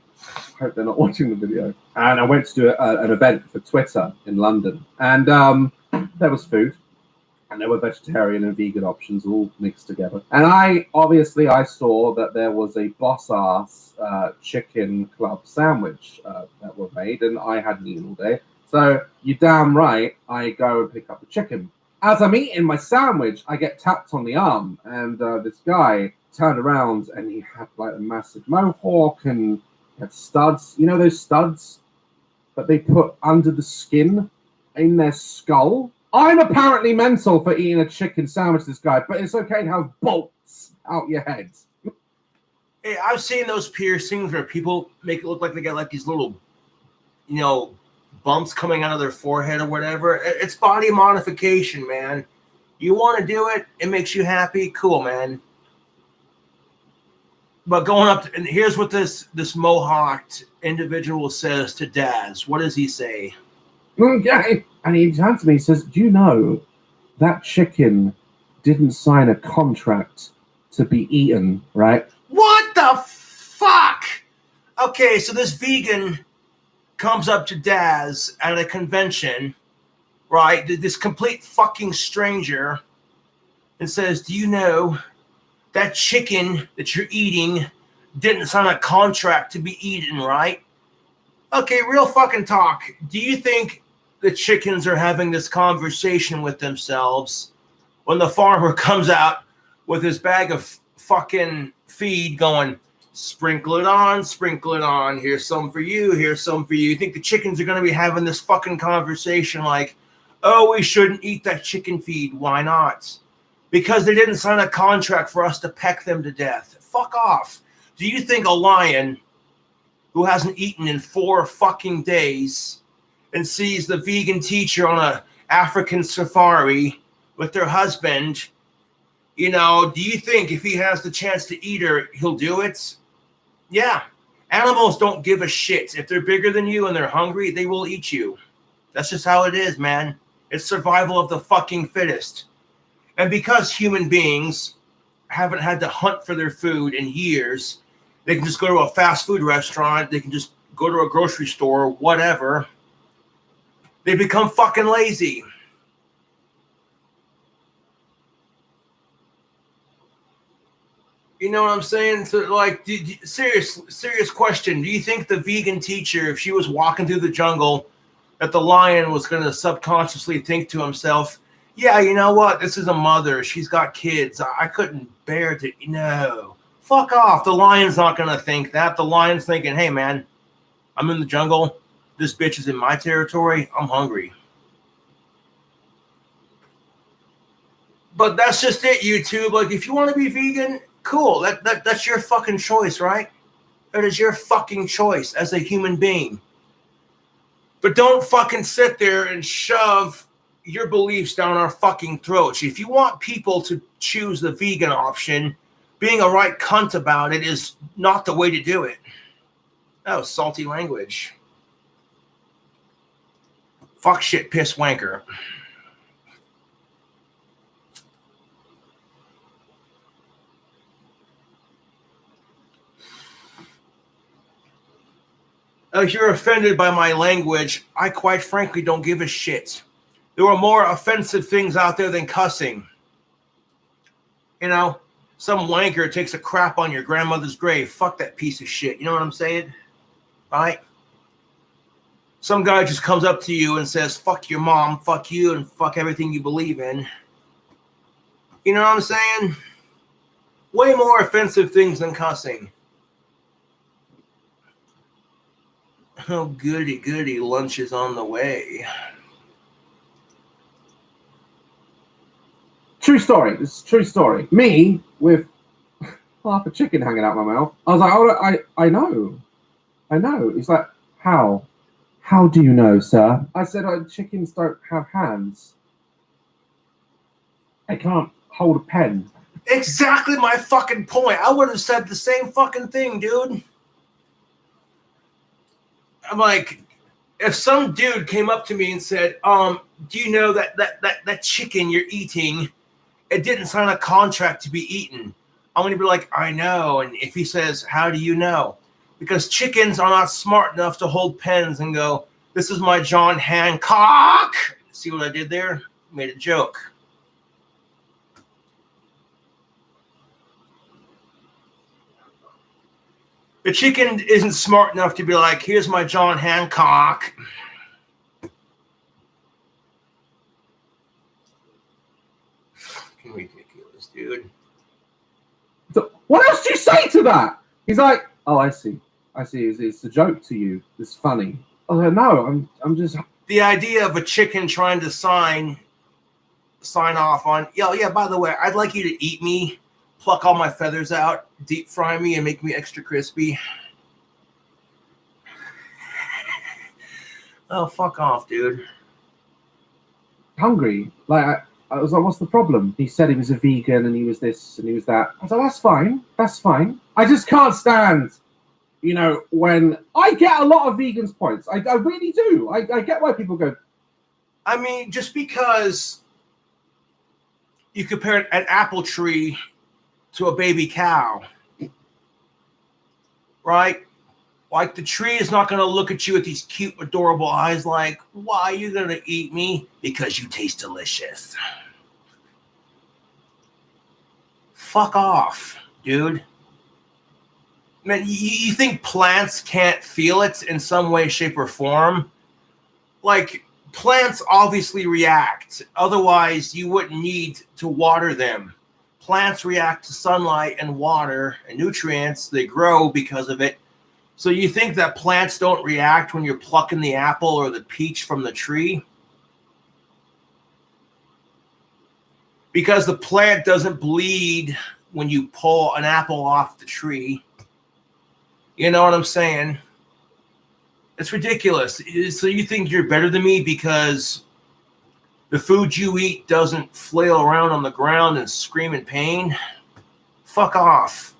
hope they're not watching the video. And I went to do an event for Twitter in London. And there was food. And there were vegetarian and vegan options all mixed together. And I saw that there was a boss-ass chicken club sandwich that were made. And I hadn't eaten all day. So you damn right, I go and pick up the chicken. As I'm eating my sandwich, I get tapped on the arm, and this guy turned around, and he had like a massive mohawk and had studs. You know those studs that they put under the skin in their skull? I'm apparently mental for eating a chicken sandwich, this guy, but it's okay to have bolts out your head. Hey, I've seen those piercings where people make it look like they got like these little, bumps coming out of their forehead or whatever. It's body modification, man. You want to do it, it makes you happy, cool, man. But going up to, and here's what this mohawked individual says to Daz. What does he say? Okay. And he turns to me and says, do you know that chicken didn't sign a contract to be eaten, right? What the fuck? Okay, so this vegan comes up to Daz at a convention, right? This complete fucking stranger, and says, do you know that chicken that you're eating didn't sign a contract to be eaten, right? Okay, real fucking talk. Do you think the chickens are having this conversation with themselves when the farmer comes out with his bag of fucking feed going, sprinkle it on, here's some for you, here's some for you. You think the chickens are going to be having this fucking conversation like, oh, we shouldn't eat that chicken feed. Why not? Because they didn't sign a contract for us to peck them to death. Fuck off. Do you think a lion who hasn't eaten in 4 fucking days and sees the vegan teacher on a African safari with their husband, do you think if he has the chance to eat her, he'll do it? Yeah. Animals don't give a shit. If they're bigger than you and they're hungry, they will eat you. That's just how it is, man. It's survival of the fucking fittest. And because human beings haven't had to hunt for their food in years, they can just go to a fast food restaurant, they can just go to a grocery store, whatever. They become fucking lazy. You know what I'm saying? So, like, serious question. Do you think the vegan teacher, if she was walking through the jungle, that the lion was going to subconsciously think to himself, yeah, you know what? This is a mother. She's got kids. I couldn't bear to. No. Fuck off. The lion's not going to think that. The lion's thinking, hey, man, I'm in the jungle. This bitch is in my territory. I'm hungry. But that's just it, YouTube. Like, if you want to be vegan, cool. That's your fucking choice, right? That is your fucking choice as a human being. But don't fucking sit there and shove your beliefs down our fucking throats. If you want people to choose the vegan option, being a right cunt about it is not the way to do it. That was salty language. Fuck, shit, piss, wanker. If you're offended by my language, I quite frankly don't give a shit. There are more offensive things out there than cussing. Some wanker takes a crap on your grandmother's grave. Fuck that piece of shit. You know what I'm saying? Right? Some guy just comes up to you and says, fuck your mom, fuck you, and fuck everything you believe in. You know what I'm saying? Way more offensive things than cussing. Oh, goody, goody, lunch is on the way. True story. This is a true story. Me with half a chicken hanging out my mouth. I was like, oh, I know. He's like, how? How do you know, sir? I said, chickens don't have hands. They can't hold a pen. Exactly my fucking point. I would have said the same fucking thing, dude. I'm like, if some dude came up to me and said, do you know that chicken you're eating, it didn't sign a contract to be eaten? I'm going to be like, I know. And if he says, how do you know? Because chickens are not smart enough to hold pens and go, this is my John Hancock. See what I did there? Made a joke. The chicken isn't smart enough to be like, here's my John Hancock. Fucking ridiculous, dude. So, what else do you say to that? He's like, oh, I see. It's a joke to you. It's funny. I was like, no, I'm just. The idea of a chicken trying to sign off on, yeah, by the way, I'd like you to eat me, pluck all my feathers out, deep fry me, and make me extra crispy. Oh, fuck off, dude. Hungry. Like, I was like, what's the problem? He said he was a vegan and he was this and he was that. I was like, that's fine. I just can't stand, when I get a lot of vegans' points. I really do. I get why people go. I mean, just because you compare an apple tree to a baby cow, right? Like, the tree is not going to look at you with these cute, adorable eyes like, why are you going to eat me? Because you taste delicious. Fuck off, dude. Man, you think plants can't feel it in some way, shape, or form? Like, plants obviously react. Otherwise, you wouldn't need to water them. Plants react to sunlight and water and nutrients. They grow because of it. So you think that plants don't react when you're plucking the apple or the peach from the tree? Because the plant doesn't bleed when you pull an apple off the tree. You know what I'm saying? It's ridiculous. So you think you're better than me because the food you eat doesn't flail around on the ground and scream in pain? Fuck off.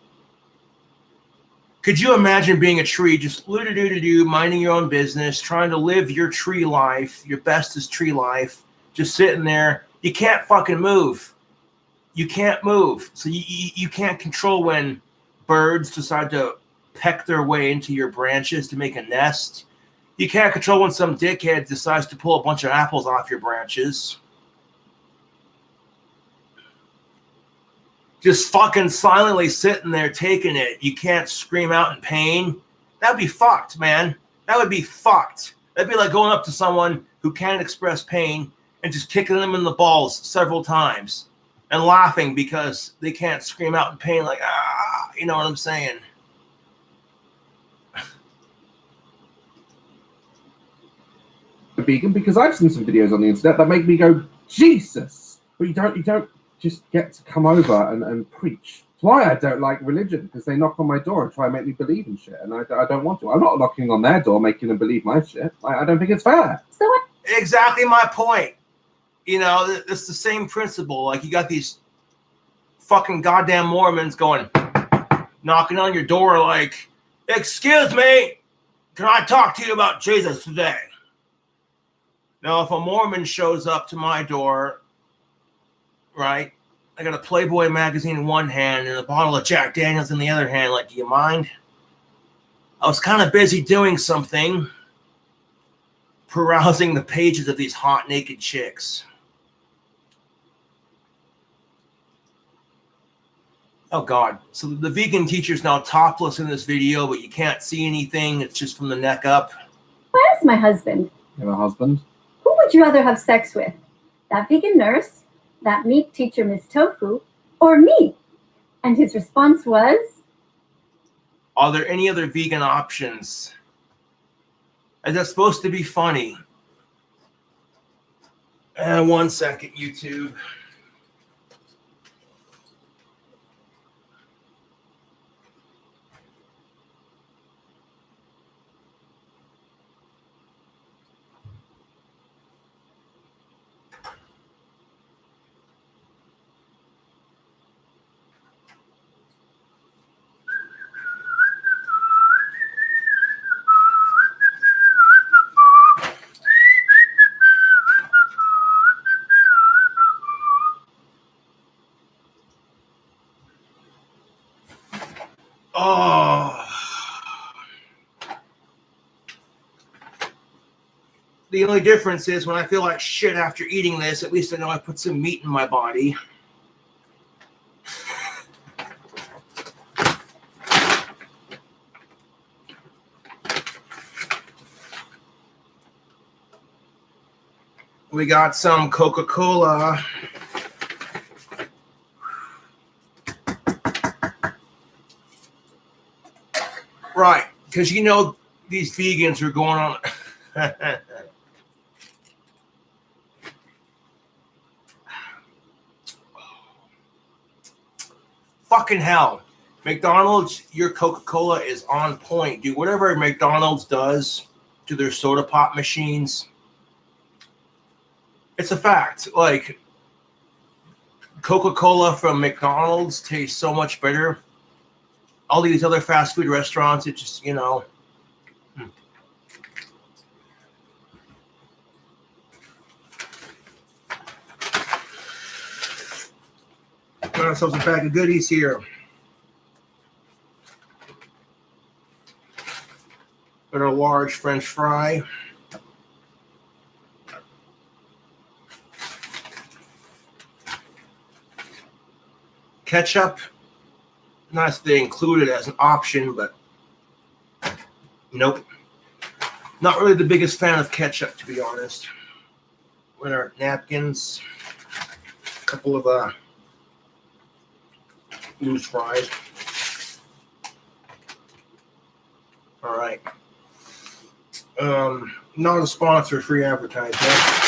Could you imagine being a tree, just minding your own business, trying to live your tree life, your bestest tree life, just sitting there? You can't fucking move. You can't move. So you can't control when birds decide to peck their way into your branches to make a nest. You can't control when some dickhead decides to pull a bunch of apples off your branches. Just fucking silently sitting there taking it. You can't scream out in pain. That'd be fucked, man. That would be fucked. That'd be like going up to someone who can't express pain and just kicking them in the balls several times and laughing because they can't scream out in pain like, ah, you know what I'm saying? Vegan, because I've seen some videos on the internet that make me go, Jesus. But you don't just get to come over and preach. That's why I don't like religion, because they knock on my door and try and make me believe in shit, and I don't want to. I'm not knocking on their door making them believe my shit. I don't think it's fair. So Exactly my point. It's the same principle. Like, you got these fucking goddamn Mormons going, knocking on your door like, excuse me, can I talk to you about Jesus today? Now, if a Mormon shows up to my door, right, I got a Playboy magazine in one hand and a bottle of Jack Daniels in the other hand, like, do you mind? I was kind of busy doing something, perusing the pages of these hot naked chicks. Oh, God. So the vegan teacher's now topless in this video, but you can't see anything. It's just from the neck up. where's my husband? You have a husband? Who would you rather have sex with? That vegan nurse, that meat teacher, Miss Tofu, or me? And his response was, Are there any other vegan options? Is that supposed to be funny? And 1 second, YouTube. Oh. The only difference is when I feel like shit after eating this, at least I know I put some meat in my body. We got some Coca-Cola. Right, because you know these vegans are going on. Fucking hell. McDonald's, your Coca-Cola is on point, dude. Whatever McDonald's does to their soda pop machines, it's a fact. Like, Coca-Cola from McDonald's tastes so much better. All these other fast food restaurants, it just, you know. Got ourselves a bag of goodies here. Got a large French fry. Ketchup. Not that they include it as an option, but nope. Not really the biggest fan of ketchup, to be honest. With our napkins. A couple of loose fries. All right. Not a sponsor, free advertisement.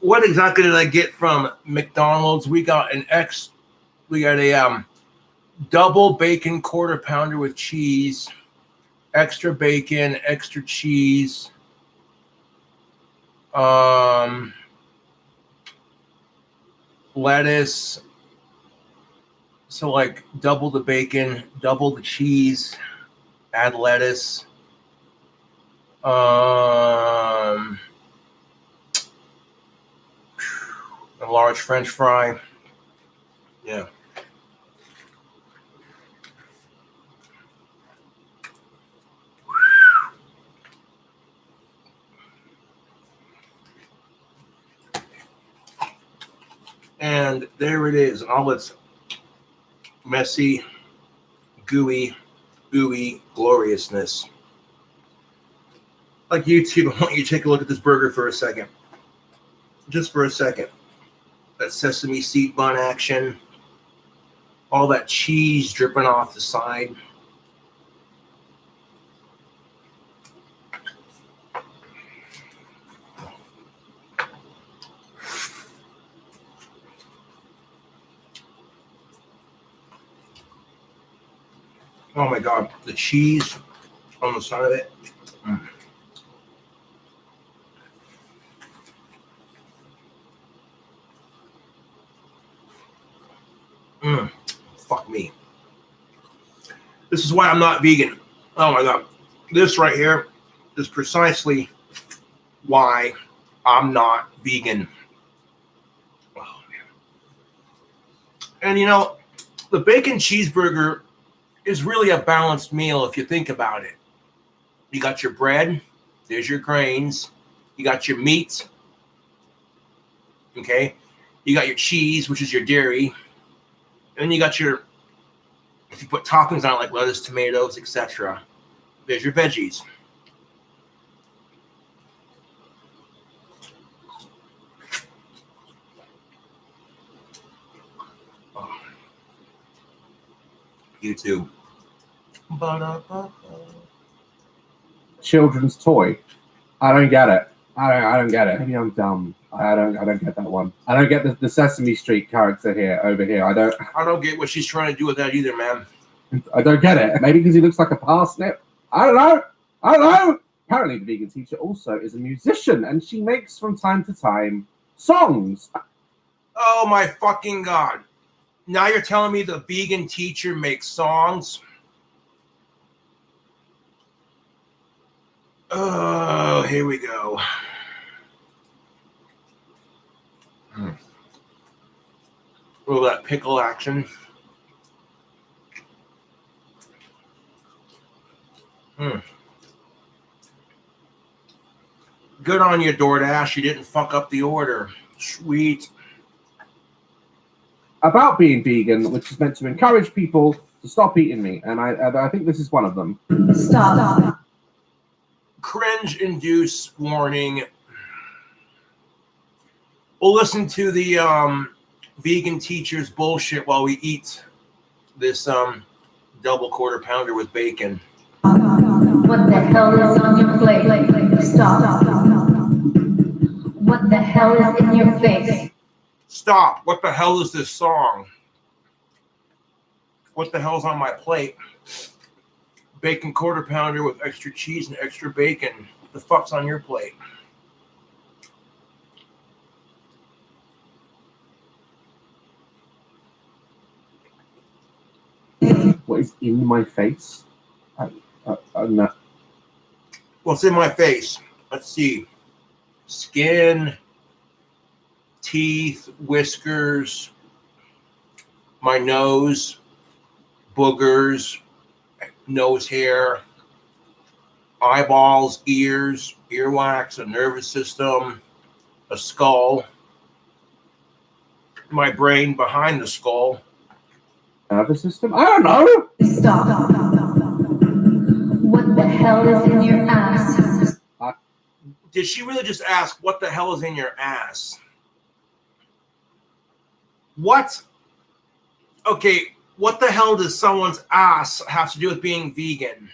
What exactly did I get from McDonald's? We got a double bacon quarter pounder with cheese, extra bacon, extra cheese, lettuce. So like double the bacon, double the cheese, add lettuce. A large French fry. Yeah. And there it is in all its messy, gooey, ooey gloriousness. Like YouTube, I want you to take a look at this burger for a second. Just for a second. That sesame seed bun action. All that cheese dripping off the side. Oh my God, the cheese on the side of it. Fuck me. This is why I'm not vegan. Oh my God. This right here is precisely why I'm not vegan. Oh, man. And you know, the bacon cheeseburger is really a balanced meal if you think about it. You got your bread, there's your grains, you got your meat, okay? You got your cheese, which is your dairy, and then you got your, if you put toppings on it like lettuce, tomatoes, etc., there's your veggies. Oh. YouTube. Children's toy. I don't get it. I don't get it. Maybe I'm dumb. I don't get that one. I don't get the Sesame Street character over here. I don't get what she's trying to do with that either, man. I don't get it. Maybe because he looks like a parsnip. I don't know. Apparently the vegan teacher also is a musician and she makes from time to time songs. Oh my fucking God. Now you're telling me the vegan teacher makes songs? Oh, here we go. Oh, that pickle action. Good on you, DoorDash. You didn't fuck up the order. Sweet. About being vegan, which is meant to encourage people to stop eating meat, and I think this is one of them. Stop. Cringe-induced warning. We'll listen to the vegan teacher's bullshit while we eat this double quarter pounder with bacon. What the hell is on your plate? Stop. What the hell is in your face? Stop. What the hell is this song? What the hell's on my plate? Bacon quarter pounder with extra cheese and extra bacon. What the fuck's on your plate? What is in my face? No. What's in my face? Let's see. Skin, teeth, whiskers, my nose, boogers, nose hair, eyeballs, ears, earwax, a nervous system, a skull, my brain behind the skull. Nervous system? I don't know. Stop. What the hell is in your ass? Did she really just ask, what the hell is in your ass? What? Okay, what the hell does someone's ass have to do with being vegan?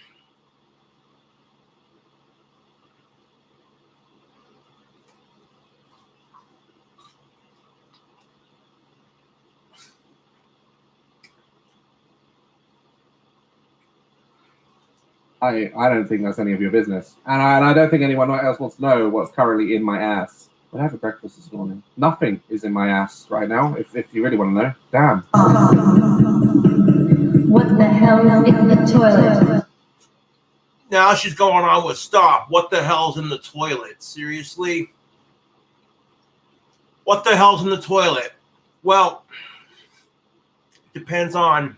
I don't think that's any of your business. And I don't think anyone else wants to know what's currently in my ass. What happened for breakfast this morning? Nothing is in my ass right now, if you really want to know. Damn. What the hell is in the toilet? Now she's going on with stop. What the hell's in the toilet? Seriously? What the hell's in the toilet? Well, depends on,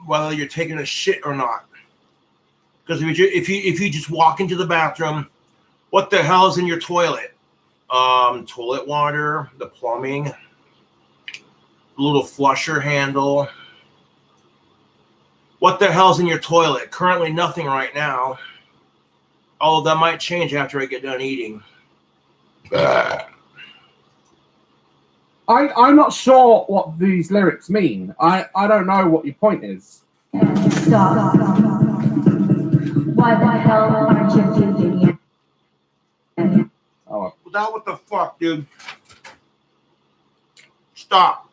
whether you're taking a shit or not. Because if you just walk into the bathroom, what the hell is in your toilet? Toilet water, the plumbing, a little flusher handle. What the hell's in your toilet? Currently nothing right now. Oh, that might change after I get done eating. I'm not sure what these lyrics mean. I don't know what your point is. Stop. Why the hell aren't you vegan yet? Oh, Now what the fuck, dude? Stop.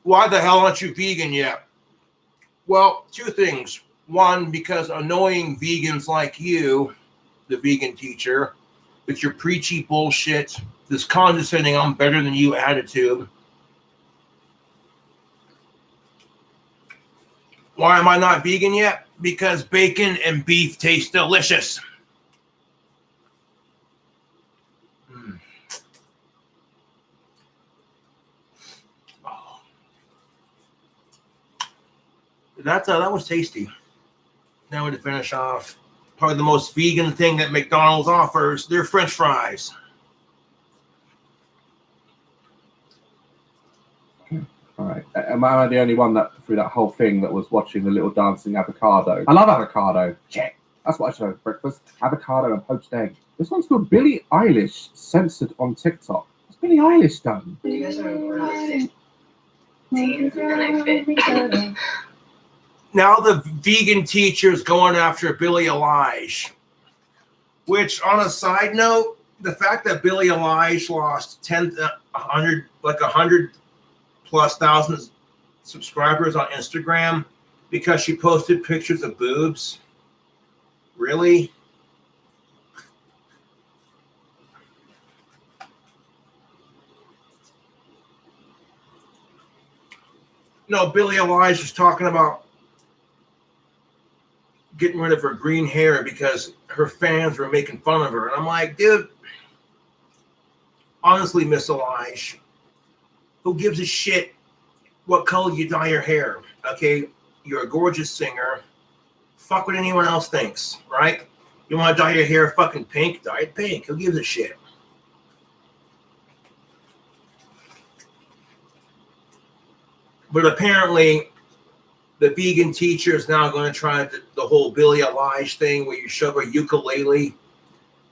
Why the hell aren't you vegan yet? Well, two things. One, because annoying vegans like you, the vegan teacher, with your preachy bullshit, this condescending I'm better than you attitude. Why am I not vegan yet? Because bacon and beef taste delicious. Oh. That was tasty. Now to finish off, probably the most vegan thing that McDonald's offers, their French fries. all right. Am I the only one that, through that whole thing, that was watching the little dancing avocado? I love avocado. Check. That's what I show for breakfast. Avocado and poached egg. This one's called Billie Eilish, censored on TikTok. What's Billie Eilish done? You guys are teens and I fit. Now the vegan teacher's going after Billie Eilish, which, on a side note, the fact that Billie Eilish lost 100,000+ subscribers on Instagram because she posted pictures of boobs. Really? No, Billie Eilish was talking about getting rid of her green hair because her fans were making fun of her. And I'm like, dude, honestly, Miss Eilish, who gives a shit what color you dye your hair? Okay, you're a gorgeous singer. fuck what anyone else thinks, right? You want to dye your hair fucking pink? Dye it pink. Who gives a shit? But apparently, the vegan teacher is now going to try the whole Billie Eilish thing where you shove a ukulele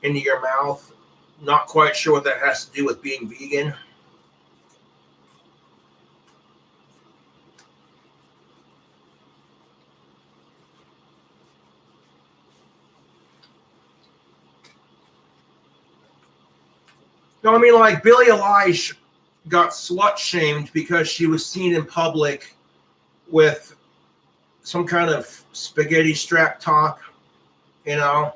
into your mouth. Not quite sure what that has to do with being vegan. No, I mean, like, Billie Eilish got slut-shamed because she was seen in public with some kind of spaghetti strap top, you know?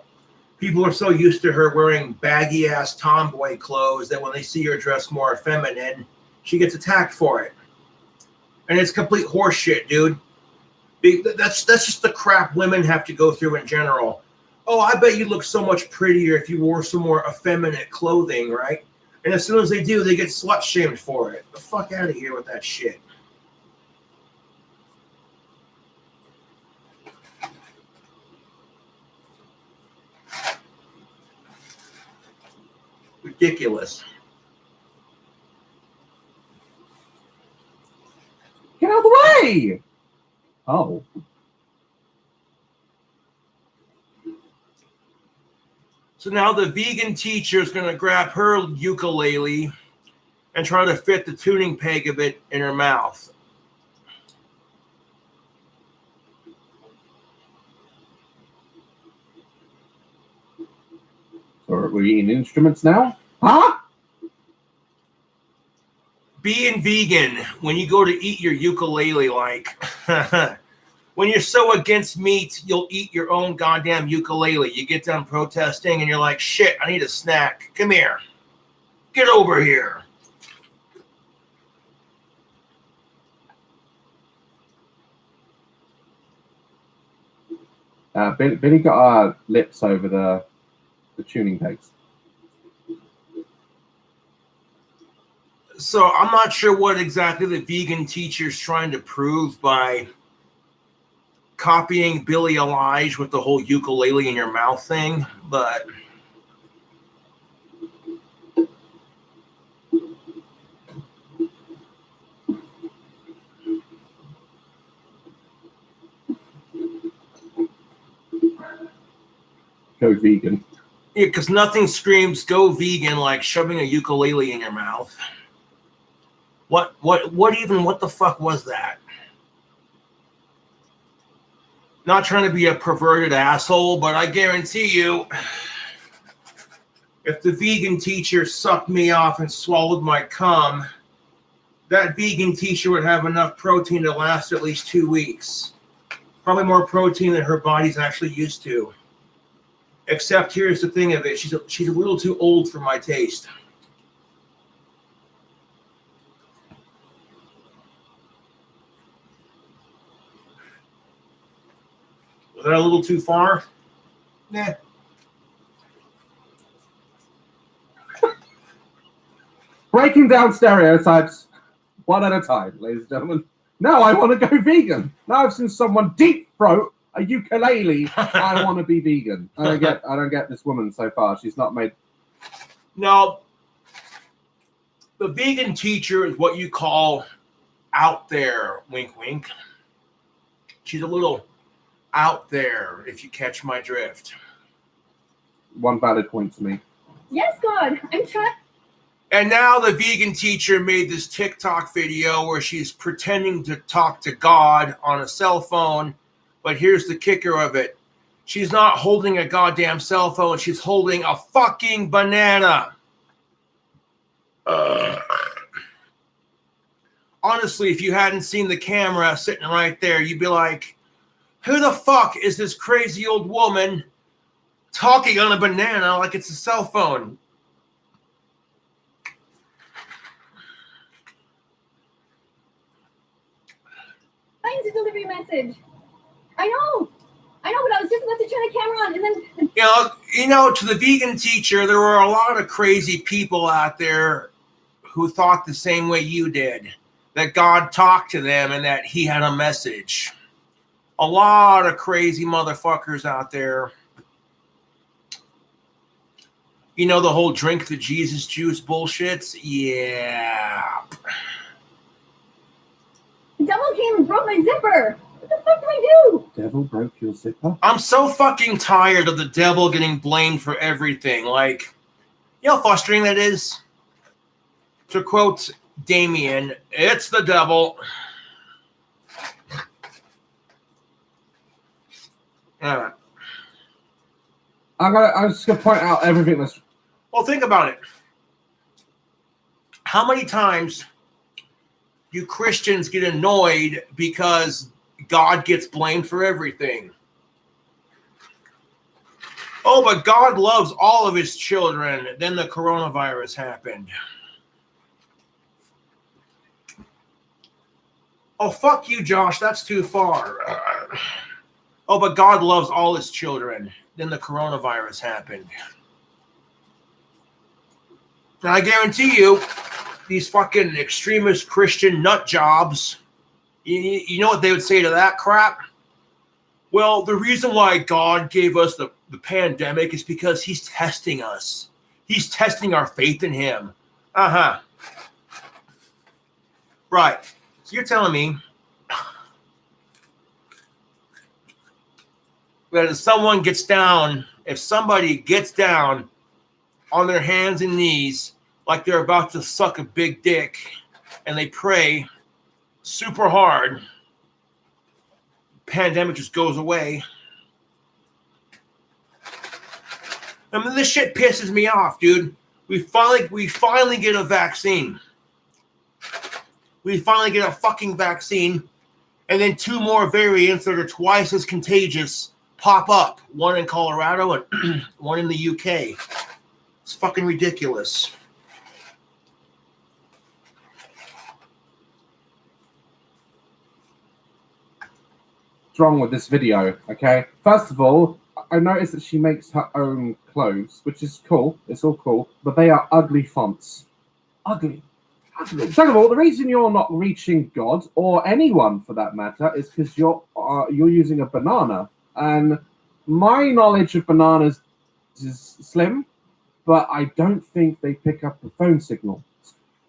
People are so used to her wearing baggy-ass tomboy clothes that when they see her dressed more feminine, she gets attacked for it. And it's complete horseshit, dude. That's just the crap women have to go through in general. Oh, I bet you look so much prettier if you wore some more effeminate clothing, right? And as soon as they do, they get slut-shamed for it. The fuck out of here with that shit. Ridiculous. Get out of the way! Oh. So now the vegan teacher is going to grab her ukulele and try to fit the tuning peg of it in her mouth. So are we eating instruments now? Huh? Being vegan, when you go to eat your ukulele, like, when you're so against meat, you'll eat your own goddamn ukulele. You get done protesting and you're like, shit, I need a snack. Come here. Get over here. Billy got our lips over the tuning pegs. So I'm not sure what exactly the vegan teacher's trying to prove by copying Billie Eilish with the whole ukulele in your mouth thing, but Go vegan. yeah, because nothing screams go vegan like shoving a ukulele in your mouth. What the fuck was that? Not trying to be a perverted asshole, but I guarantee you, if the vegan teacher sucked me off and swallowed my cum, that vegan teacher would have enough protein to last at least 2 weeks. Probably more protein than her body's actually used to. Except here's the thing of it, she's a little too old for my taste. Was that a little too far? Nah. Breaking down stereotypes one at a time, ladies and gentlemen. No, I want to go vegan. Now I've seen someone deep throat a ukulele. I want to be vegan. I don't get this woman so far. She's not made. No, the vegan teacher is what you call out there. Wink, wink. She's a little out there, if you catch my drift. One valid point to me. Yes, God, I'm trying. And now the vegan teacher made this TikTok video where she's pretending to talk to God on a cell phone. But here's the kicker of it. She's not holding a goddamn cell phone. She's holding a fucking banana. Honestly, if you hadn't seen the camera sitting right there, you'd be like, who the fuck is this crazy old woman talking on a banana like it's a cell phone? Trying to deliver your message. I know, but I was just about to turn the camera on, and then You know, to the vegan teacher, there were a lot of crazy people out there who thought the same way you did, that God talked to them and that he had a message. A lot of crazy motherfuckers out there. You know the whole drink the Jesus juice bullshits? Yeah. The devil came and broke my zipper. What the fuck do I do? Devil broke your zipper? I'm so fucking tired of the devil getting blamed for everything. Like, you know how frustrating that is? To quote Damien, it's the devil. I'm just gonna point out everything that's. Well, think about it. How many times do Christians get annoyed because God gets blamed for everything? Oh, but God loves all of his children. Then the coronavirus happened. Oh, fuck you, Josh. That's too far. Oh, but God loves all his children. Then the coronavirus happened. And I guarantee you, these fucking extremist Christian nut jobs, you know what they would say to that crap? Well, the reason why God gave us the pandemic is because he's testing us. He's testing our faith in him. Uh-huh. Right. So you're telling me that if somebody gets down on their hands and knees like they're about to suck a big dick and they pray super hard, pandemic just goes away. I mean, this shit pisses me off, dude. We finally get a vaccine. We finally get a fucking vaccine, and then 2 more variants that are twice as contagious pop up. One in Colorado and one in the UK. It's fucking ridiculous. What's wrong with this video, okay? First of all, I noticed that she makes her own clothes, which is cool. It's all cool. But they are ugly fonts. Ugly. Second of all, the reason you're not reaching God, or anyone for that matter, is because you're using a banana. And my knowledge of bananas is slim, but I don't think they pick up the phone signal.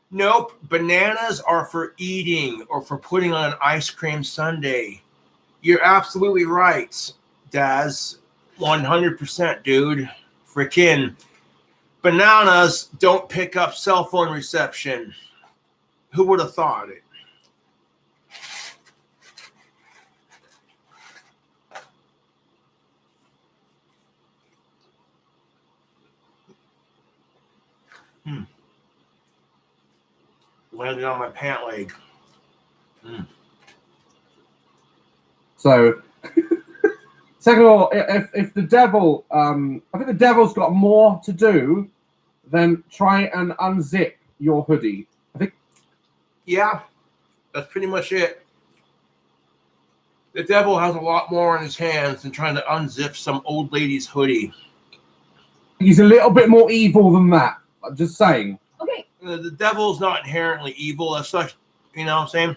Nope. Bananas are for eating or for putting on an ice cream sundae. You're absolutely right, Daz. 100%, dude. Frickin' bananas don't pick up cell phone reception. Who would have thought it? Landed on my pant leg. So, second of all, if the devil, I think the devil's got more to do than try and unzip your hoodie. I think. Yeah, that's pretty much it. The devil has a lot more in his hands than trying to unzip some old lady's hoodie. He's a little bit more evil than that. I'm just saying. Okay. The devil's not inherently evil. That's like, you know what I'm saying?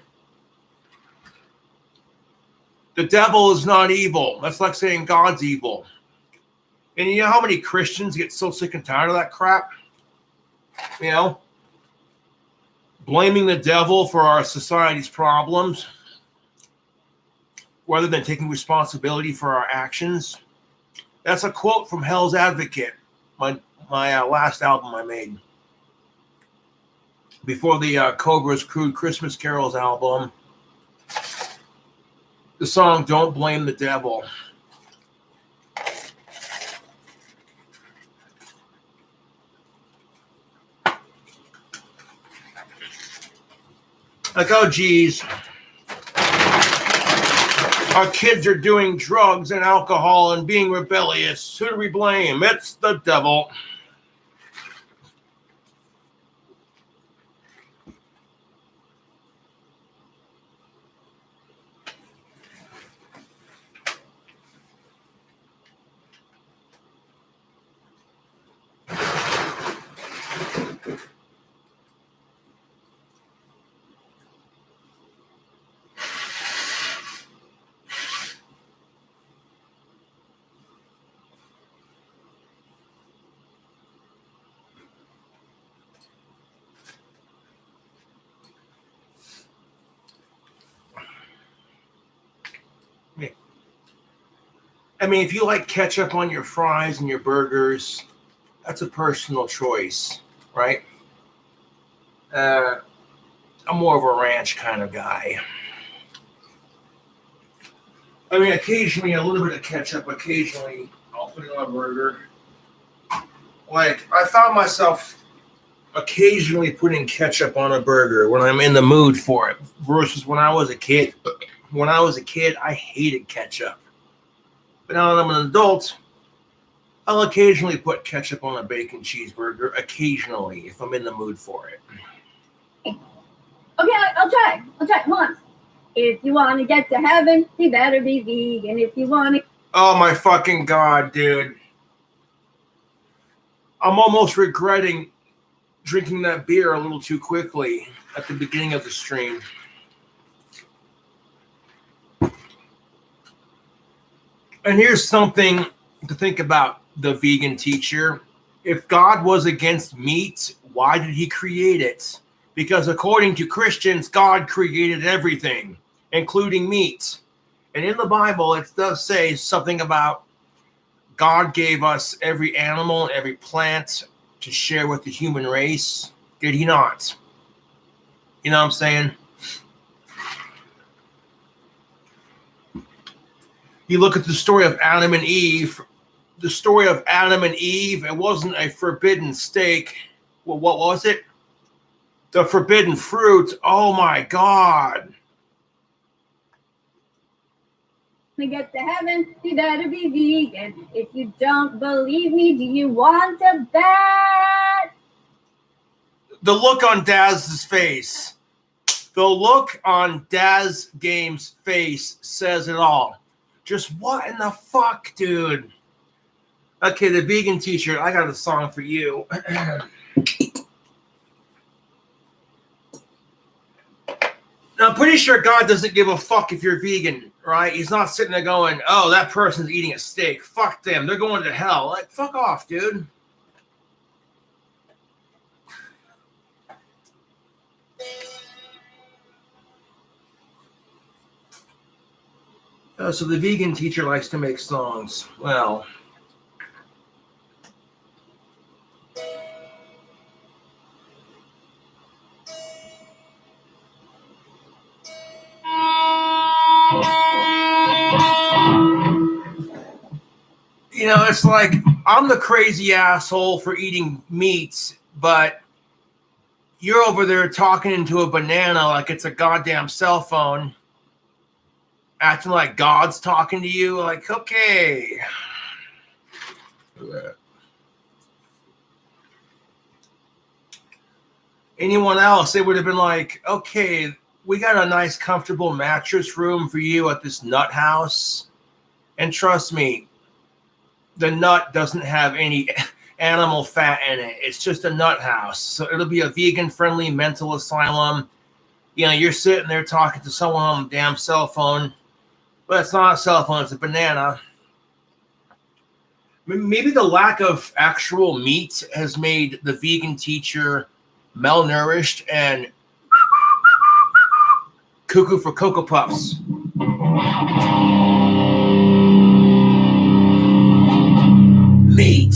The devil is not evil. That's like saying God's evil. And you know how many Christians get so sick and tired of that crap? You know? Blaming the devil for our society's problems rather than taking responsibility for our actions. That's a quote from Hell's Advocate, my last album I made. Before the Cobra's Crude Christmas Carols album. The song Don't Blame the Devil. Like, oh, geez. Our kids are doing drugs and alcohol and being rebellious. Who do we blame? It's the devil. I mean, if you like ketchup on your fries and your burgers, that's a personal choice, right? I'm more of a ranch kind of guy. I mean, occasionally a little bit of ketchup, occasionally I'll put it on a burger. Like, I found myself occasionally putting ketchup on a burger when I'm in the mood for it, versus when I was a kid. When I was a kid, I hated ketchup. But now that I'm an adult, I'll occasionally put ketchup on a bacon cheeseburger, occasionally, if I'm in the mood for it. Okay, I'll try. Hold on. If you want to get to heaven, you better be vegan. If you want to... Oh my fucking God, dude. I'm almost regretting drinking that beer a little too quickly at the beginning of the stream. And here's something to think about the vegan teacher. If God was against meat, why did he create it? Because according to Christians, God created everything, including meat. And in the Bible, it does say something about God gave us every animal and every plant to share with the human race. Did he not? You know what I'm saying? You look at the story of Adam and Eve. The story of Adam and Eve, it wasn't a forbidden steak. Well, what was it? The forbidden fruit. Oh my God. To get to heaven, you better be vegan. If you don't believe me, do you want to bet? The look on Daz's face. The look on Daz Game's face says it all. Just what in the fuck, dude? Okay, the vegan teacher, I got a song for you. Now, I'm pretty sure God doesn't give a fuck if you're vegan, right? He's not sitting there going, oh, that person's eating a steak. Fuck them. They're going to hell. Like, fuck off, dude. So the vegan teacher likes to make songs. Well, you know, it's like I'm the crazy asshole for eating meat, but you're over there talking into a banana like it's a goddamn cell phone, acting like God's talking to you. Like, okay. Anyone else, they would have been like, okay, we got a nice, comfortable mattress room for you at this nut house. And trust me, the nut doesn't have any animal fat in it. It's just a nut house. So it'll be a vegan-friendly mental asylum. You know, you're sitting there talking to someone on the damn cell phone. But it's not a cell phone, it's a banana. Maybe the lack of actual meat has made the vegan teacher malnourished and cuckoo for Cocoa Puffs. Meat.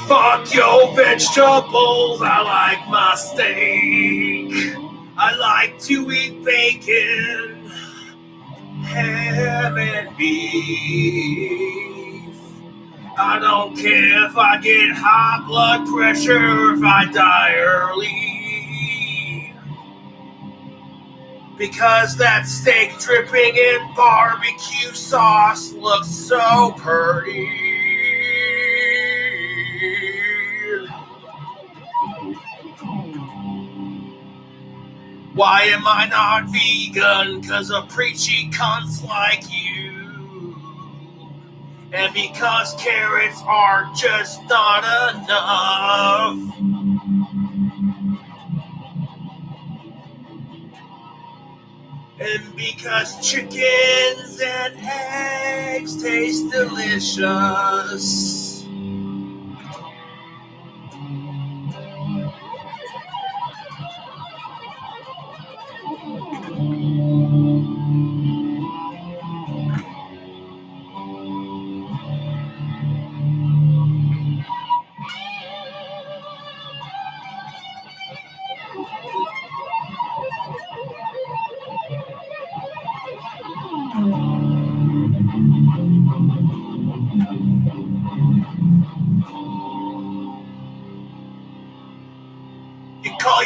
Fuck your vegetables, I like my steak. I like to eat bacon, ham, and beef. I don't care if I get high blood pressure or if I die early. Because that steak dripping in barbecue sauce looks so pretty. Why am I not vegan? 'Cause of preachy cunts like you. And because carrots are just not enough. And because chickens and eggs taste delicious.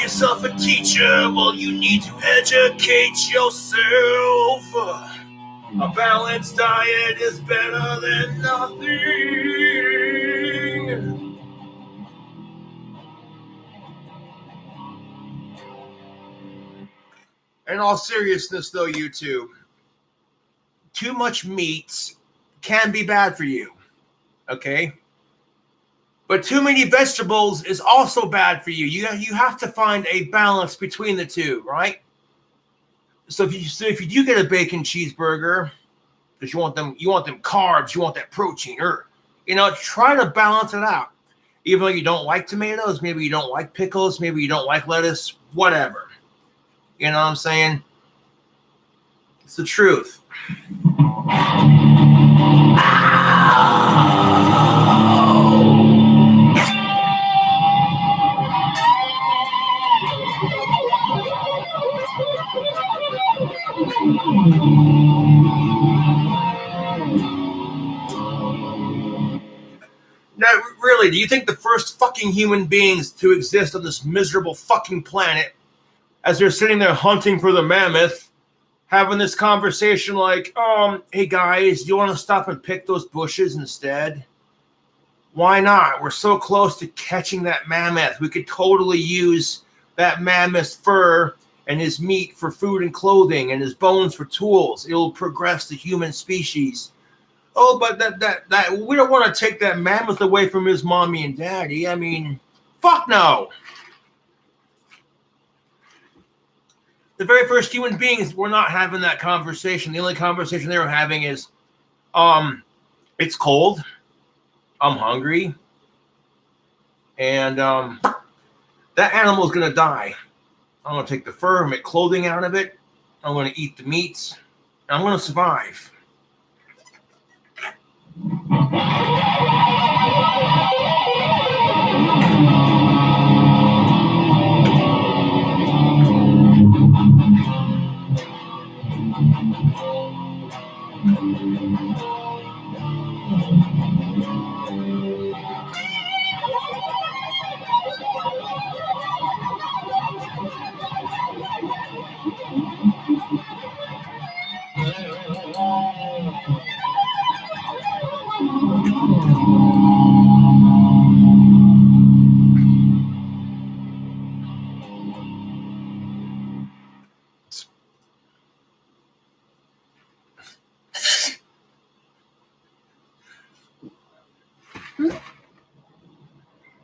yourself a teacher? Well, you need to educate yourself. A balanced diet is better than nothing. In all seriousness, though, YouTube, too much meat can be bad for you, okay? But too many vegetables is also bad for you. You have to find a balance between the two, right? So if you do get a bacon cheeseburger, because you want them carbs, you want that protein, or try to balance it out. Even though you don't like tomatoes, maybe you don't like pickles, maybe you don't like lettuce, whatever. You know what I'm saying? It's the truth. Now, really, do you think the first fucking human beings to exist on this miserable fucking planet, as they're sitting there hunting for the mammoth, having this conversation like, hey guys, do you want to stop and pick those bushes instead? Why not? We're so close to catching that mammoth. We could totally use that mammoth's fur and his meat for food and clothing and his bones for tools. It'll progress the human species. Oh, but that we don't want to take that mammoth away from his mommy and daddy. I mean, fuck no. The very first human beings were not having that conversation. The only conversation they were having is, it's cold, I'm hungry, and that animal is gonna die. I'm gonna take the fur, make clothing out of it. I'm gonna eat the meats. And I'm gonna survive.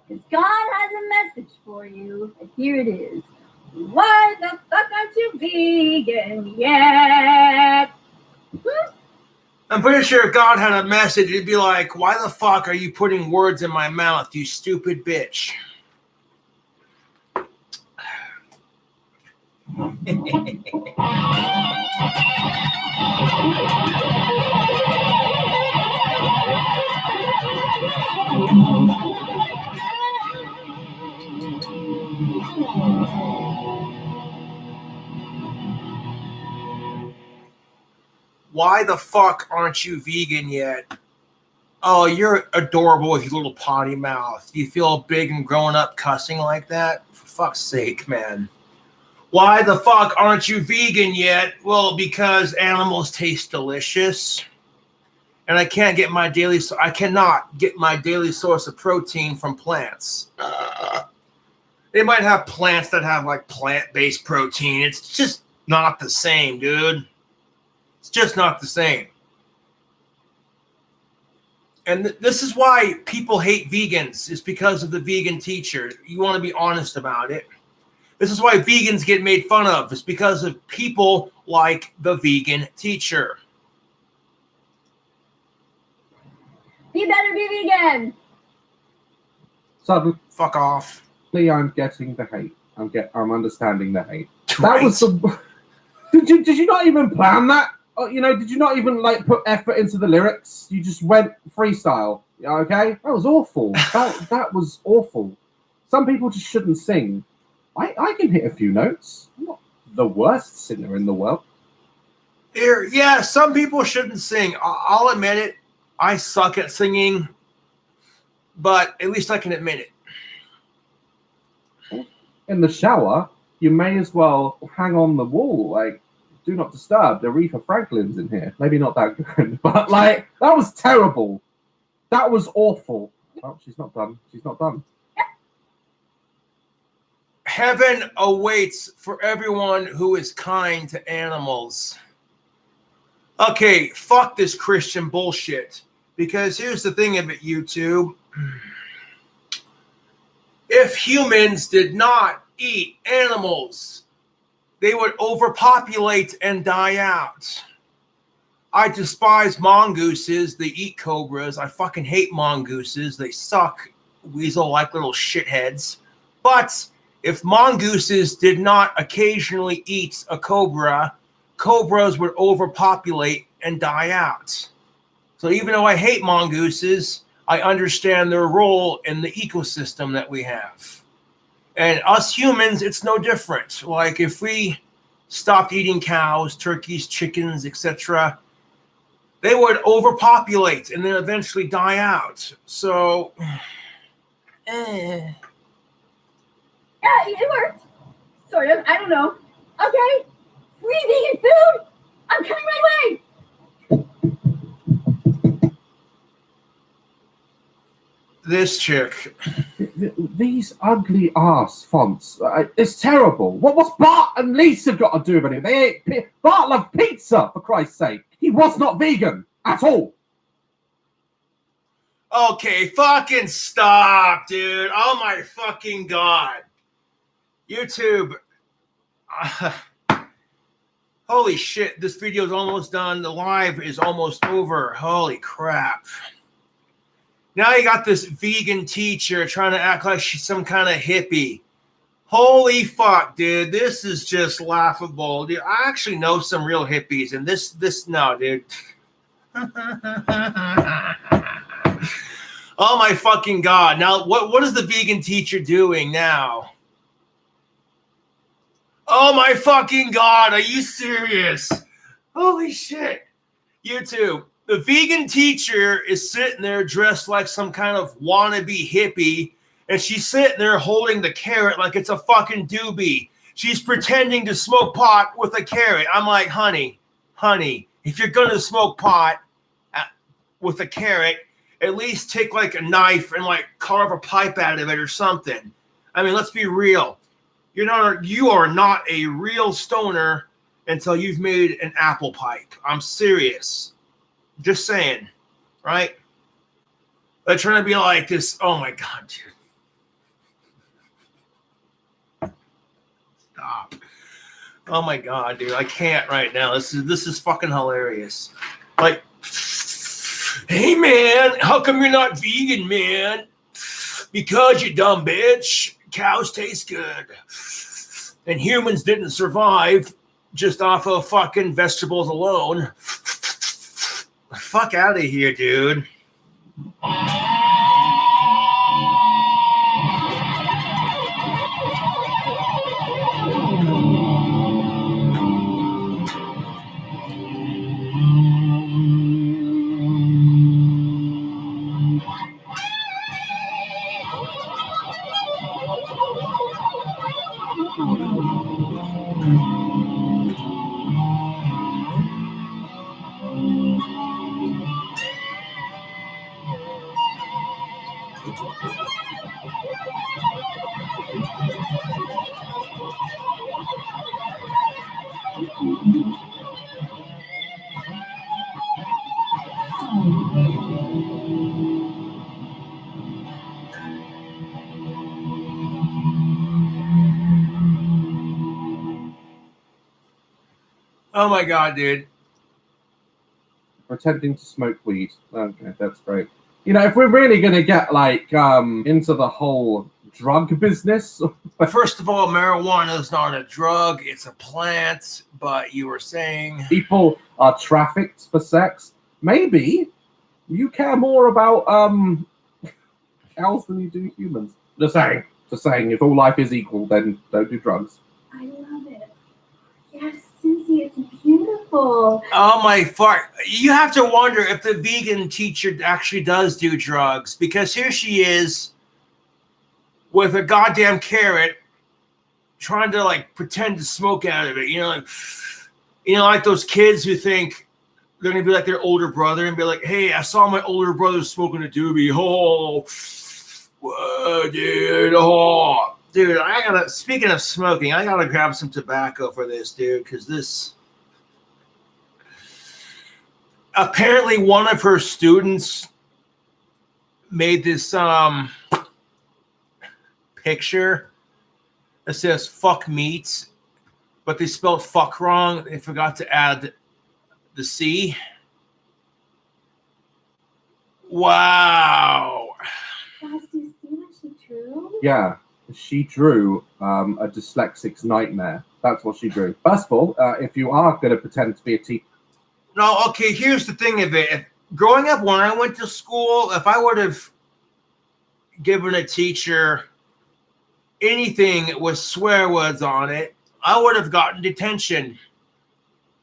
Because God has a message for you, and here it is. Why the fuck aren't you vegan yet? I'm pretty sure if God had a message, it'd be like, why the fuck are you putting words in my mouth, you stupid bitch? Why the fuck aren't you vegan yet? Oh, you're adorable with your little potty mouth. You feel big and grown up cussing like that? For fuck's sake, man. Why the fuck aren't you vegan yet? Well, because animals taste delicious. And I cannot get my daily source of protein from plants. They might have plants that have like plant-based protein. It's just not the same, dude. It's just not the same. And this is why people hate vegans. It's because of the vegan teacher. You want to be honest about it. This is why vegans get made fun of. It's because of people like the vegan teacher. He better be vegan. Suddenly, Fuck off. I'm getting the hate. I'm understanding the hate. Right. That was the. Did you not even plan that? Did you not even like put effort into the lyrics? You just went freestyle. Okay, that was awful. That was awful. Some people just shouldn't sing. I can hit a few notes. I'm not the worst singer in the world. Yeah, some people shouldn't sing. I'll admit it. I suck at singing, but at least I can admit it. in the shower, you may as well hang on the wall, like, do not disturb. The Aretha Franklin's in here. Maybe not that good, but like, that was terrible. That was awful. Oh, she's not done. She's not done. Heaven awaits for everyone who is kind to animals. Okay, fuck this Christian bullshit. Because here's the thing of it, YouTube. If humans did not eat animals, they would overpopulate and die out. I despise mongooses. They eat cobras. I fucking hate mongooses. They suck, weasel-like little shitheads. But if mongooses did not occasionally eat a cobra, cobras would overpopulate and die out. So even though I hate mongooses, I understand their role in the ecosystem that we have. And us humans, it's no different. Like if we stopped eating cows, turkeys, chickens, etc., they would overpopulate and then eventually die out. So, Yeah, it worked. Sort of. I don't know. Okay. Free vegan food. I'm coming right away. this chick. These ugly ass fonts. It's terrible. What's Bart and Lisa got to do with it? Bart loved pizza, for Christ's sake. He was not vegan at all. Okay, fucking stop, dude. Oh my fucking God. YouTube. Holy shit, this video is almost done. The live is almost over. Holy crap. Now you got this vegan teacher trying to act like she's some kind of hippie. Holy fuck, dude. This is just laughable. Dude, I actually know some real hippies, and no, dude. Oh my fucking God. Now, what is the vegan teacher doing now? Oh my fucking God. Are you serious? Holy shit. YouTube. The vegan teacher is sitting there dressed like some kind of wannabe hippie, and she's sitting there holding the carrot like it's a fucking doobie. She's pretending to smoke pot with a carrot. I'm like, honey, if you're going to smoke pot with a carrot, at least take like a knife and like carve a pipe out of it or something. I mean, let's be real. You are not a real stoner until you've made an apple pipe. I'm serious. Just saying, right? They're trying to be like this. Oh my God, dude. Stop. Oh my God, dude. I can't right now. This is fucking hilarious. Like, hey man, how come you're not vegan, man? Because you dumb bitch. Cows taste good. And humans didn't survive just off of fucking vegetables alone. Fuck out of here, dude. Oh my God, dude. Pretending to smoke weed. Okay, that's great. You know, if we're really going to get like into the whole drug business. First of all, marijuana is not a drug. It's a plant. But you were saying people are trafficked for sex. Maybe you care more about cows than you do humans. Just saying. If all life is equal, then don't do drugs. I love it. Yes, Susie, it's beautiful. oh my fuck. You have to wonder if the vegan teacher actually does do drugs, because here she is with a goddamn carrot trying to like pretend to smoke out of it. Like those kids who think they're gonna be like their older brother and be like, "Hey, I saw my older brother smoking a doobie. Oh, whoa, dude. Oh, dude. Speaking of smoking, I gotta grab some tobacco for this, dude, because this. Apparently, one of her students made this picture that says "fuck meats," but they spelled "fuck" wrong. They forgot to add the C. Wow. Guys, do you see what she drew? Yeah, she drew a dyslexic's nightmare. That's what she drew. First of all, if you are going to pretend to be a teacher. No, okay, here's the thing of it. Growing up, when I went to school, if I would have given a teacher anything with swear words on it, I would have gotten detention,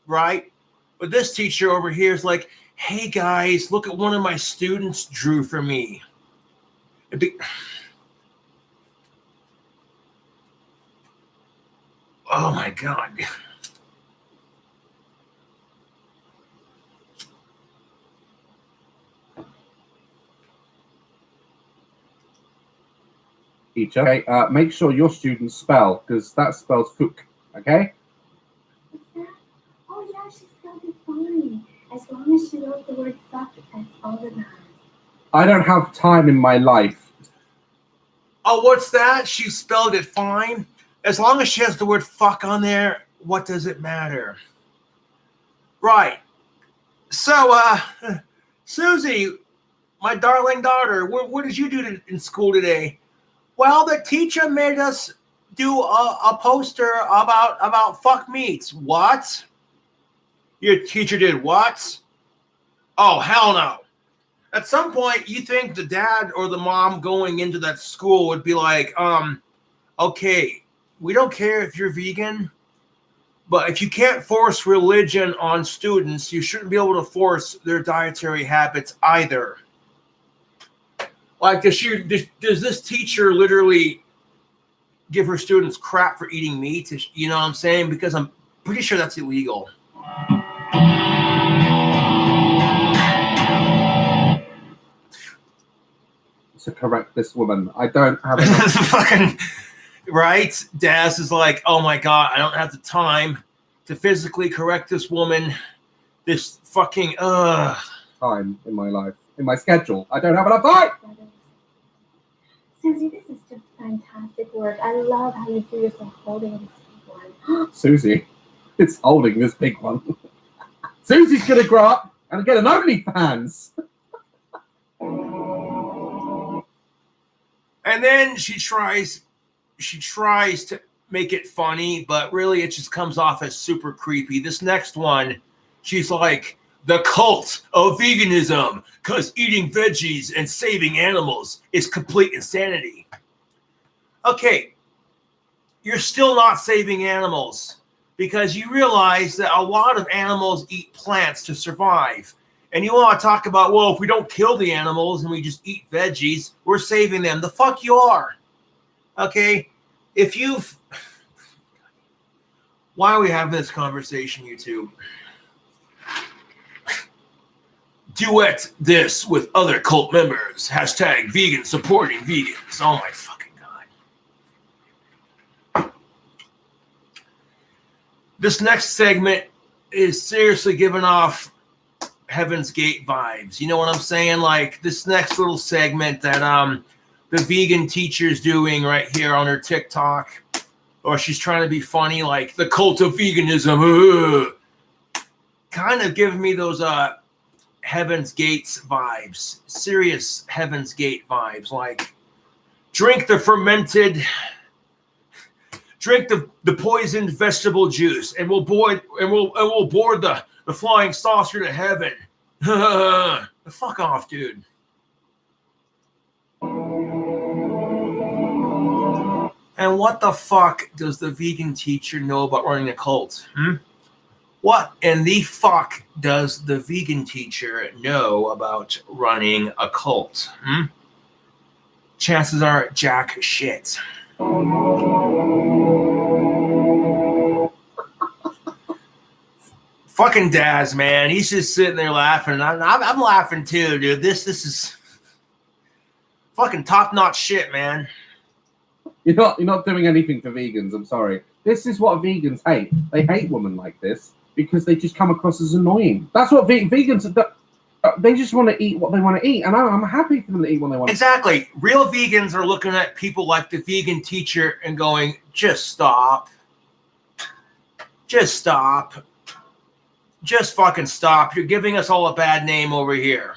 right? But this teacher over here is like, "Hey guys, look at one of my students drew for me." Oh my God. Teacher, okay, make sure your students spell, because that spells fook, okay? What's that? Oh yeah, she spelled it fine. As long as she wrote the word fuck, that's all that matters. I don't have time in my life. Oh, what's that? She spelled it fine. As long as she has the word fuck on there, what does it matter? Right. So, Susie, my darling daughter, what did you do in school today? Well, the teacher made us do a poster about fuck meats. What? Your teacher did what? Oh, hell no. At some point, you think the dad or the mom going into that school would be like, okay, we don't care if you're vegan, but if you can't force religion on students, you shouldn't be able to force their dietary habits either. Like, does this teacher literally give her students crap for eating meat? You know what I'm saying? Because I'm pretty sure that's illegal. To correct this woman, I don't have enough. Fucking right? Daz is like, "Oh my God, I don't have the time to physically correct this woman. This fucking time in my life, in my schedule. I don't have enough time." Susie, this is just fantastic work. I love how you drew yourself holding this big one. Susie, it's holding this big one. Susie's gonna grow up and get an OnlyFans. And then she tries to make it funny, but really it just comes off as super creepy. This next one, she's like, "The cult of veganism, because eating veggies and saving animals is complete insanity." Okay, you're still not saving animals because you realize that a lot of animals eat plants to survive. And you want to talk about, well, if we don't kill the animals and we just eat veggies, we're saving them. The fuck you are. Okay? Why are we having this conversation, YouTube? Duet this with other cult members. Hashtag vegan supporting vegans. Oh my fucking God. This next segment is seriously giving off Heaven's Gate vibes. You know what I'm saying? Like this next little segment that the vegan teacher's doing right here on her TikTok, or she's trying to be funny, like the cult of veganism. Kind of giving me those Heaven's Gates vibes, serious Heaven's Gate vibes. Like drink the poisoned vegetable juice, and we'll board the flying saucer to heaven. Fuck off, dude. And what the fuck does the vegan teacher know about running a cult? What in the fuck does the vegan teacher know about running a cult? Chances are jack shit. Fucking Daz, man. He's just sitting there laughing. I'm laughing too, dude. This is fucking top-notch shit, man. You're not doing anything for vegans. I'm sorry. This is what vegans hate. They hate women like this because they just come across as annoying. That's what vegans are. They just want to eat what they want to eat, and I'm happy for them to eat what they want. Exactly. Real vegans are looking at people like the vegan teacher and going, "Just stop. Just stop. Just fucking stop. You're giving us all a bad name over here."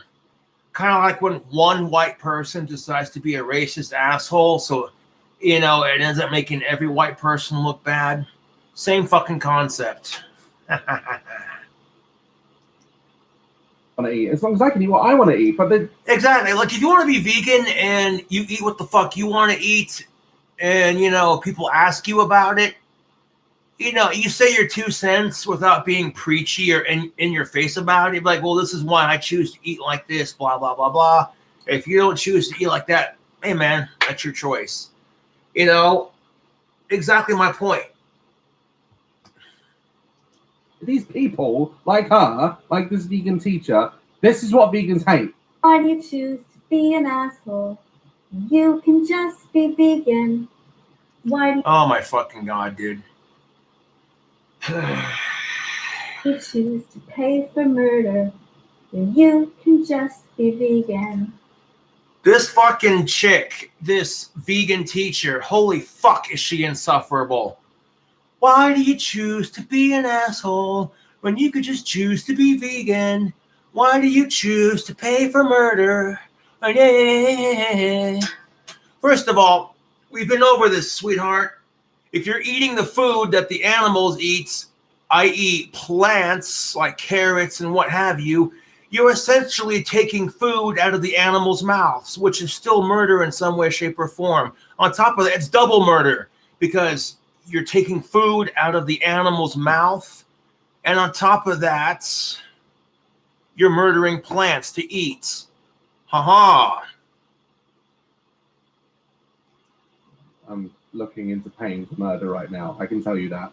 Kind of like when one white person decides to be a racist asshole, so it ends up making every white person look bad. Same fucking concept. Want to eat as long as I can eat what I want to eat, but then exactly, like if you want to be vegan and you eat what the fuck you want to eat, and people ask you about it, you say your 2 cents without being preachy or in your face about it. You're like, well, this is why I choose to eat like this, blah blah blah blah. If you don't choose to eat like that, hey man, that's your choice. Exactly my point. these people, like her, like this vegan teacher, this is what vegans hate. Why do you choose to be an asshole? You can just be vegan. Why do Oh my fucking god, dude. you choose to pay for murder when you can just be vegan? This fucking chick, this vegan teacher, holy fuck is she insufferable. Why do you choose to be an asshole when you could just choose to be vegan? Why do you choose to pay for murder? First of all, we've been over this, sweetheart. If you're eating the food that the animals eat, i.e. plants like carrots and what have you, you're essentially taking food out of the animals' mouths, which is still murder in some way, shape, or form. On top of that, it's double murder because you're taking food out of the animal's mouth, and on top of that, you're murdering plants to eat. Ha-ha. I'm looking into paying for murder right now. I can tell you that.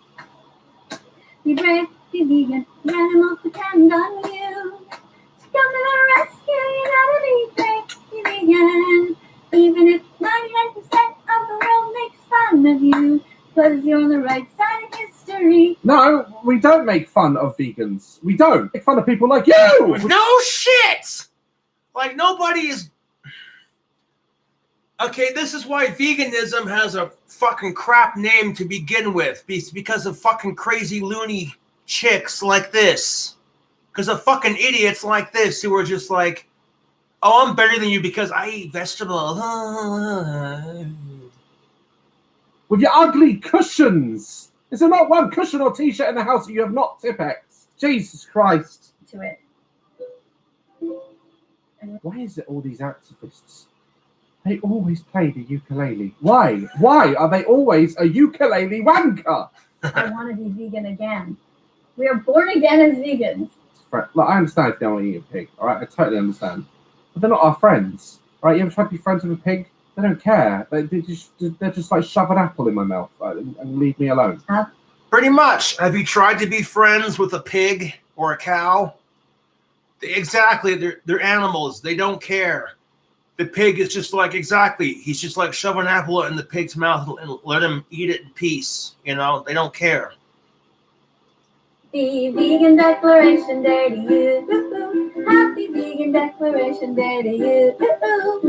Be brave, be vegan, the animals depend on you. To come to their rescue, you gotta be brave, be vegan. Even if 99% of the world makes fun of you, because you're on the right side of history. No, we don't make fun of vegans. We don't make fun of people like you. No shit! Like, nobody is... Okay, this is why veganism has a fucking crap name to begin with. Because of fucking crazy loony chicks like this. Because of fucking idiots like this who are just like, oh, I'm better than you because I eat vegetables. With your ugly cushions. Is there not one cushion or t-shirt in the house that you have not Tipex? Jesus Christ. To it. Why is it all these activists? They always play the ukulele. Why? Why are they always a ukulele wanker? I want to be vegan again. We are born again as vegans. Like, I understand if they don't want to eat a pig, all right? I totally understand. But they're not our friends, right? You ever tried to be friends with a pig? They don't care. They're just like, shove an apple in my mouth and leave me alone. Pretty much. Have you tried to be friends with a pig or a cow? Exactly. They're animals. They don't care. The pig is just like, exactly. He's just like shove an apple in the pig's mouth and let him eat it in peace. You know, they don't care. Happy Vegan Declaration Day to you. Happy Vegan Declaration Day to you.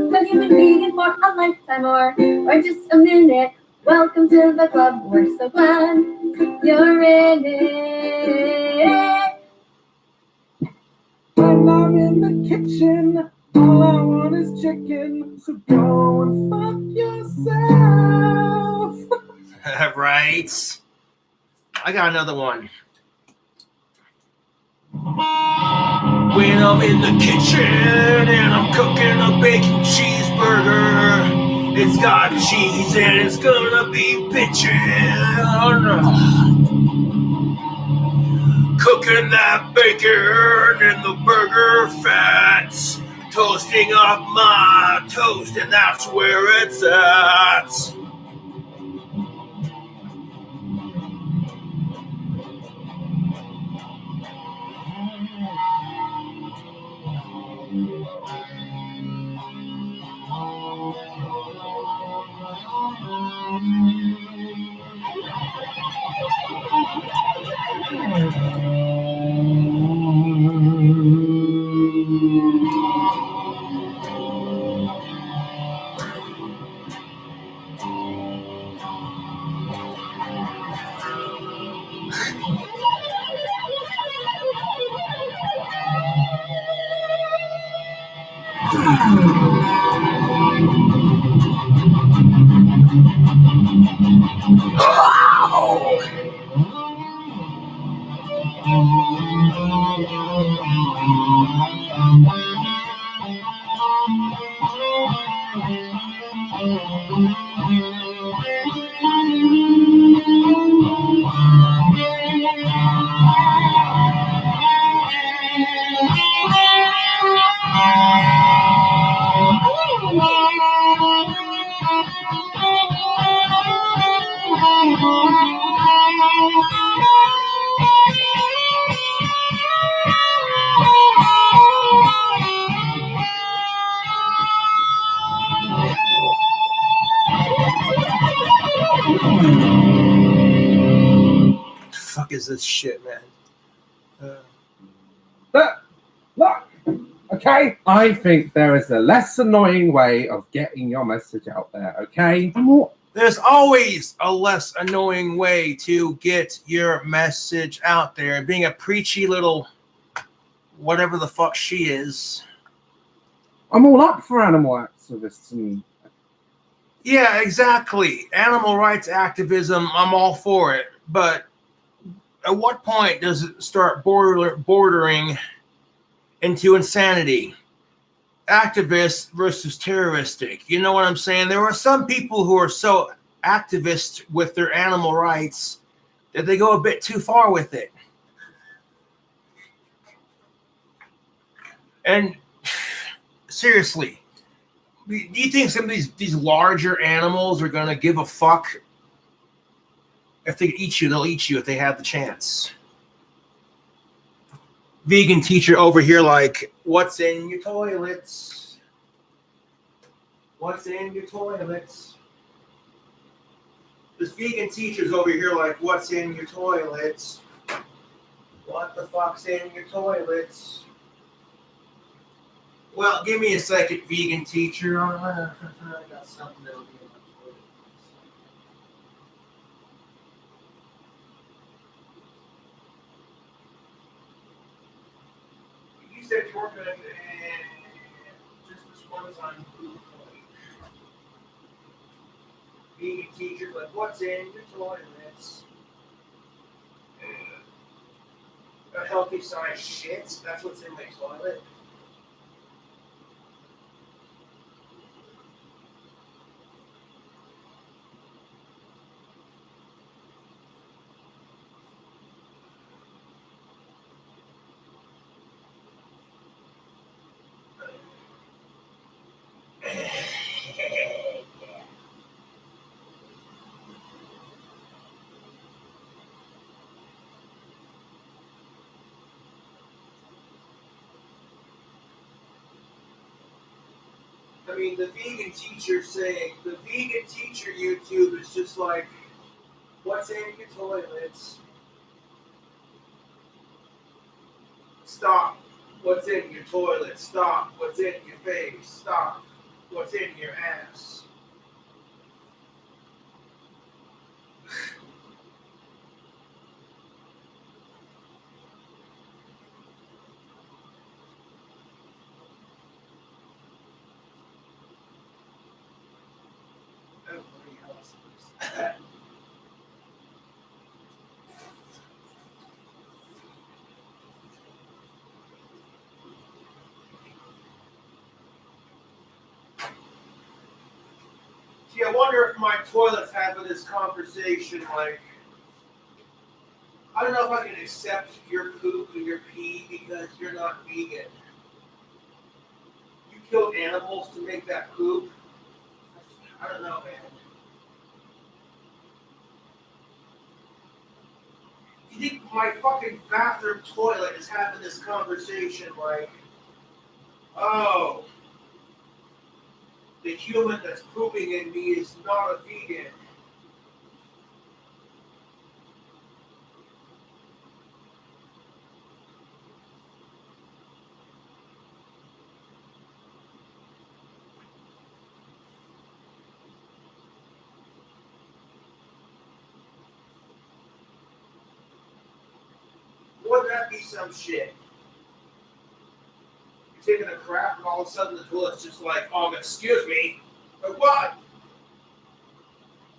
Whether you've been vegan for a lifetime or just a minute, welcome to the club. We're so glad you're in it. When I'm in the kitchen, all I want is chicken. So go and fuck yourself. Right. I got another one. When I'm in the kitchen and I'm cooking a bacon cheeseburger, it's got cheese and it's gonna be bitchin'. Cooking that bacon in the burger fats, toasting up my toast, and that's where it's at. Fuck is this shit, man? Look, okay? I think there is a less annoying way of getting your message out there, okay? There's always a less annoying way to get your message out there. Being a preachy little whatever the fuck she is. I'm all up for animal activists and Yeah, exactly. Animal rights activism, I'm all for it. But at what point does it start bordering into insanity? Activist versus terroristic. You know what I'm saying? There are some people who are so activist with their animal rights that they go a bit too far with it. And seriously, do you think some of these larger animals are going to give a fuck? If they eat you, they'll eat you if they have the chance. Vegan teacher over here like, what's in your toilets? What's in your toilets? This vegan teacher's over here like, what's in your toilets? What the fuck's in your toilets? Well, give me a second, vegan teacher. I got something that'll be in my toilet. You said you weren't going to just respond on food. Vegan teachers like, what's in your toilets? A healthy size shit. That's what's in my toilet. I mean, the vegan teacher saying, the vegan teacher YouTube is just like, what's in your toilets? Stop. What's in your toilet? Stop. What's in your face? Stop. What's in your ass? Everybody else is. Gee, I wonder if my toilet's having this conversation like, I don't know if I can accept your poop and your pee because you're not vegan. You killed animals to make that poop. I don't know, man. You think my fucking bathroom toilet is having this conversation like, oh, the human that's pooping in me is not a vegan. Wouldn't that be some shit? taking a crap, and all of a sudden the toilet's just like, excuse me, but what?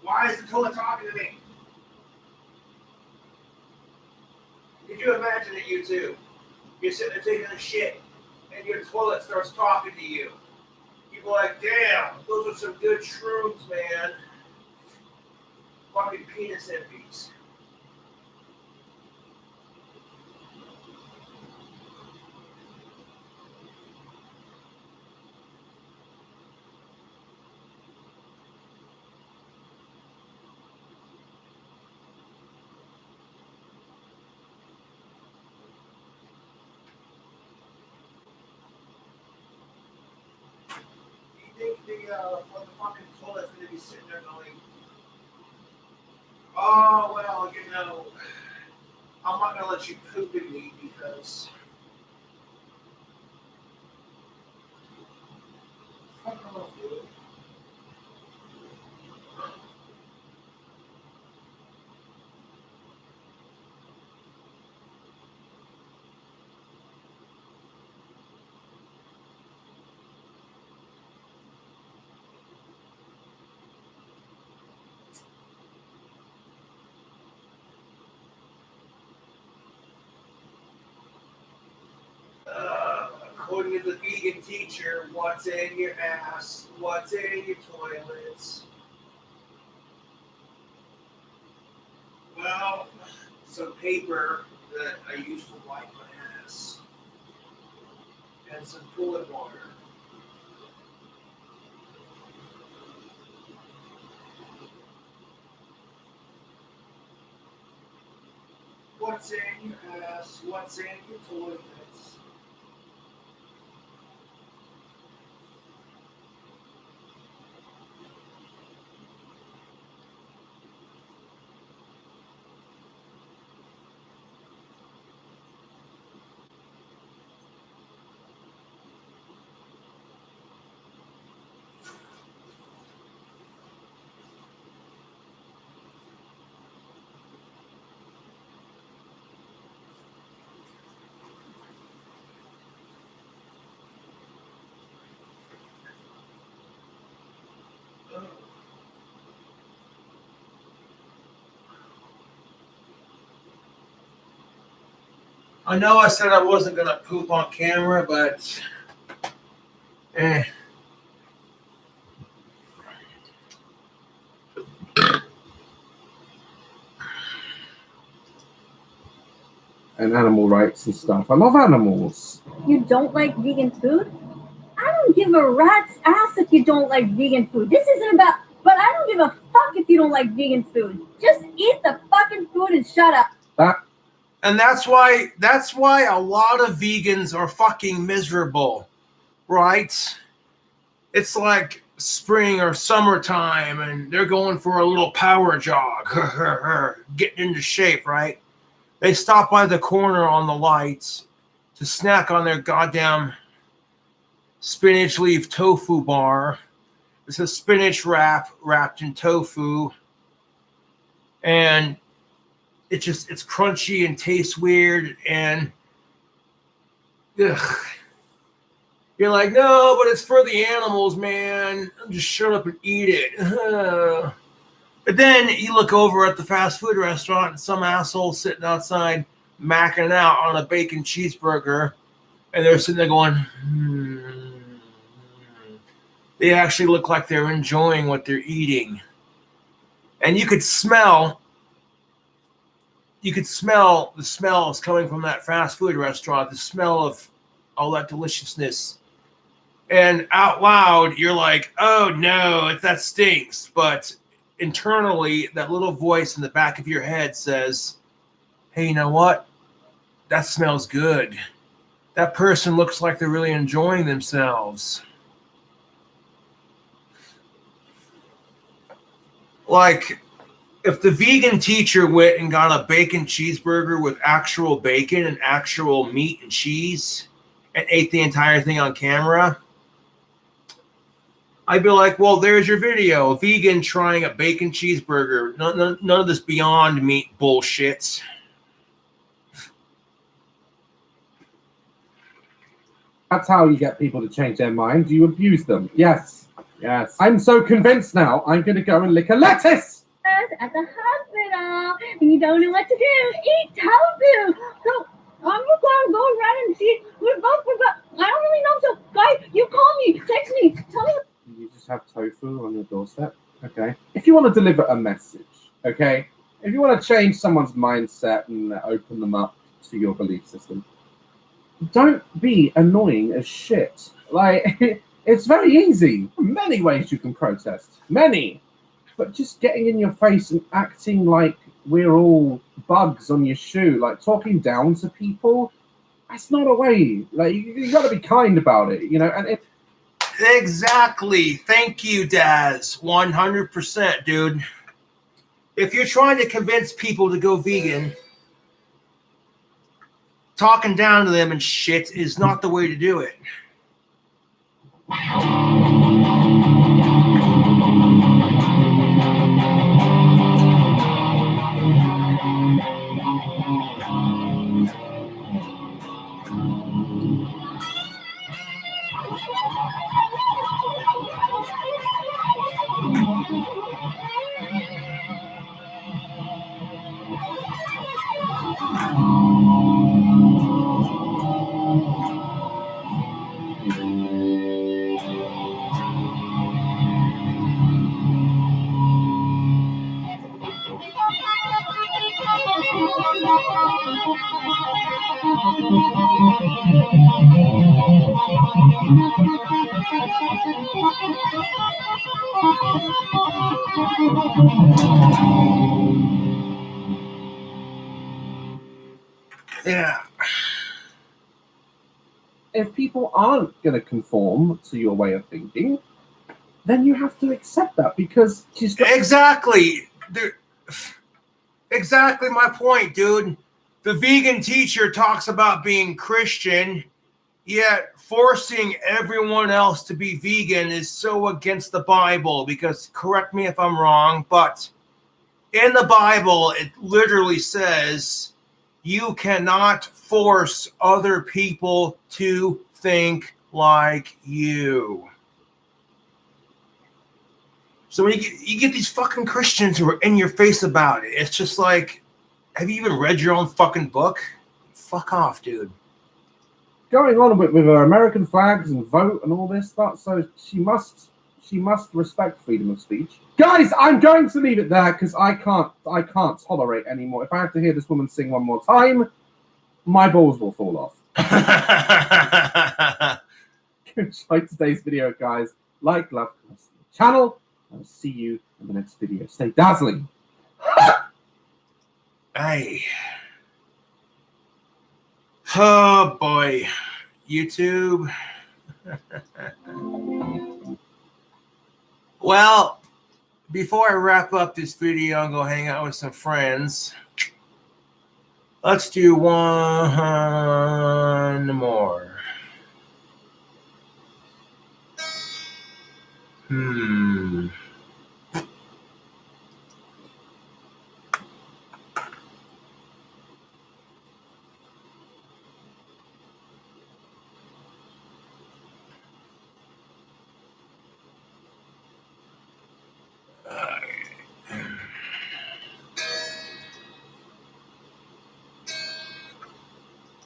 Why is the toilet talking to me? Could you imagine it, you two? You're sitting there taking a shit, and your toilet starts talking to you. You're like, damn, those are some good shrooms, man. Fucking penis envies. You think the fucking toilet's gonna be sitting there going, oh, well, you know, I'm not gonna let you poop in me because fuck off, dude. According to the vegan teacher, what's in your ass? What's in your toilets? Well, some paper that I used to wipe my ass, and some toilet water. What's in your ass? What's in your toilets? I know I said I wasn't gonna poop on camera, but And animal rights and stuff. I love animals. You don't like vegan food? I don't give a rat's ass if you don't like vegan food. This isn't about, but I don't give a fuck if you don't like vegan food. Just eat the fucking food and shut up. And that's why a lot of vegans are fucking miserable, right? It's like spring or summertime and they're going for a little power jog, getting into shape, right? They stop by the corner on the lights to snack on their goddamn spinach leaf tofu bar. It's a spinach wrap wrapped in tofu. And it's crunchy and tastes weird. And ugh. You're like, no, but it's for the animals, man. Just shut up and eat it. But then you look over at the fast food restaurant and some asshole sitting outside macking out on a bacon cheeseburger. And they're sitting there going, They actually look like they're enjoying what they're eating. And you could smell the smells coming from that fast food restaurant, the smell of all that deliciousness. And out loud, you're like, oh no, that stinks. But internally, that little voice in the back of your head says, hey, you know what? That smells good. That person looks like they're really enjoying themselves. Like, if the vegan teacher went and got a bacon cheeseburger with actual bacon and actual meat and cheese and ate the entire thing on camera, I'd be like, well, there's your video. A vegan trying a bacon cheeseburger. None of this Beyond Meat bullshit. That's how you get people to change their mind. You abuse them. Yes. Yes. I'm so convinced now. I'm going to go and lick a lettuce. At the hospital, and you don't know what to do. Eat tofu. So I'm just gonna go around and see. We're both. I don't really know. So, guys, you call me, text me, tell me. You just have tofu on your doorstep. Okay. If you want to deliver a message, okay. If you want to change someone's mindset and open them up to your belief system, don't be annoying as shit. Like, it's very easy. Many ways you can protest. Many. But just getting in your face and acting like we're all bugs on your shoe, like talking down to people, that's not a way. Like, you got to be kind about it, you know? And Exactly. Thank you, Daz. 100%, dude. If you're trying to convince people to go vegan, talking down to them and shit is not the way to do it. Yeah. if people aren't going to conform to your way of thinking, then you have to accept that because she's got. Exactly. Exactly my point, dude. The vegan teacher talks about being Christian, yet forcing everyone else to be vegan is so against the Bible because, correct me if I'm wrong, but in the Bible, it literally says you cannot force other people to think like you. So when you get these fucking Christians who are in your face about it, it's just like, have you even read your own fucking book? Fuck off, dude. Going on with her American flags and vote and all this stuff, so she must respect freedom of speech. Guys, I'm going to leave it there because I can't tolerate anymore. If I have to hear this woman sing one more time, my balls will fall off. Enjoy today's video, guys. Like, love, and subscribe to the channel. I'll see you in the next video. Stay dazzling. Hey. Oh boy. YouTube. Well, before I wrap up this video and go hang out with some friends, let's do one more.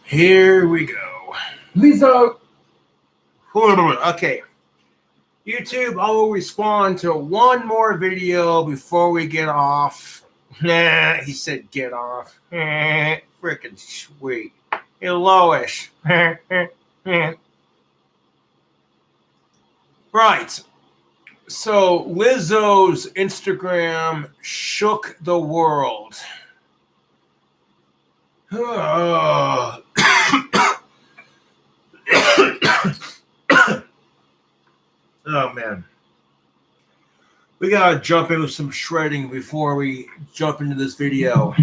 Here we go. Lizzo. Okay. YouTube, I will respond to one more video before we get off. Nah, he said get off. Freaking sweet. Hey, Lois. Right. So Lizzo's Instagram shook the world. Oh. Oh man, we gotta jump into some shredding before we jump into this video.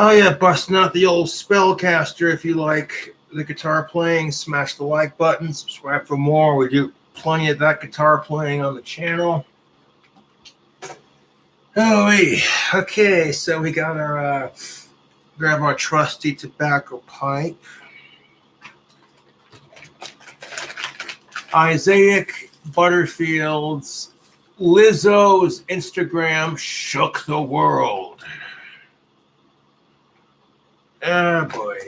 Oh yeah, busting out the old spellcaster. If you like the guitar playing, smash the like button, subscribe for more. We do plenty of that guitar playing on the channel. Okay, so we got our grab our trusty tobacco pipe. Isaac Butterfield's Lizzo's Instagram shook the world. Oh boy.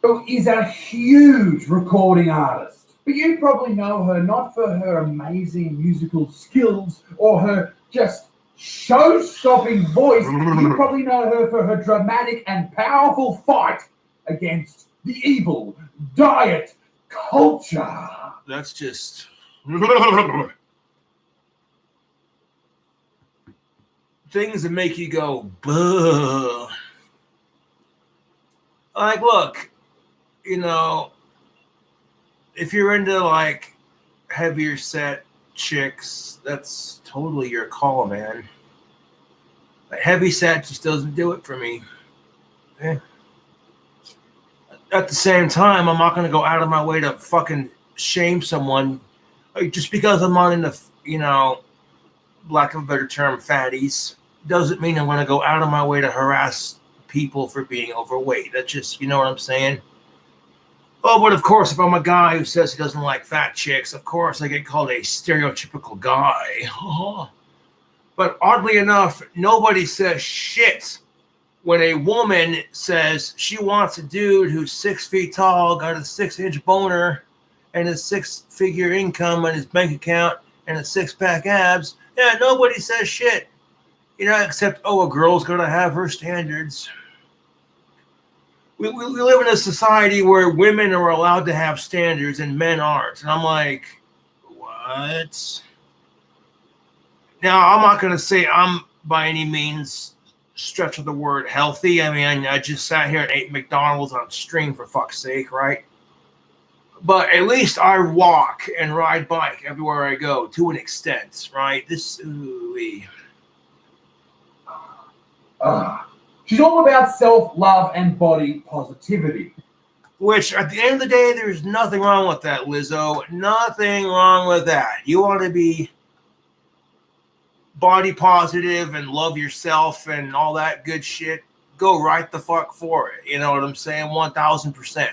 Who is a huge recording artist. But you probably know her not for her amazing musical skills or her just show-stopping voice. You probably know her for her dramatic and powerful fight against the evil diet culture. That's just things that make you go, buh. Like, look, you know, if you're into like heavier set chicks, that's totally your call, man. But heavy set just doesn't do it for me. Eh. At the same time, I'm not going to go out of my way to fucking shame someone just because I'm not into, you know, lack of a better term, fatties. Doesn't mean I'm going to go out of my way to harass people for being overweight. That's just, you know what I'm saying? Oh, but of course, if I'm a guy who says he doesn't like fat chicks, of course I get called a stereotypical guy. But oddly enough, nobody says shit when a woman says she wants a dude who's 6 feet tall, got a 6-inch boner, and a 6-figure income on his bank account, and a 6-pack abs. Yeah, nobody says shit. You know, except, oh, a girl's going to have her standards. We live in a society where women are allowed to have standards and men aren't. And I'm like, what? It's now I'm not gonna say I'm by any means stretch of the word healthy. I mean, I just sat here and ate McDonald's on stream for fuck's sake, right? But at least I walk and ride bike everywhere I go to an extent, right? She's all about self-love and body positivity. Which, at the end of the day, there's nothing wrong with that, Lizzo. Nothing wrong with that. You want to be body positive and love yourself and all that good shit, go right the fuck for it. You know what I'm saying? 1000%.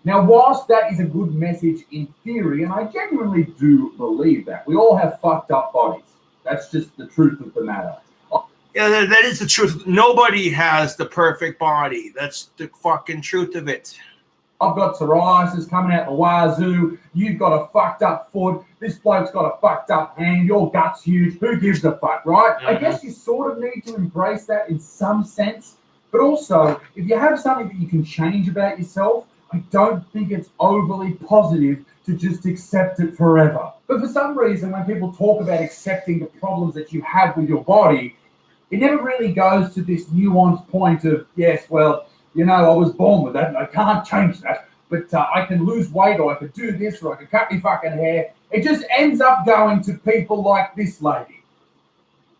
Now, whilst that is a good message in theory, and I genuinely do believe that, we all have fucked up bodies. That's just the truth of the matter. Yeah, that is the truth. Nobody has the perfect body. That's the fucking truth of it. I've got psoriasis coming out the wazoo. You've got a fucked up foot. This bloke's got a fucked up hand. Your gut's huge. Who gives a fuck, right? I guess you sort of need to embrace that in some sense. But also, if you have something that you can change about yourself, I don't think it's overly positive to just accept it forever. But for some reason, when people talk about accepting the problems that you have with your body, it never really goes to this nuanced point of, yes, well, you know, I was born with that and I can't change that, but I can lose weight or I could do this or I could cut my fucking hair. It just ends up going to people like this lady.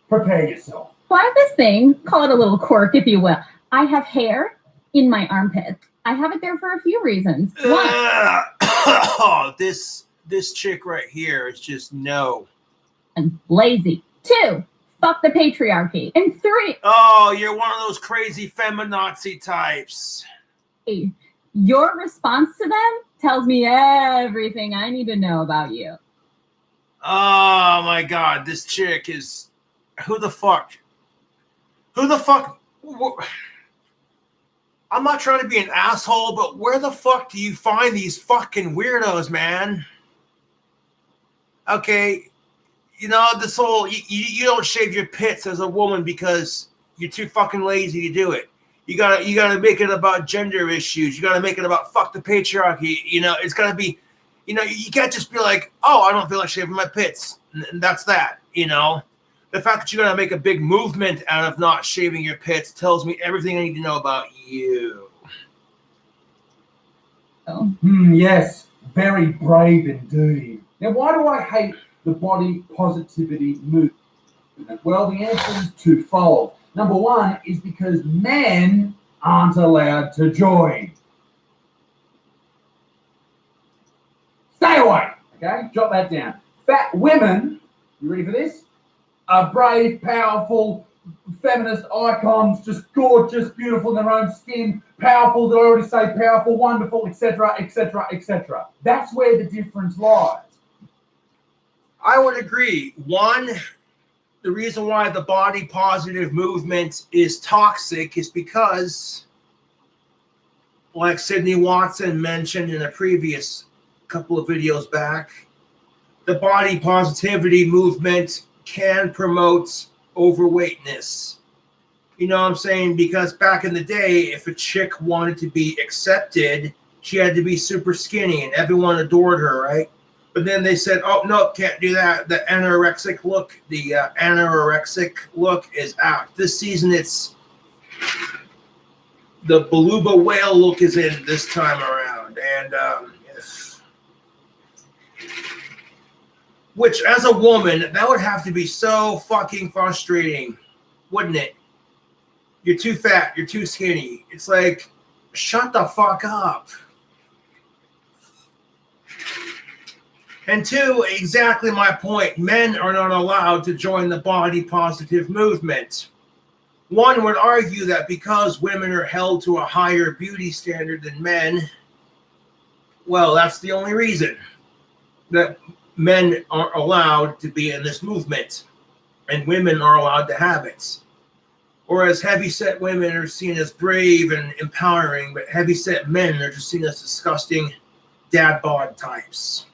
Prepare yourself. Well, I have this thing, call it a little quirk, if you will. I have hair in my armpit. I have it there for a few reasons. One, this chick right here is just no. And lazy. 2, fuck the patriarchy. And 3, oh, you're one of those crazy feminazi types. Your response to them tells me everything I need to know about you. Oh my god, this chick is who the fuck? I'm not trying to be an asshole, but where the fuck do you find these fucking weirdos, man? Okay, you know, this whole, you don't shave your pits as a woman because you're too fucking lazy to do it. You gotta make it about gender issues. You gotta make it about fuck the patriarchy. You know, it's gotta be, you know, you can't just be like, oh, I don't feel like shaving my pits. And that's that, you know? The fact that you're going to make a big movement out of not shaving your pits tells me everything I need to know about you. Oh. Yes, very brave indeed. Now, why do I hate the body positivity movement? Well, the answer is twofold. Number one is because men aren't allowed to join. Stay away, okay? Jot that down. Fat women, you ready for this? Are brave, powerful, feminist icons, just gorgeous, beautiful in their own skin, powerful, did I already say powerful, wonderful, etc., etc., etc. That's where the difference lies. I would agree. One, the reason why the body positive movement is toxic is because, like Sydney Watson mentioned in a previous couple of videos back, the body positivity movement can promote overweightness. You know what I'm saying? Because back in the day, if a chick wanted to be accepted, she had to be super skinny and everyone adored her, right? But then they said, oh, no, can't do that. The anorexic look is out. This season, it's the beluga whale look is in this time around. And which, as a woman, that would have to be so fucking frustrating, wouldn't it? You're too fat. You're too skinny. It's like, shut the fuck up. And 2, exactly my point. Men are not allowed to join the body positive movement. One would argue that because women are held to a higher beauty standard than men, well, that's the only reason that men are allowed to be in this movement and women are allowed to have it. Whereas heavyset women are seen as brave and empowering, but heavyset men are just seen as disgusting dad bod types.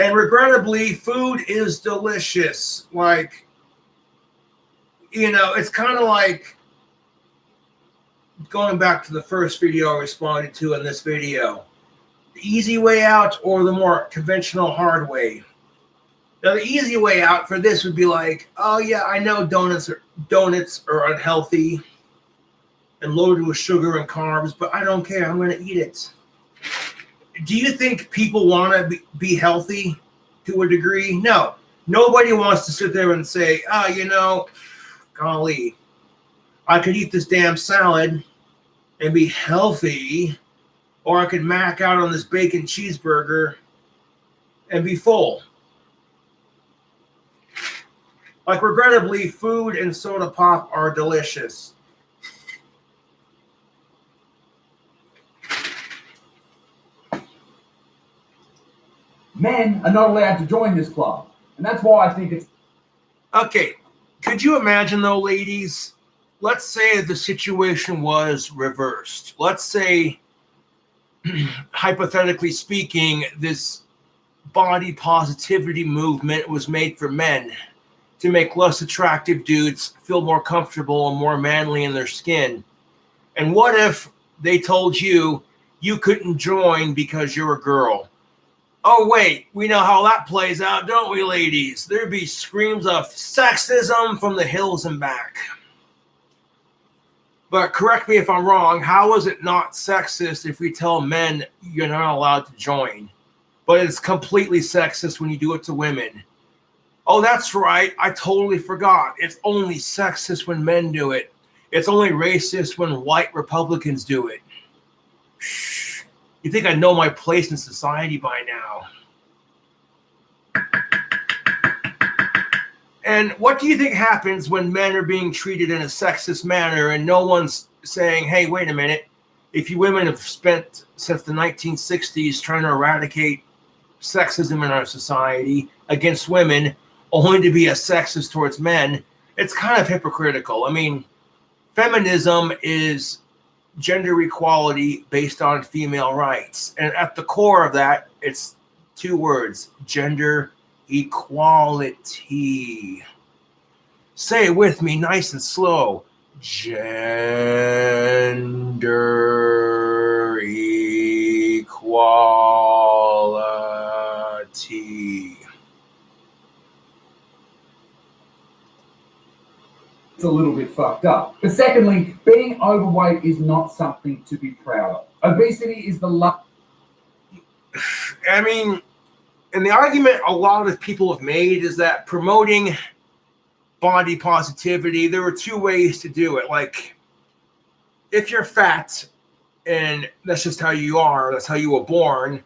And regrettably, food is delicious. Like, you know, it's kind of like going back to the first video I responded to in this video, the easy way out or the more conventional hard way? Now, the easy way out for this would be like, oh yeah, I know donuts are unhealthy and loaded with sugar and carbs, but I don't care. I'm going to eat it. Do you think people want to be healthy to a degree? No. Nobody wants to sit there and say, oh, golly, I could eat this damn salad and be healthy, or I could mac out on this bacon cheeseburger and be full. Like, regrettably, food and soda pop are delicious. Men are not allowed to join this club. And that's why I think it's... Okay, could you imagine, though, ladies? Let's say the situation was reversed. Let's say, hypothetically speaking, this body positivity movement was made for men to make less attractive dudes feel more comfortable and more manly in their skin. And what if they told you you couldn't join because you're a girl? Oh, wait, we know how that plays out, don't we, ladies? There'd be screams of sexism from the hills and back. But correct me if I'm wrong, how is it not sexist if we tell men you're not allowed to join? But it's completely sexist when you do it to women. Oh, that's right. I totally forgot. It's only sexist when men do it. It's only racist when white Republicans do it. Shh. You think I know my place in society by now. And what do you think happens when men are being treated in a sexist manner and no one's saying, hey, wait a minute. If you women have spent since the 1960s trying to eradicate sexism in our society against women, only to be a sexist towards men, it's kind of hypocritical. I mean, feminism is gender equality based on female rights. And at the core of that, it's two words, gender equality. Say it with me nice and slow. Gender equality. It's a little bit fucked up. But secondly, being overweight is not something to be proud of. Obesity is the I mean, and the argument a lot of people have made is that promoting body positivity, there are two ways to do it. Like, if you're fat and that's just how you are, that's how you were born,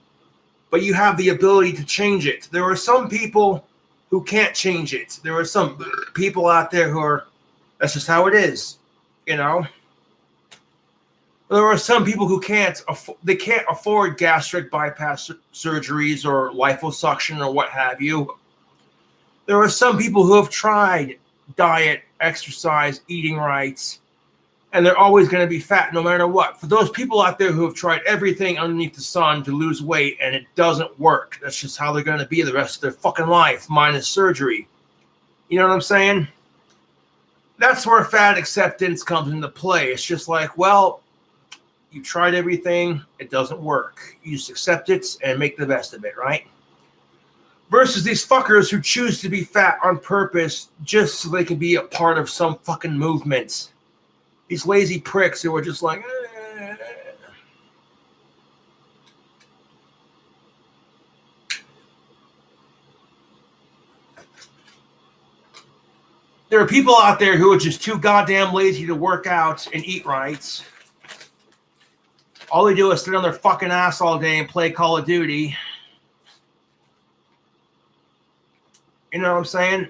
but you have the ability to change it. There are some people who can't change it. There are some people out there who are, that's just how it is, you know. There are some people who can't afford gastric bypass surgeries or liposuction or what have you. There are some people who have tried diet, exercise, eating right, and they're always going to be fat no matter what. For those people out there who have tried everything underneath the sun to lose weight and it doesn't work, that's just how they're going to be the rest of their fucking life, minus surgery. You know what I'm saying? That's where fat acceptance comes into play. It's just like, well, you tried everything, it doesn't work. You just accept it and make the best of it, right? Versus these fuckers who choose to be fat on purpose just so they can be a part of some fucking movement. These lazy pricks who are just like, There are people out there who are just too goddamn lazy to work out and eat right. All they do is sit on their fucking ass all day and play Call of Duty. You know what I'm saying?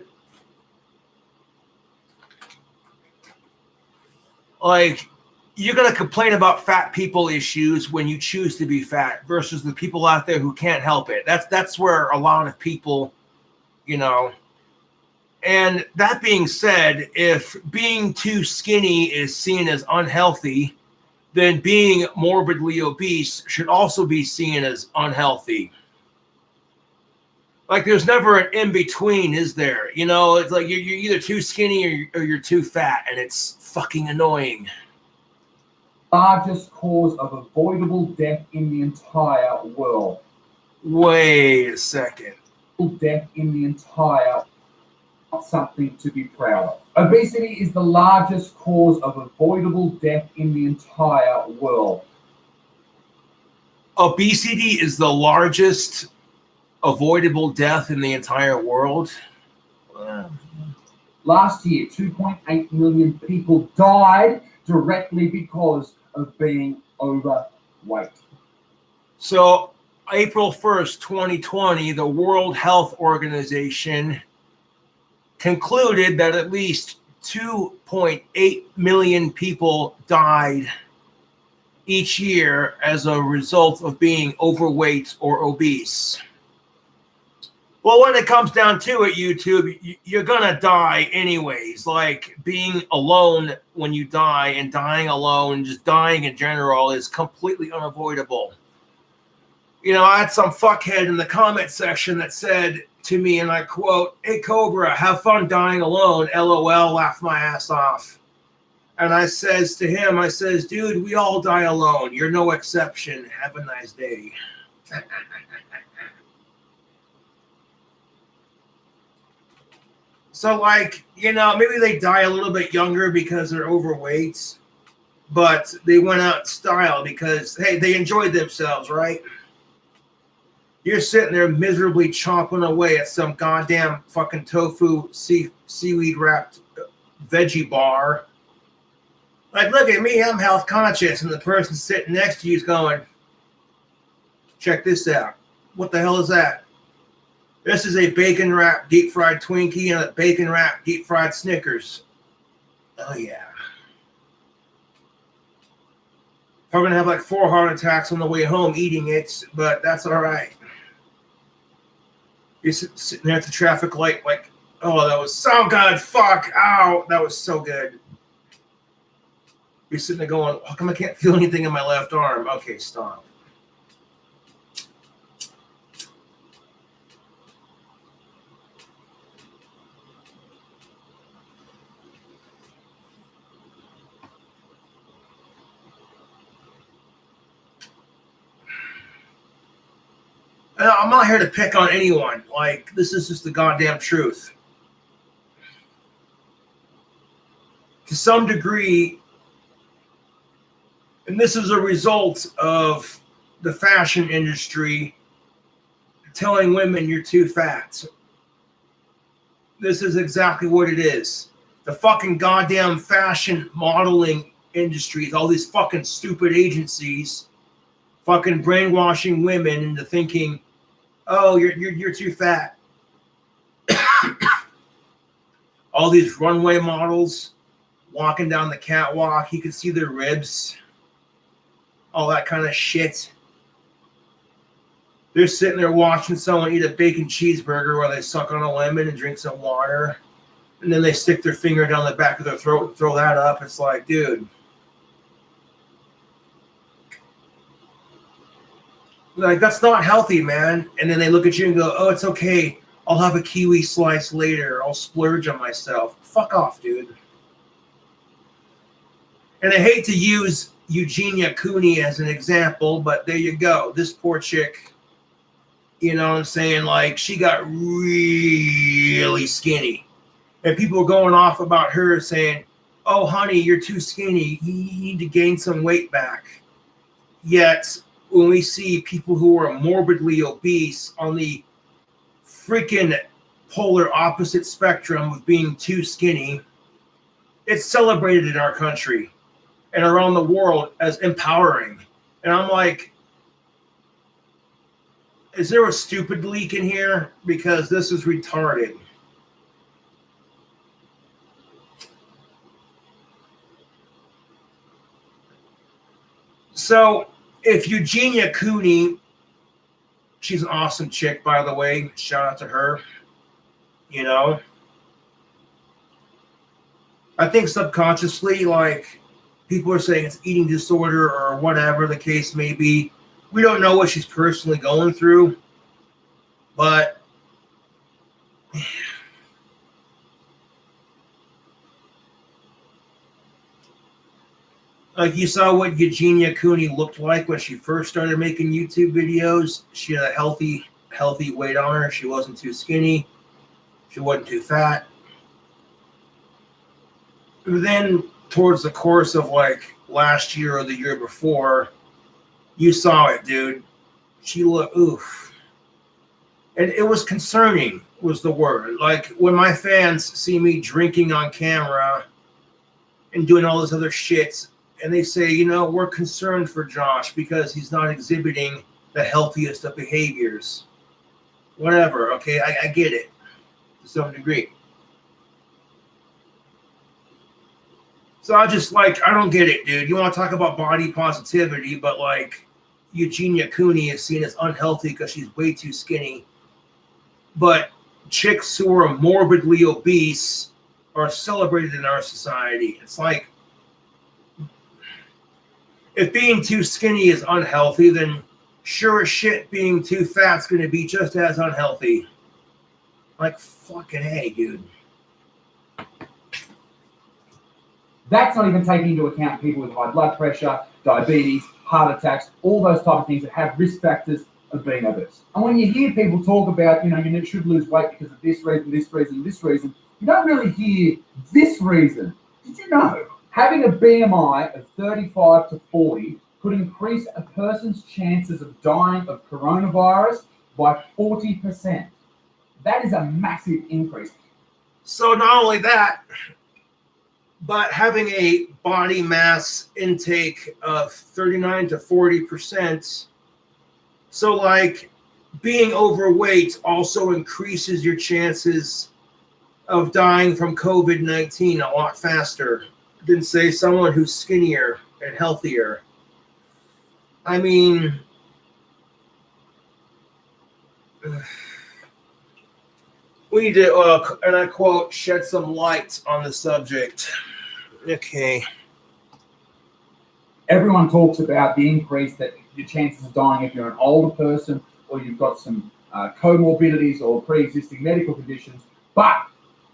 Like, you're going to complain about fat people issues when you choose to be fat versus the people out there who can't help it. That's where a lot of people, you know. And that being said, if being too skinny is seen as unhealthy, then being morbidly obese should also be seen as unhealthy. Like, there's never an in-between, is there? You know, it's like you're either too skinny or you're too fat, and it's fucking annoying. Largest cause of avoidable death in the entire world. Wait a second. Death in the entire not something to be proud of. Obesity is the largest cause of avoidable death in the entire world. Obesity is the largest avoidable death in the entire world. Last year, 2.8 million people died directly because of being overweight. So, April 1st, 2020, the World Health Organization concluded that at least 2.8 million people died each year as a result of being overweight or obese. Well, when it comes down to it, YouTube, you're gonna die anyways. Like, being alone when you die and dying alone, just dying in general, is completely unavoidable. You know, I had some fuckhead in the comment section that said to me, and I quote, "Hey Cobra, have fun dying alone, LOL, laugh my ass off." And I says to him, I says, "Dude, we all die alone. You're no exception. Have a nice day." So, like, you know, maybe they die a little bit younger because they're overweight, but they went out in style because, hey, they enjoyed themselves, right? You're sitting there miserably chomping away at some goddamn fucking tofu seaweed wrapped veggie bar. Like, look at me, I'm health conscious, and the person sitting next to you is going, "Check this out. What the hell is that? This is a bacon wrapped deep fried Twinkie and a bacon wrapped deep fried Snickers." Oh yeah. Probably gonna have like 4 heart attacks on the way home eating it, but that's all right. You're sitting there at the traffic light like, "Oh, that was so good. Fuck. Ow. That was so good." You're sitting there going, "How come I can't feel anything in my left arm?" Okay, stop. I'm not here to pick on anyone. Like, this is just the goddamn truth. To some degree, and this is a result of the fashion industry telling women you're too fat. This is exactly what it is. The fucking goddamn fashion modeling industries, all these fucking stupid agencies, fucking brainwashing women into thinking, "Oh, you're too fat." All these runway models walking down the catwalk, you can see their ribs, all that kind of shit. They're sitting there watching someone eat a bacon cheeseburger while they suck on a lemon and drink some water, and then they stick their finger down the back of their throat and throw that up. It's like, dude. Like, that's not healthy, man. And then they look at you and go, "Oh, it's okay. I'll have a kiwi slice later. I'll splurge on myself." Fuck off, dude. And I hate to use Eugenia Cooney as an example, but there you go. This poor chick, you know what I'm saying? Like, she got really skinny. And people were going off about her saying, "Oh, honey, you're too skinny. You need to gain some weight back." Yet, when we see people who are morbidly obese on the freaking polar opposite spectrum of being too skinny, it's celebrated in our country and around the world as empowering. And I'm like, is there a stupid leak in here? Because this is retarded. So if Eugenia Cooney, she's an awesome chick, by the way, shout out to her, you know, I think subconsciously, like, people are saying it's eating disorder or whatever the case may be. We don't know what she's personally going through, but Like you saw what Eugenia Cooney looked like when she first started making YouTube videos. She had a healthy weight on her. She wasn't too skinny. She wasn't too fat. And then towards the course of like last year or the year before, you saw it, dude. She looked, oof. And it was concerning, was the word. Like when my fans see me drinking on camera and doing all this other shit, and they say, you know, we're concerned for Josh because he's not exhibiting the healthiest of behaviors. Whatever, okay, I get it to some degree. So I just like, I don't get it, dude. You want to talk about body positivity, but like Eugenia Cooney is seen as unhealthy because she's way too skinny. But chicks who are morbidly obese are celebrated in our society. It's like, if being too skinny is unhealthy, then sure as shit being too fat is going to be just as unhealthy. Like, fucking hey, dude. That's not even taking into account people with high blood pressure, diabetes, heart attacks, all those type of things that have risk factors of being obese. And when you hear people talk about, you know, you should lose weight because of this reason, this reason, this reason, you don't really hear this reason. Did you know having a BMI of 35 to 40 could increase a person's chances of dying of coronavirus by 40%? That is a massive increase. So not only that, but having a body mass intake of 39 to 40%. So like being overweight also increases your chances of dying from COVID-19 a lot faster than say someone who's skinnier and healthier. I mean, we need to, and I quote, shed some light on the subject. Okay. Everyone talks about the increase that your chances of dying if you're an older person or you've got some comorbidities or pre-existing medical conditions, but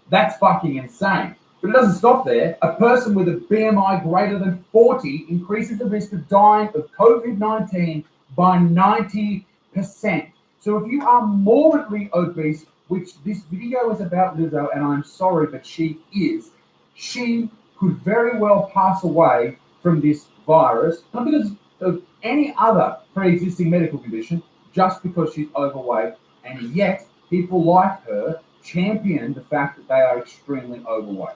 that's fucking insane. But it doesn't stop there. A person with a BMI greater than 40 increases the risk of dying of COVID-19 by 90%. So if you are morbidly obese, which this video is about Lizzo, and I'm sorry, but she is, she could very well pass away from this virus, not because of any other pre-existing medical condition, just because she's overweight, and yet people like her champion the fact that they are extremely overweight.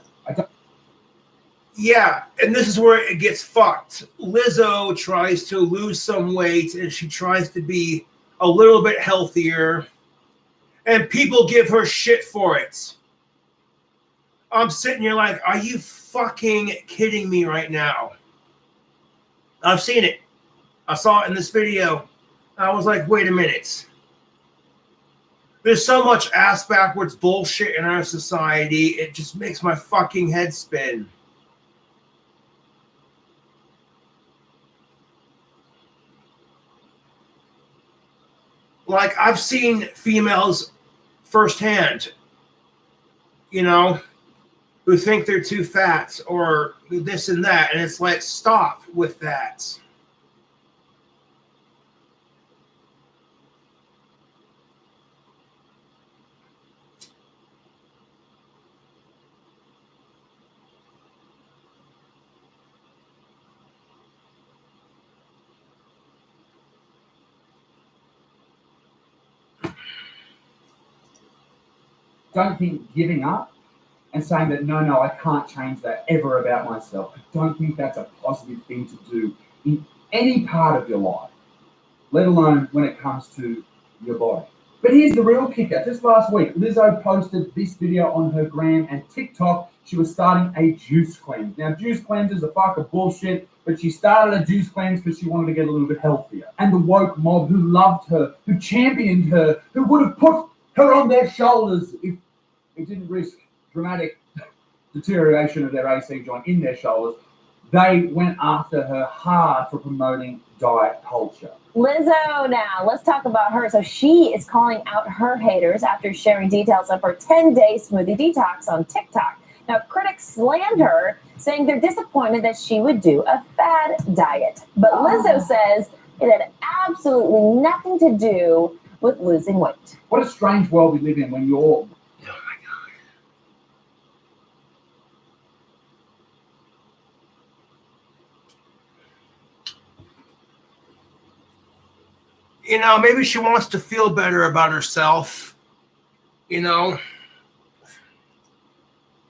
Yeah, and this is where it gets fucked. Lizzo tries to lose some weight and she tries to be a little bit healthier, and people give her shit for it. I'm sitting here like, are you fucking kidding me right now? I've seen it. I saw it in this video. I was like, wait a minute. There's so much ass backwards bullshit in our society. It just makes my fucking head spin. Like, I've seen females firsthand, you know, who think they're too fat or this and that. And it's like, stop with that. Don't think giving up and saying that, no, I can't change that ever about myself. I don't think that's a positive thing to do in any part of your life, let alone when it comes to your body. But here's the real kicker. Just last week, Lizzo posted this video on her gram and TikTok. She was starting a juice cleanse. Now, juice cleanses are fucking bullshit, but she started a juice cleanse because she wanted to get a little bit healthier. And the woke mob who loved her, who championed her, who would have put her on their shoulders if it didn't risk dramatic deterioration of their AC joint in their shoulders, they went after her hard for promoting diet culture. Lizzo now, let's talk about her. So she is calling out her haters after sharing details of her 10-day smoothie detox on TikTok. Now, critics slammed her, saying they're disappointed that she would do a fad diet. But Lizzo says it had absolutely nothing to do with losing weight. What a strange world we live in when you're... You know, maybe she wants to feel better about herself. You know,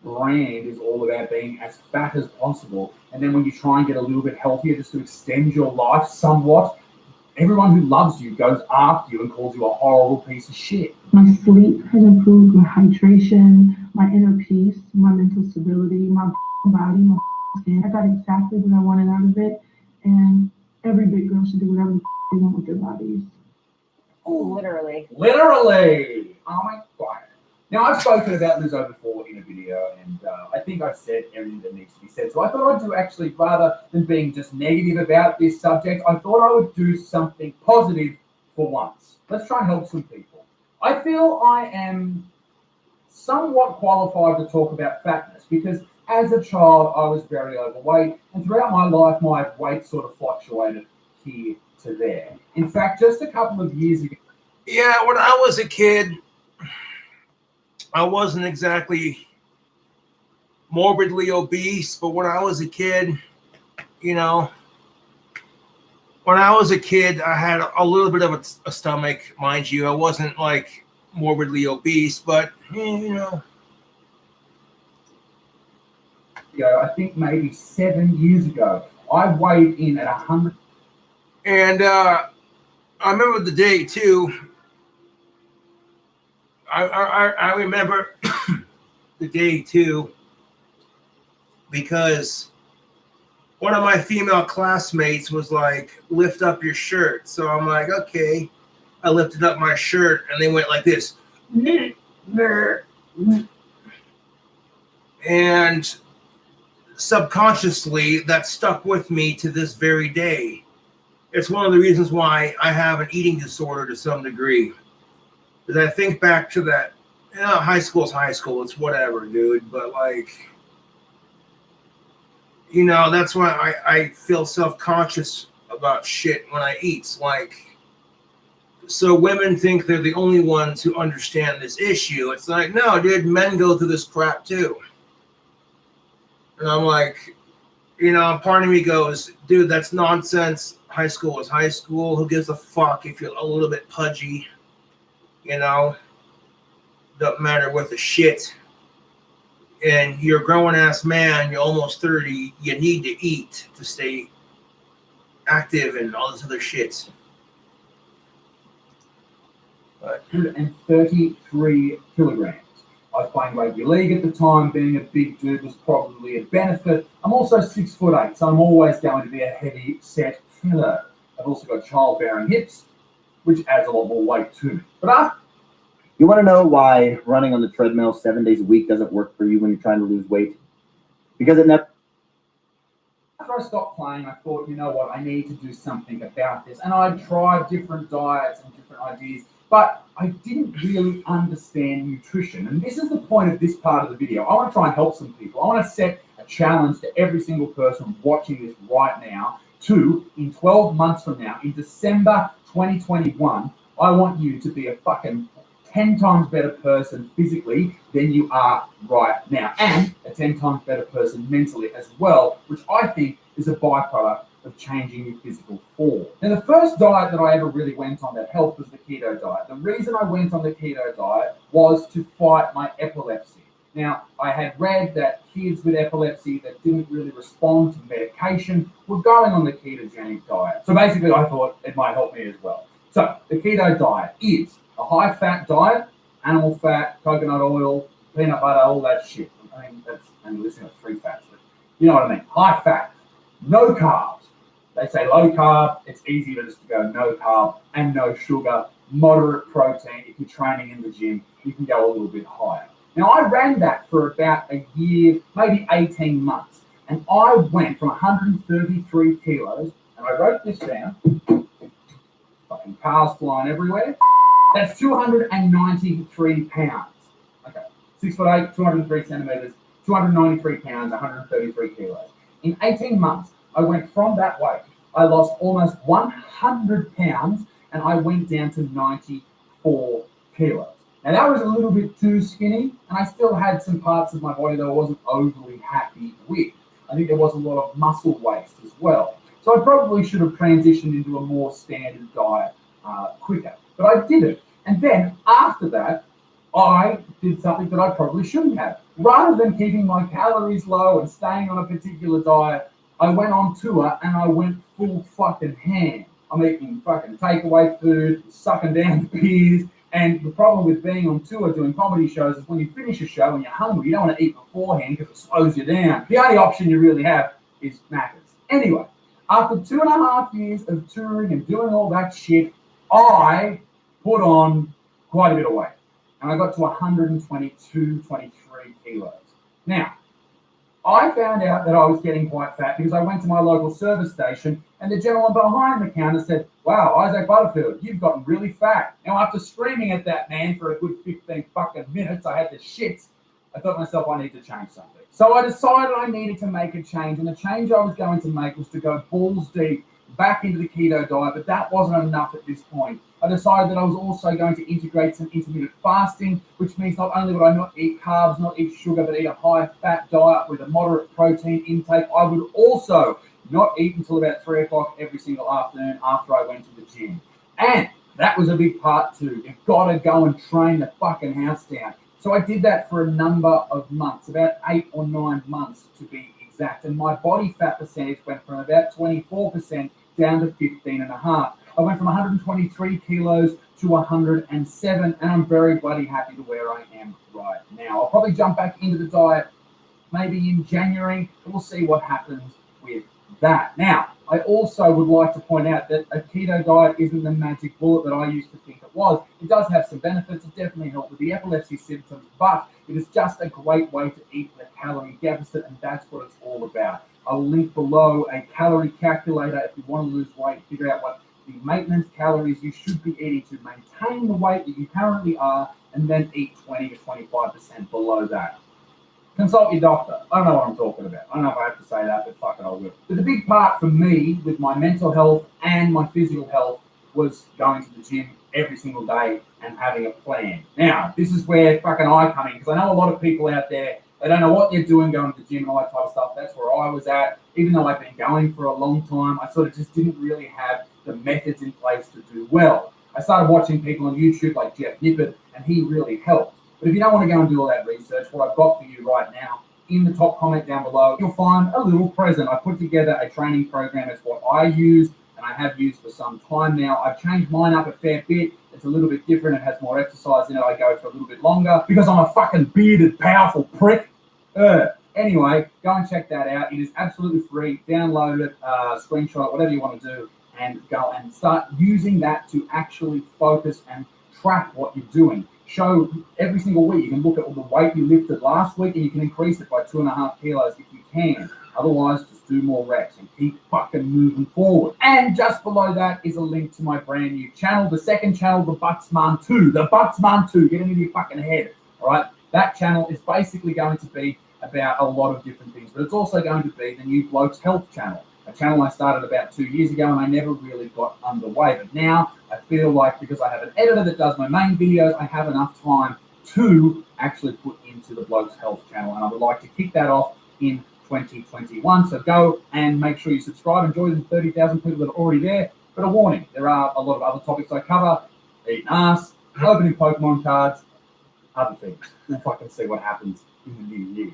brand is all about being as fat as possible. And then when you try and get a little bit healthier just to extend your life somewhat, everyone who loves you goes after you and calls you a horrible piece of shit. My sleep has improved, my hydration, my inner peace, my mental stability, my body, my skin. I got exactly what I wanted out of it, and every big girl should do whatever they want with their bodies. Literally. Literally! Oh my God. Now, I've spoken about Lizzo before in a video, and I think I've said everything that needs to be said. So I thought I'd do actually, rather than being just negative about this subject, I thought I would do something positive for once. Let's try and help some people. I feel I am somewhat qualified to talk about fatness because as a child, I was very overweight, and throughout my life, my weight sort of fluctuated here to there. In fact, just a couple of years ago. yeah, when I was a kid, I wasn't exactly morbidly obese, but when I was a kid, you know, when I was a kid, I had a little bit of a stomach, mind you. I wasn't like morbidly obese, but you know. I think maybe 7 years ago, I weighed in at 100. And I remember the day too. I remember the day too because one of my female classmates was like, lift up your shirt. So I'm like, okay. I lifted up my shirt and they went like this. And subconsciously, that stuck with me to this very day. It's one of the reasons why I have an eating disorder to some degree. Because I think back to that, you know, high school's high school. It's whatever, dude. But like, you know, that's why I feel self-conscious about shit when I eat. Like, so women think they're the only ones who understand this issue. It's like, no, dude, men go through this crap too. And I'm like, you know, part of me goes, dude, that's nonsense. High school is high school. Who gives a fuck if you're a little bit pudgy? You know, doesn't matter what the shit. And you're a grown ass man, you're almost 30, you need to eat to stay active and all this other shit. But 133 kilograms. I was playing rugby league at the time. Being a big dude was probably a benefit. I'm also 6'8", so I'm always going to be a heavy set filler. I've also got childbearing hips, which adds a lot more weight to me. But you want to know why running on the treadmill 7 days a week doesn't work for you when you're trying to lose weight? Because it never. After I stopped playing, I thought, you know what, I need to do something about this. And I tried different diets and different ideas, but I didn't really understand nutrition. And this is the point of this part of the video. I want to try and help some people. I want to set a challenge to every single person watching this right now to, in 12 months from now, in December 2021, I want you to be a fucking 10 times better person physically than you are right now, and a 10 times better person mentally as well, which I think is a byproduct of changing your physical form. Now, the first diet that I ever really went on that helped was the keto diet. The reason I went on the keto diet was to fight my epilepsy. Now, I had read that kids with epilepsy that didn't really respond to medication were going on the ketogenic diet. So basically, I thought it might help me as well. So the keto diet is a high-fat diet, animal fat, coconut oil, peanut butter, all that shit. I mean, that's only listing of 3 fats, but you know what I mean. High fat, no carbs. They say low carb, it's easier just to go no carb and no sugar, moderate protein. If you're training in the gym, you can go a little bit higher. Now, I ran that for about a year, maybe 18 months, and I went from 133 kilos, and I wrote this down, fucking cars flying everywhere. That's 293 pounds. Okay, 6'8", 203 centimeters, 293 pounds, 133 kilos. In 18 months, I went from that weight. I lost almost 100 pounds and I went down to 94 kilos. Now that was a little bit too skinny, and I still had some parts of my body that I wasn't overly happy with. I think there was a lot of muscle waste as well. So I probably should have transitioned into a more standard diet quicker, but I didn't. And then after that, I did something that I probably shouldn't have. Rather than keeping my calories low and staying on a particular diet, I went on tour and I went full fucking ham. I'm eating fucking takeaway food, sucking down the beers. And the problem with being on tour doing comedy shows is when you finish a show and you're hungry, you don't want to eat beforehand because it slows you down. The only option you really have is Macca's. Anyway, after 2.5 years of touring and doing all that shit, I put on quite a bit of weight. And I got to 122, 23 kilos. Now, I found out that I was getting quite fat because I went to my local service station and the gentleman behind the counter said, "Wow, Isaac Butterfield, you've gotten really fat." Now, after screaming at that man for a good 15 fucking minutes, I had the shits. I thought to myself, I need to change something. So I decided I needed to make a change, and the change I was going to make was to go balls deep back into the keto diet, but that wasn't enough at this point. I decided that I was also going to integrate some intermittent fasting, which means not only would I not eat carbs, not eat sugar, but eat a high-fat diet with a moderate protein intake. I would also not eat until about 3 o'clock every single afternoon after I went to the gym. And that was a big part too. You've got to go and train the fucking house down. So I did that for a number of months, about 8 or 9 months to be exact. And my body fat percentage went from about 24% down to 15.5. I went from 123 kilos to 107, and I'm very bloody happy to where I am right now. I'll probably jump back into the diet maybe in January, but we'll see what happens with that. Now, I also would like to point out that a keto diet isn't the magic bullet that I used to think it was. It does have some benefits. It definitely helps with the epilepsy symptoms, but it is just a great way to eat a calorie deficit, and that's what it's all about. I'll link below a calorie calculator if you want to lose weight, figure out what the maintenance calories you should be eating to maintain the weight that you currently are, and then eat 20 to 25% below that. Consult your doctor. I don't know what I'm talking about. I don't know if I have to say that, but fuck it, I will. But the big part for me with my mental health and my physical health was going to the gym every single day and having a plan. Now, this is where fucking I come in, because I know a lot of people out there, they don't know what they're doing going to the gym and all that type of stuff. That's where I was at. Even though I've been going for a long time, I sort of just didn't really have the methods in place to do well. I started watching people on YouTube like Jeff Nippert, and he really helped. But if you don't want to go and do all that research, what I've got for you right now, in the top comment down below, you'll find a little present. I put together a training program. It's what I use, and I have used for some time now. I've changed mine up a fair bit. It's a little bit different. It has more exercise in it. I go for a little bit longer because I'm a fucking bearded, powerful prick. Anyway, go and check that out. It is absolutely free. Download it, screenshot it, whatever you want to do, and go and start using that to actually focus and track what you're doing. Show every single week. You can look at the weight you lifted last week, and you can increase it by 2.5 kilos if you can. Otherwise, just do more reps and keep fucking moving forward. And just below that is a link to my brand new channel, the second channel, the Bucksman 2. The Bucksman 2. Get it into your fucking head. All right. That channel is basically going to be about a lot of different things, but it's also going to be the new Blokes Health channel, a channel I started about 2 years ago, and I never really got underway. But now I feel like because I have an editor that does my main videos, I have enough time to actually put into the Blokes Health channel, and I would like to kick that off in 2021. So go and make sure you subscribe and join the 30,000 people that are already there. But a warning, there are a lot of other topics I cover: eating ass, opening Pokemon cards, other things. We'll fucking see what happens in the new year.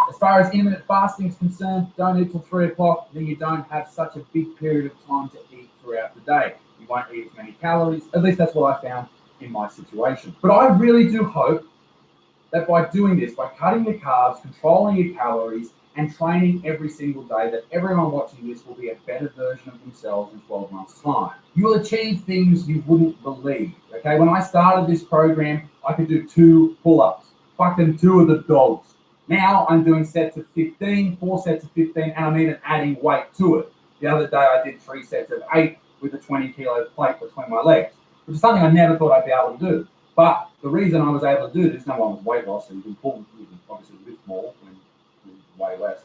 As far as intermittent fasting is concerned, don't eat till 3 o'clock, then you don't have such a big period of time to eat throughout the day. You won't eat as many calories. At least that's what I found in my situation. But I really do hope that by doing this, by cutting your carbs, controlling your calories, and training every single day, that everyone watching this will be a better version of themselves in 12 months' time. You will achieve things you wouldn't believe. Okay, when I started this program, I could do 2 pull-ups, fucking 2 of the dogs. Now I'm doing sets of 15, 4 sets of 15, and I'm even adding weight to it. The other day I did 3 sets of 8 with a 20-kilo plate between my legs, which is something I never thought I'd be able to do. But the reason I was able to do this, number one, was weight loss, so you can obviously lift more when way less.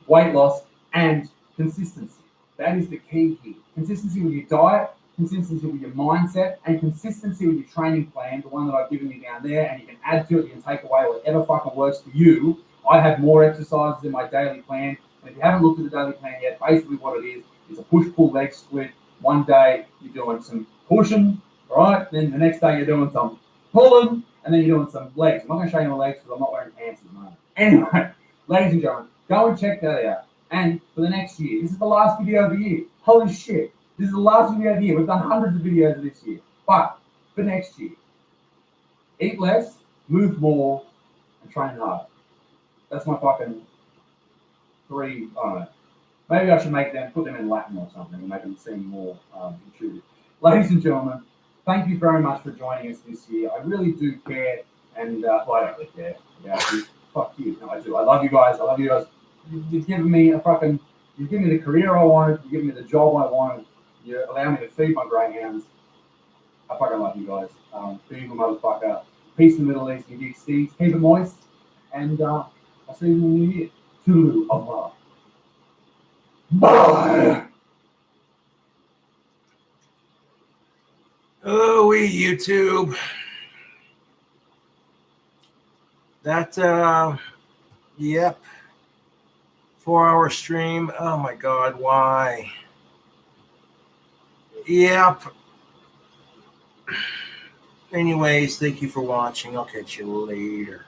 Weight loss and consistency. That is the key here. Consistency with your diet, consistency with your mindset, and consistency with your training plan, the one that I've given you down there, and you can add to it, you can take away whatever fucking works for you. I have more exercises in my daily plan. And if you haven't looked at the daily plan yet, basically what it is a push-pull leg split. One day you're doing some pushing, all right? Then the next day you're doing some pulling, and then you're doing some legs. I'm not going to show you my legs because I'm not wearing pants at the moment. Anyway, ladies and gentlemen, go and check that out. And for the next year, this is the last video of the year. Holy shit. This is the last video of the year. We've done hundreds of videos this year. But for next year, eat less, move more, and train harder. That's my fucking 3, I don't know. Maybe I should put them in Latin or something and make them seem more intuitive. Ladies and gentlemen, thank you very much for joining us this year. I really do care, and well, I don't really care about you. Fuck you. No, I do. I love you guys. I love you guys. You've given me you've given me the career I wanted. You've given me the job I wanted. You allow me to feed my greyhounds. I fucking love you guys. Beautiful motherfucker. Peace in the Middle East. You big steeds. Keep it moist. And I'll see you in the new year. Toodaloo. Allah. Bye. Oh, YouTube. That, yep. 4-hour stream. Oh my God, why? Yep. Anyways, thank you for watching. I'll catch you later.